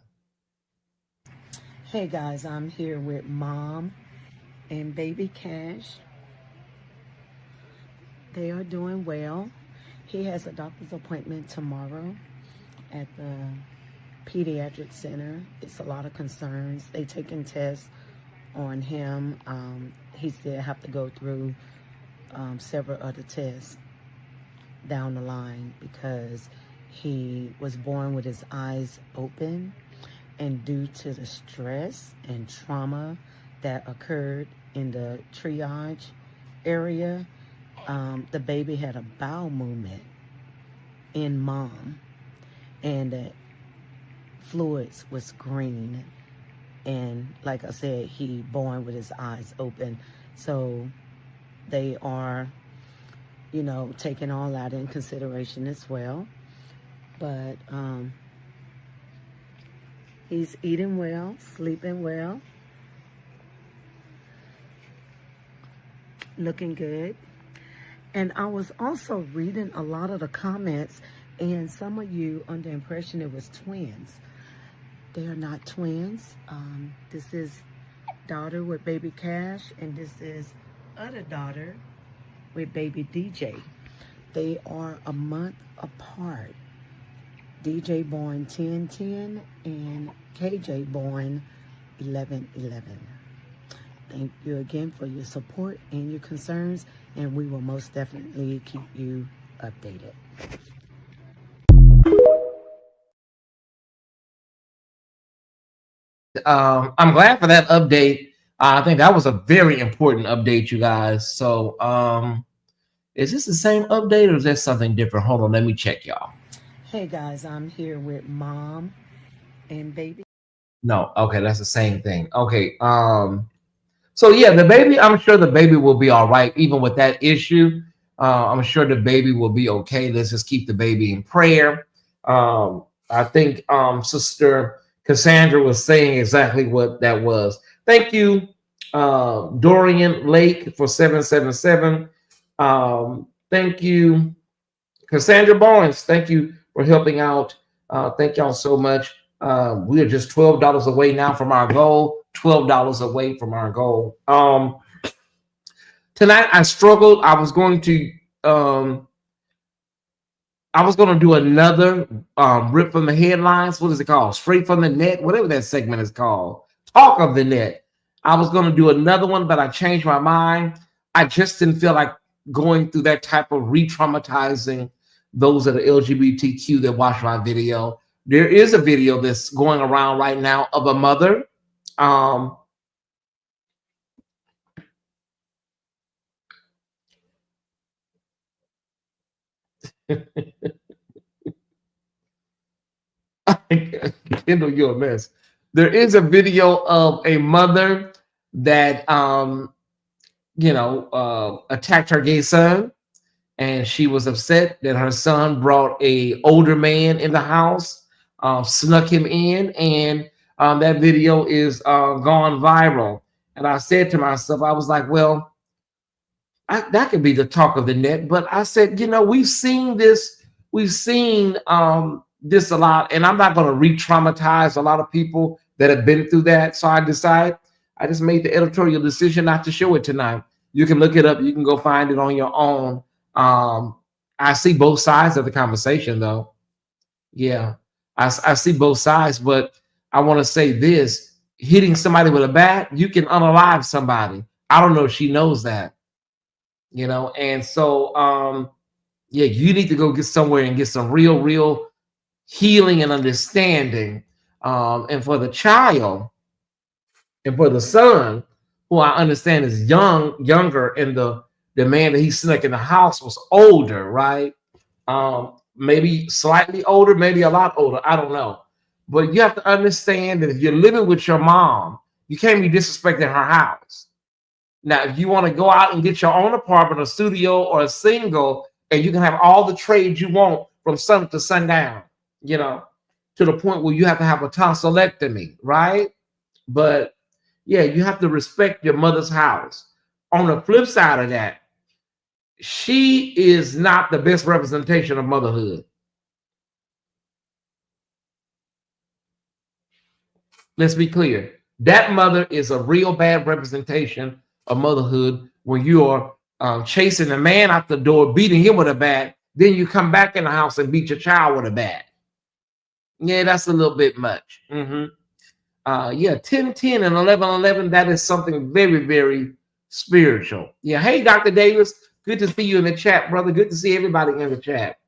Hey guys, I'm here with Mom and Baby Cash. They are doing well. He has a doctor's appointment tomorrow at the pediatric center. It's a lot of concerns. They taking tests on him. He still have to go through several other tests down the line because he was born with his eyes open, and due to the stress and trauma that occurred in the triage area, the baby had a bowel movement in Mom, and the fluids was green, and like I said, he born with his eyes open. So they are taking all that in consideration as well. but he's eating well, sleeping well, looking good. And I was also reading a lot of the comments, and some of you under the impression it was twins. They are not twins. This is daughter with baby Cash, and this is other daughter with baby DJ. They are a month apart. DJ born 10/10 and KJ born 11/11. Thank you again for your support and your concerns, and we will most definitely keep you updated. I'm glad for that update. I think that was a very important update, you guys. So is this the same update or is there something different? Hold on, let me check, y'all. Hey guys, I'm here with mom and baby. No, okay, that's the same thing. Okay, so yeah, the baby, I'm sure the baby will be all right, even with that issue. I'm sure the baby will be okay. Let's just keep the baby in prayer. I think Sister Cassandra was saying exactly what that was. Thank you, Dorian Lake for 777. Thank you, Cassandra Barnes. Thank you for helping out. Thank y'all so much. We are just $12 away now from our goal. $12 away from our goal. Tonight I struggled. I was going to do another rip from the headlines. What is it called? Straight from the net, whatever that segment is called. Talk of the net. I was going to do another one, but I changed my mind. I just didn't feel like going through that type of re-traumatizing those that are LGBTQ that watch my video. There is a video that's going around right now of a mother. Kendall, you're a mess. There is a video of a mother that attacked her gay son, and she was upset that her son brought a older man in the house, snuck him in, and that video is gone viral. And I said to myself, I was like, well, that could be the talk of the net. But I said, we've seen this. We've seen this a lot, and I'm not going to re-traumatize a lot of people that have been through that. So I just made the editorial decision not to show it tonight. You can look it up. You can go find it on your own. I see both sides of the conversation, though. Yeah, I see both sides, but I want to say this: hitting somebody with a bat, you can unalive somebody. I don't know if she knows that, and so yeah, you need to go get somewhere and get some real healing and understanding. And for the child and for the son, who I understand is younger, and the man that he snuck in the house was older, right? Maybe slightly older, maybe a lot older. I don't know. But you have to understand that if you're living with your mom, you can't be disrespecting her house. Now, if you want to go out and get your own apartment, a studio, or a single, and you can have all the trades you want from sun to sundown, to the point where you have to have a tonsillectomy, right? But yeah, you have to respect your mother's house. On the flip side of that, she is not the best representation of motherhood. Let's be clear. That mother is a real bad representation of motherhood when you are chasing a man out the door, beating him with a bat, then you come back in the house and beat your child with a bat. Yeah, that's a little bit much. Yeah, 10-10 and 11-11, that is something very, very spiritual. Yeah, hey, Dr. Davis, good to see you in the chat, brother. Good to see everybody in the chat.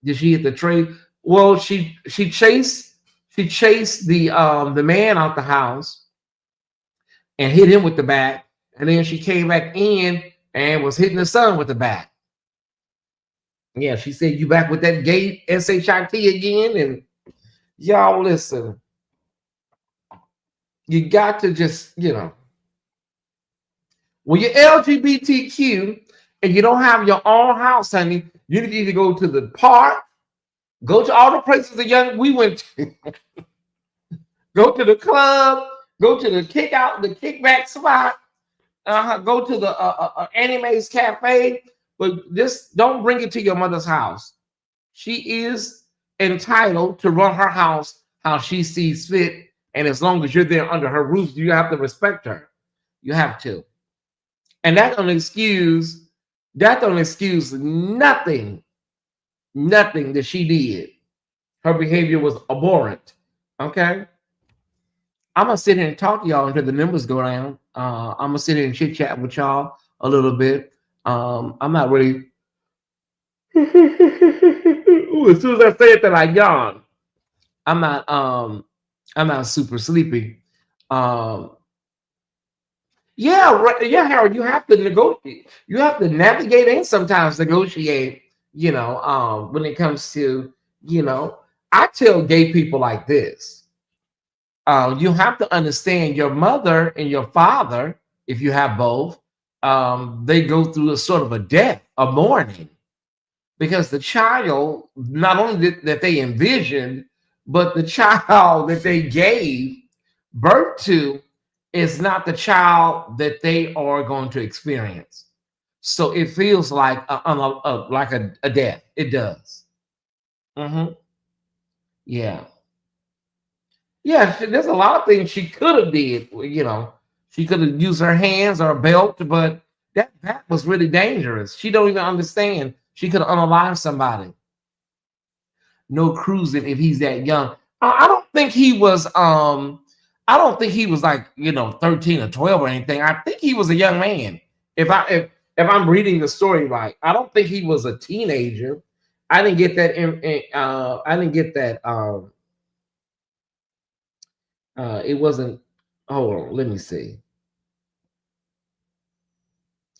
Did she hit the trade? Well, she chased the man out the house and hit him with the bat, and then she came back in and was hitting the son with the bat. Yeah, she said, you back with that gay SHIT again? And y'all listen, you got to just, when you're LGBTQ and you don't have your own house, honey, you need to either go to the park Go to all the places we went to. Go to the club. Go to the kickback spot. Go to the Anime's Cafe. But this, don't bring it to your mother's house. She is entitled to run her house how she sees fit. And as long as you're there under her roof, you have to respect her. You have to. And that don't excuse nothing that she did. Her behavior was abhorrent. Okay. I'm gonna sit here and talk to y'all until the numbers go down. I'm gonna sit here and chit chat with y'all a little bit. I'm not really. Ooh, as soon as I say it, that I yawn. I'm not super sleepy. Yeah, Harold. You have to negotiate. You have to navigate and sometimes negotiate. When it comes to, I tell gay people like this. You have to understand your mother and your father, if you have both, they go through a sort of a death, a mourning, because the child, not only that they envisioned, but the child that they gave birth to is not the child that they are going to experience. So it feels like a death. It does. Mm-hmm. Yeah. Yeah, there's a lot of things she could have did. She could have used her hands or a belt, but that was really dangerous. She don't even understand. She could have unalived somebody. No cruising if he's that young. I don't think he was. I don't think he was like 13 or 12 or anything. I think he was a young man. If I'm reading the story right, I don't think he was a teenager. I didn't get that. I didn't get that. It wasn't. Hold on, let me see.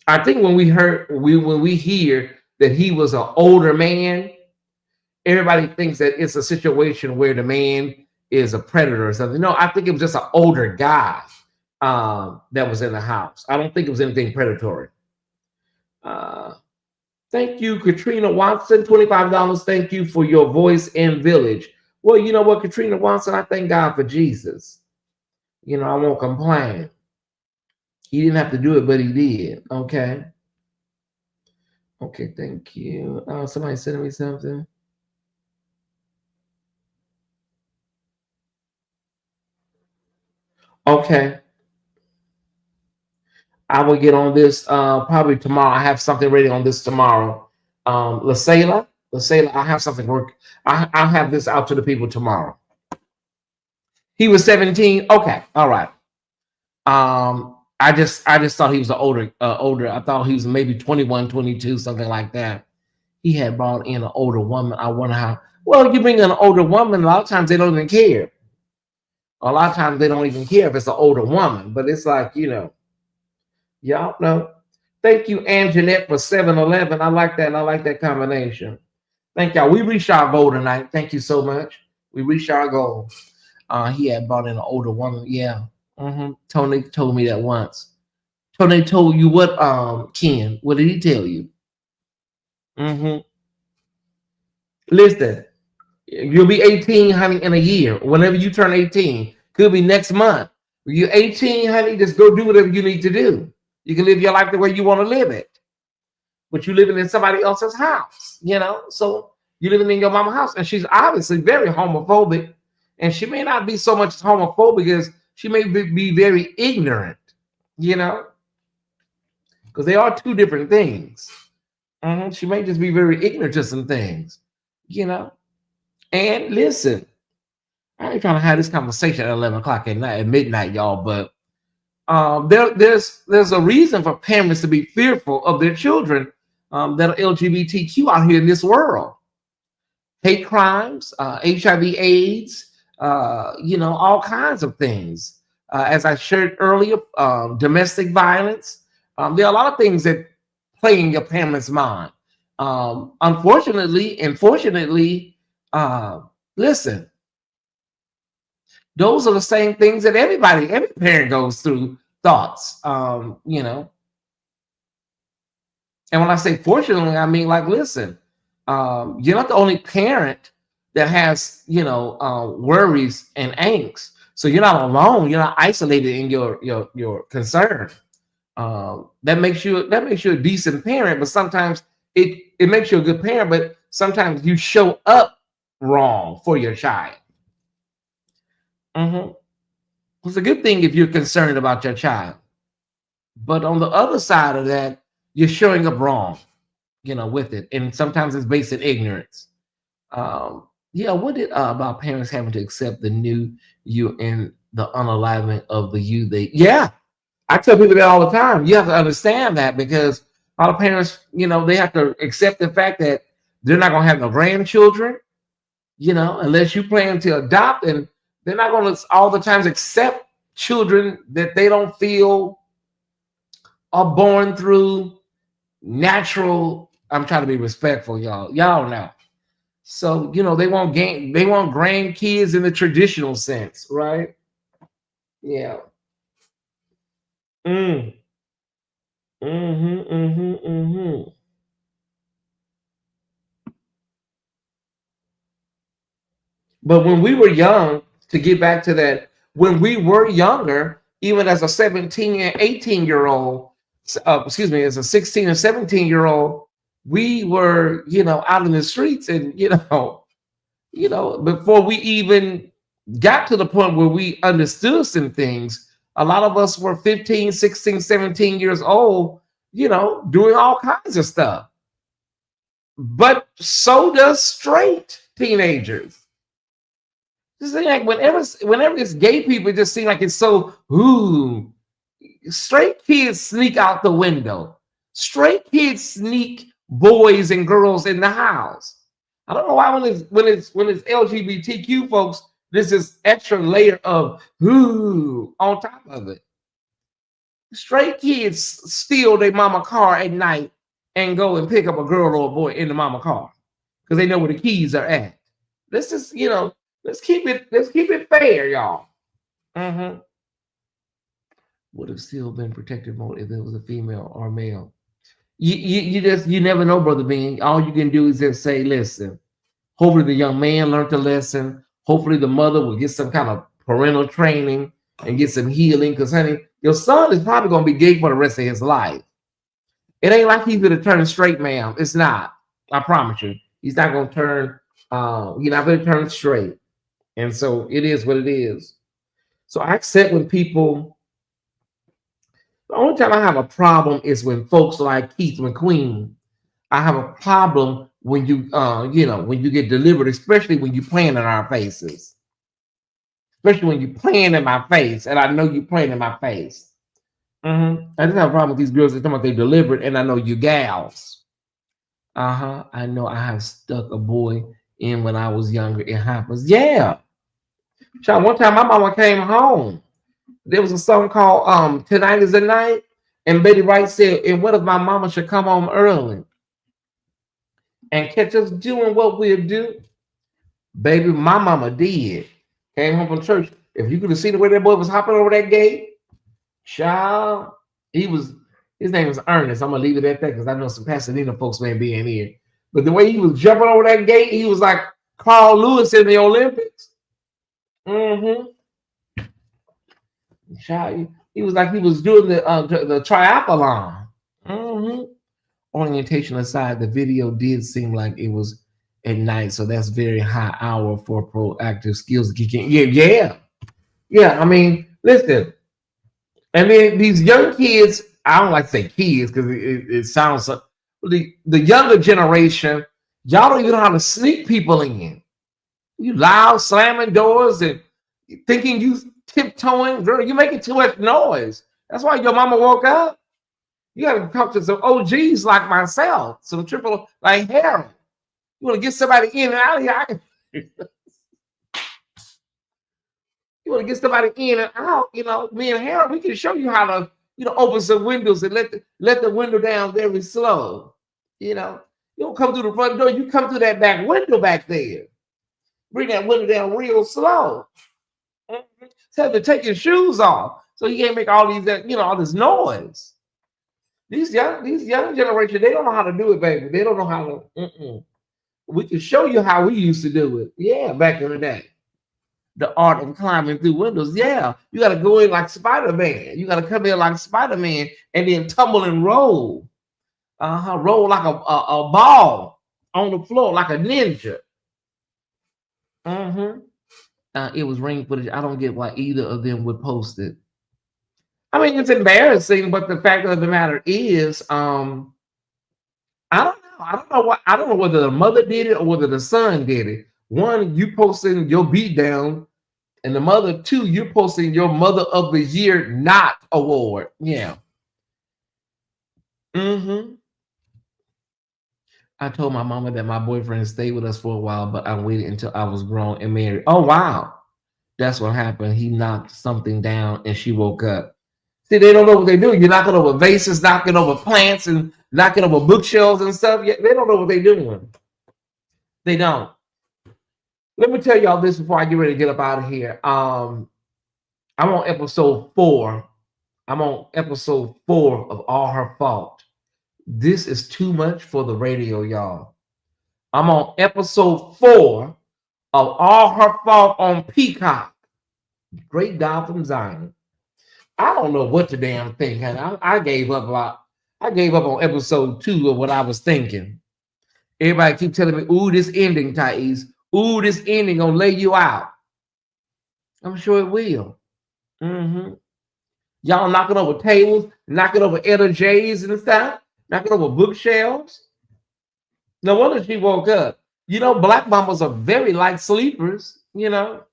I think when we hear that he was an older man, everybody thinks that it's a situation where the man is a predator or something. No, I think it was just an older guy that was in the house. I don't think it was anything predatory. Thank you, Katrina Watson, $25. Thank you for your voice and village. Well, you know what, Katrina Watson, I thank God for Jesus. I won't complain. He didn't have to do it, but he did. Okay. Okay, thank you. Somebody sending me something. Okay. I will get on this probably tomorrow. I have something ready on this tomorrow. LaSayla, I have something work. I'll have this out to the people tomorrow. He was 17. Okay, all right. I just thought he was older. I thought he was maybe 21, 22, something like that. He had brought in an older woman. I wonder how. Well, you bring in an older woman, a lot of times they don't even care. A lot of times they don't even care if it's an older woman. But it's like, y'all know. Thank you, Anjanette, for 7-Eleven. I like that. I like that combination. Thank y'all. We reached our goal tonight. Thank you so much. We reached our goal. He had brought in an older woman. Yeah. Mm-hmm. Tony told me that once. Tony told you what, Ken? What did he tell you? Mm-hmm. Listen, you'll be 18, honey, in a year. Whenever you turn 18, could be next month. When you're 18, honey, just go do whatever you need to do. You can live your life the way you want to live it. But you're living in somebody else's house, So you're living in your mama's house. And she's obviously very homophobic. And she may not be so much homophobic as she may be very ignorant, because they are two different things. Mm-hmm. She may just be very ignorant to some things, And listen, I ain't trying to have this conversation at 11 o'clock at night, at midnight, y'all, but there's a reason for parents to be fearful of their children that are LGBTQ out here in this world. Hate crimes, HIV/AIDS, all kinds of things. As I shared earlier, domestic violence. There are a lot of things that play in your parents' mind. Unfortunately, and fortunately, listen, those are the same things that every parent goes through. Thoughts, And when I say fortunately, I mean, like, listen, you're not the only parent that has, worries and angst. So you're not alone. You're not isolated in your concern. That makes you a decent parent, but sometimes it makes you a good parent, but sometimes you show up wrong for your child. It's a good thing if you're concerned about your child, but on the other side of that, you're showing up wrong, with it, and sometimes it's based in ignorance. What did about parents having to accept the new you and the unaliving of the you they? Yeah, I tell people that all the time. You have to understand that, because a lot of parents, they have to accept the fact that they're not going to have no grandchildren, unless you plan to adopt, and they're not going to all the times accept children that they don't feel are born through natural. I'm trying to be respectful, y'all. Y'all know. So, they want grandkids in the traditional sense, right? Yeah. Mm. Mm-hmm, mm-hmm, mm-hmm. But when we were young, to get back to that, when we were younger, even as a 17 and 18-year-old, as a 16 and 17-year-old, we were, out in the streets, and before we even got to the point where we understood some things, a lot of us were 15, 16, 17 years old, doing all kinds of stuff. But so does straight teenagers. Just like whenever it's gay people, it just seems like it's so, ooh. Straight kids sneak out the window. Straight kids sneak boys and girls in the house. I don't know why when it's LGBTQ folks, there's this extra layer of ooh on top of it. Straight kids steal their mama car at night and go and pick up a girl or a boy in the mama car because they know where the keys are at. This is, let's keep it fair, y'all. Would have still been protected more if it was a female or male. You never know, Brother Bean. All you can do is just say, listen, hopefully the young man learned a lesson. Hopefully the mother will get some kind of parental training and get some healing. Because, honey, your son is probably going to be gay for the rest of his life. It ain't like he's going to turn straight, ma'am. It's not. I promise you. He's not going to turn, he's not going to turn straight. And so it is what it is. So I accept when people, the only time I have a problem is when folks like Keith McQueen. I have a problem when you, when you get delivered, especially when you playing in our faces. Especially when you playing in my face, and I know you playing in my face. I just have a problem with these girls that talking about they delivered, and I know you gals. I know I have stuck a boy in when I was younger. It happens. Yeah. Child, one time my mama came home. There was a song called Tonight is the Night. And Betty Wright said, and what if my mama should come home early and catch us doing what we'll do? Baby, my mama did. Came home from church. If you could have seen the way that boy was hopping over that gate, child, his name was Ernest. I'm going to leave it at that because I know some Pasadena folks may be in here. But the way he was jumping over that gate, he was like Carl Lewis in the Olympics. Child, he was like he was doing the triathlon. Orientation aside, the video did seem like it was at night, so that's very high hour for proactive skills. Yeah. I mean, listen, and then these young kids. I don't like to say kids because it sounds so. The younger generation, y'all don't even know how to sneak people in. You loud slamming doors and thinking you tiptoeing, girl, you making too much noise. That's why your mama woke up. You got to talk to some OGs like myself, some triple like Harold. You want to get somebody in and out of here? You want to get somebody in and out? Me and Harold, we can show you how to, open some windows and let the window down very slow. You don't come through the front door. You come through that back window back there. Bring that window down real slow. Tell them to take your shoes off so you can't make all these, all this noise. These young generation, they don't know how to do it, baby. They don't know how to. We can show you how we used to do it. Yeah, back in the day. The art of climbing through windows. Yeah, you got to go in like Spider-Man. You got to come in like Spider-Man and then tumble and roll. Roll like a ball on the floor like a ninja. It was ring footage. I don't get why either of them would post it. I mean, it's embarrassing, but the fact of the matter is, I don't know. I don't know whether the mother did it or whether the son did it. One, you posting your beat down, and the mother, two, you're posting your Mother of the Year not award. Yeah. I told my mama that my boyfriend stayed with us for a while, but I waited until I was grown and married. Oh wow. That's what happened. He knocked something down and she woke up. See, they don't know what they're doing. You're knocking over vases, knocking over plants, and knocking over bookshelves and stuff. They don't know what they're doing. They don't. Let me tell y'all this before I get ready to get up out of here. I'm on episode 4. I'm on episode 4 of All Her Fault. This is too much for the radio, y'all. I'm on episode 4 of All Her Fault on Peacock. Great God from Zion. I don't know what the damn thing. I gave up a lot. I gave up on episode 2 of what I was thinking. Everybody keep telling me, ooh, this ending, Tyesse. Ooh, this ending gonna lay you out. I'm sure it will. Y'all knocking over tables, knocking over Etta J's and stuff, knocking over bookshelves. No wonder she woke up. You know, black mamas are very light sleepers, you know.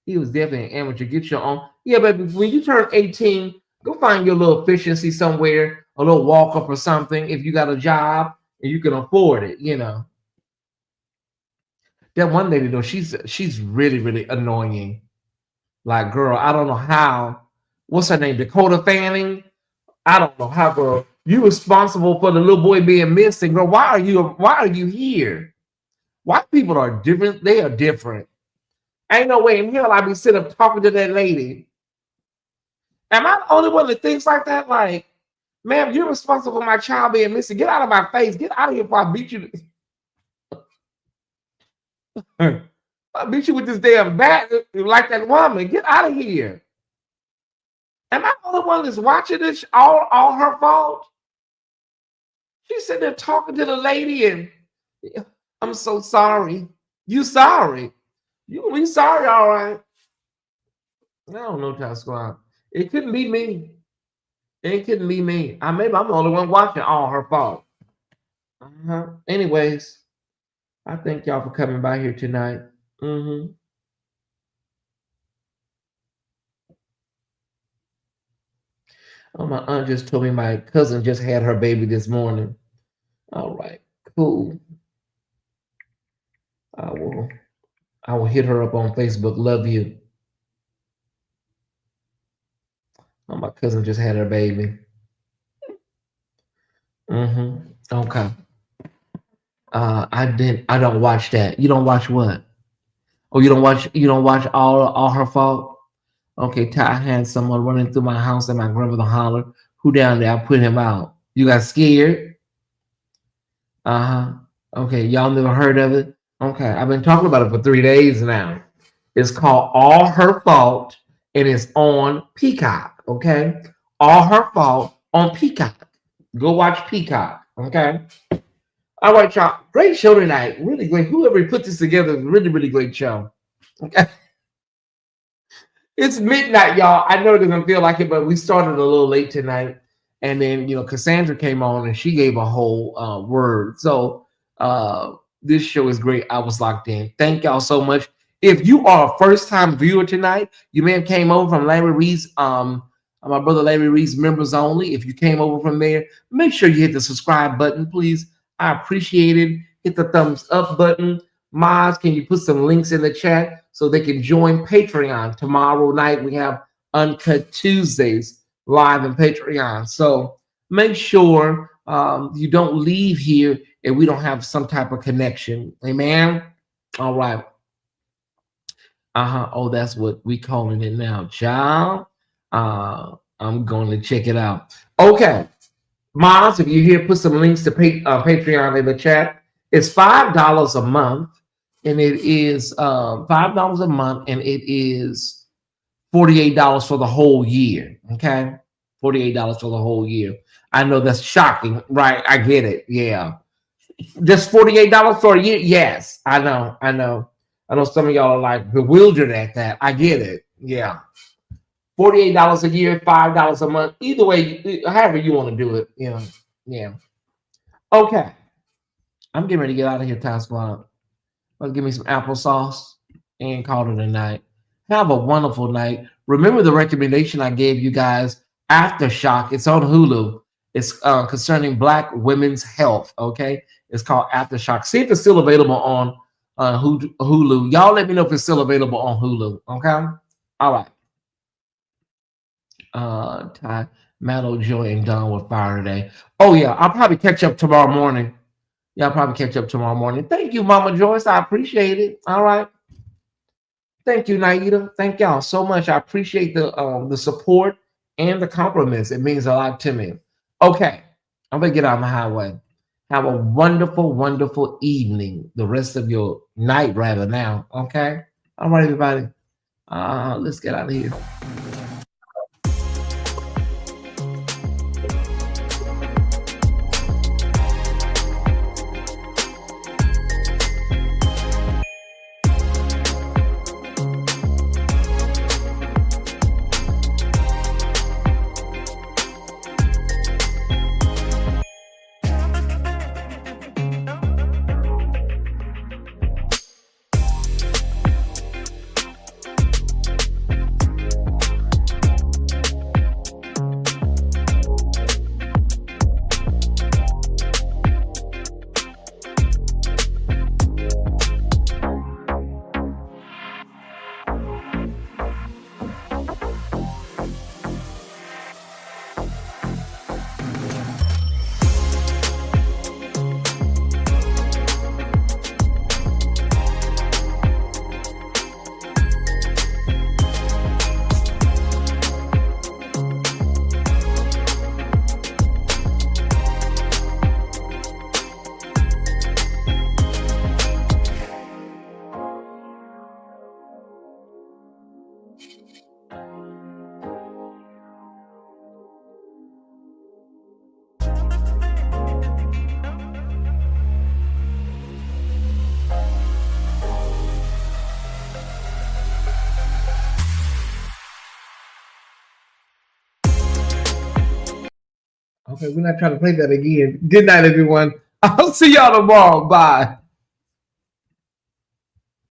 He was definitely an amateur. Get your own. Yeah, but when you turn 18, go find your little efficiency somewhere, a little walk up or something. If you got a job and you can afford it, you know. That one lady though, she's really, really annoying. Like, girl, I don't know how. What's her name? Dakota Fanning. I don't know how, girl. You responsible for the little boy being missing, girl. Why are you here? White people are different. They are different. Ain't no way in hell I be sitting up talking to that lady. Am I the only one that thinks like that? Like, ma'am, you're responsible for my child being missing. Get out of my face. Get out of here before I beat you. I beat you with this damn bat like that woman. Get out of here. Am I the only one that's watching this all her fault? She's sitting there talking to the lady and I'm so sorry. You sorry. You be sorry, all right. I don't know, Ty Squad. It couldn't be me. It couldn't be me. Maybe I'm the only one watching All Her Fault. Anyways, I thank y'all for coming by here tonight. Oh, my aunt just told me my cousin just had her baby this morning. All right, cool. I will hit her up on Facebook. Love you. Oh, my cousin just had her baby. Okay. I don't watch that. You don't watch what? Oh, you don't watch all her fault? Okay, Ty had someone running through my house and my grandmother hollered, who down there? I put him out. You got scared? Okay, y'all never heard of it? Okay, I've been talking about it for 3 days now. It's called All Her Fault, and it's on Peacock, okay? All Her Fault on Peacock. Go watch Peacock, okay? All right, y'all. Great show tonight. Really great. Whoever put this together, really, really great show. Okay. It's midnight, y'all. I know it doesn't feel like it, but we started a little late tonight. And then, Cassandra came on and she gave a whole word. So this show is great. I was locked in. Thank y'all so much. If you are a first-time viewer tonight, you may have came over from Larry Reed's, my brother Larry Reed's Members Only. If you came over from there, make sure you hit the subscribe button, please. I appreciate it. Hit the thumbs up button. Mods, can you put some links in the chat so they can join Patreon? Tomorrow night, we have Uncut Tuesdays live in Patreon. So make sure you don't leave here and we don't have some type of connection. Amen? All right. Oh, that's what we calling it now, child. I'm going to check it out. Okay. Moms, if you're here, put some links to Patreon in the chat. It's $5 a month, and it is $5 a month, and it is $48 for the whole year. Okay, $48 for the whole year. I know that's shocking, right? I get it. Yeah, just $48 for a year. Yes, I know. I know some of y'all are like bewildered at that. I get it. Yeah. $48 a year, $5 a month. Either way, however you want to do it, you know. Yeah. Okay. I'm getting ready to get out of here, Time Squad. Let's give me some applesauce and call it a night. Have a wonderful night. Remember the recommendation I gave you guys, Aftershock. It's on Hulu. It's concerning Black women's health. Okay. It's called Aftershock. See if it's still available on Hulu. Y'all let me know if it's still available on Hulu. Okay. All right. Ty, Mallow, Joy, and Don were fire today. Oh yeah, I'll probably catch up tomorrow morning. Yeah, I'll probably catch up tomorrow morning. Thank you, Mama Joyce. I appreciate it. All right. Thank you, Naida. Thank y'all so much. I appreciate the support and the compliments. It means a lot to me. Okay, I'm gonna get on the highway. Have a wonderful, wonderful evening. The rest of your night, rather now. Okay. All right, everybody. Let's get out of here. Okay, we're not trying to play that again. Good night, everyone. I'll see y'all tomorrow. Bye.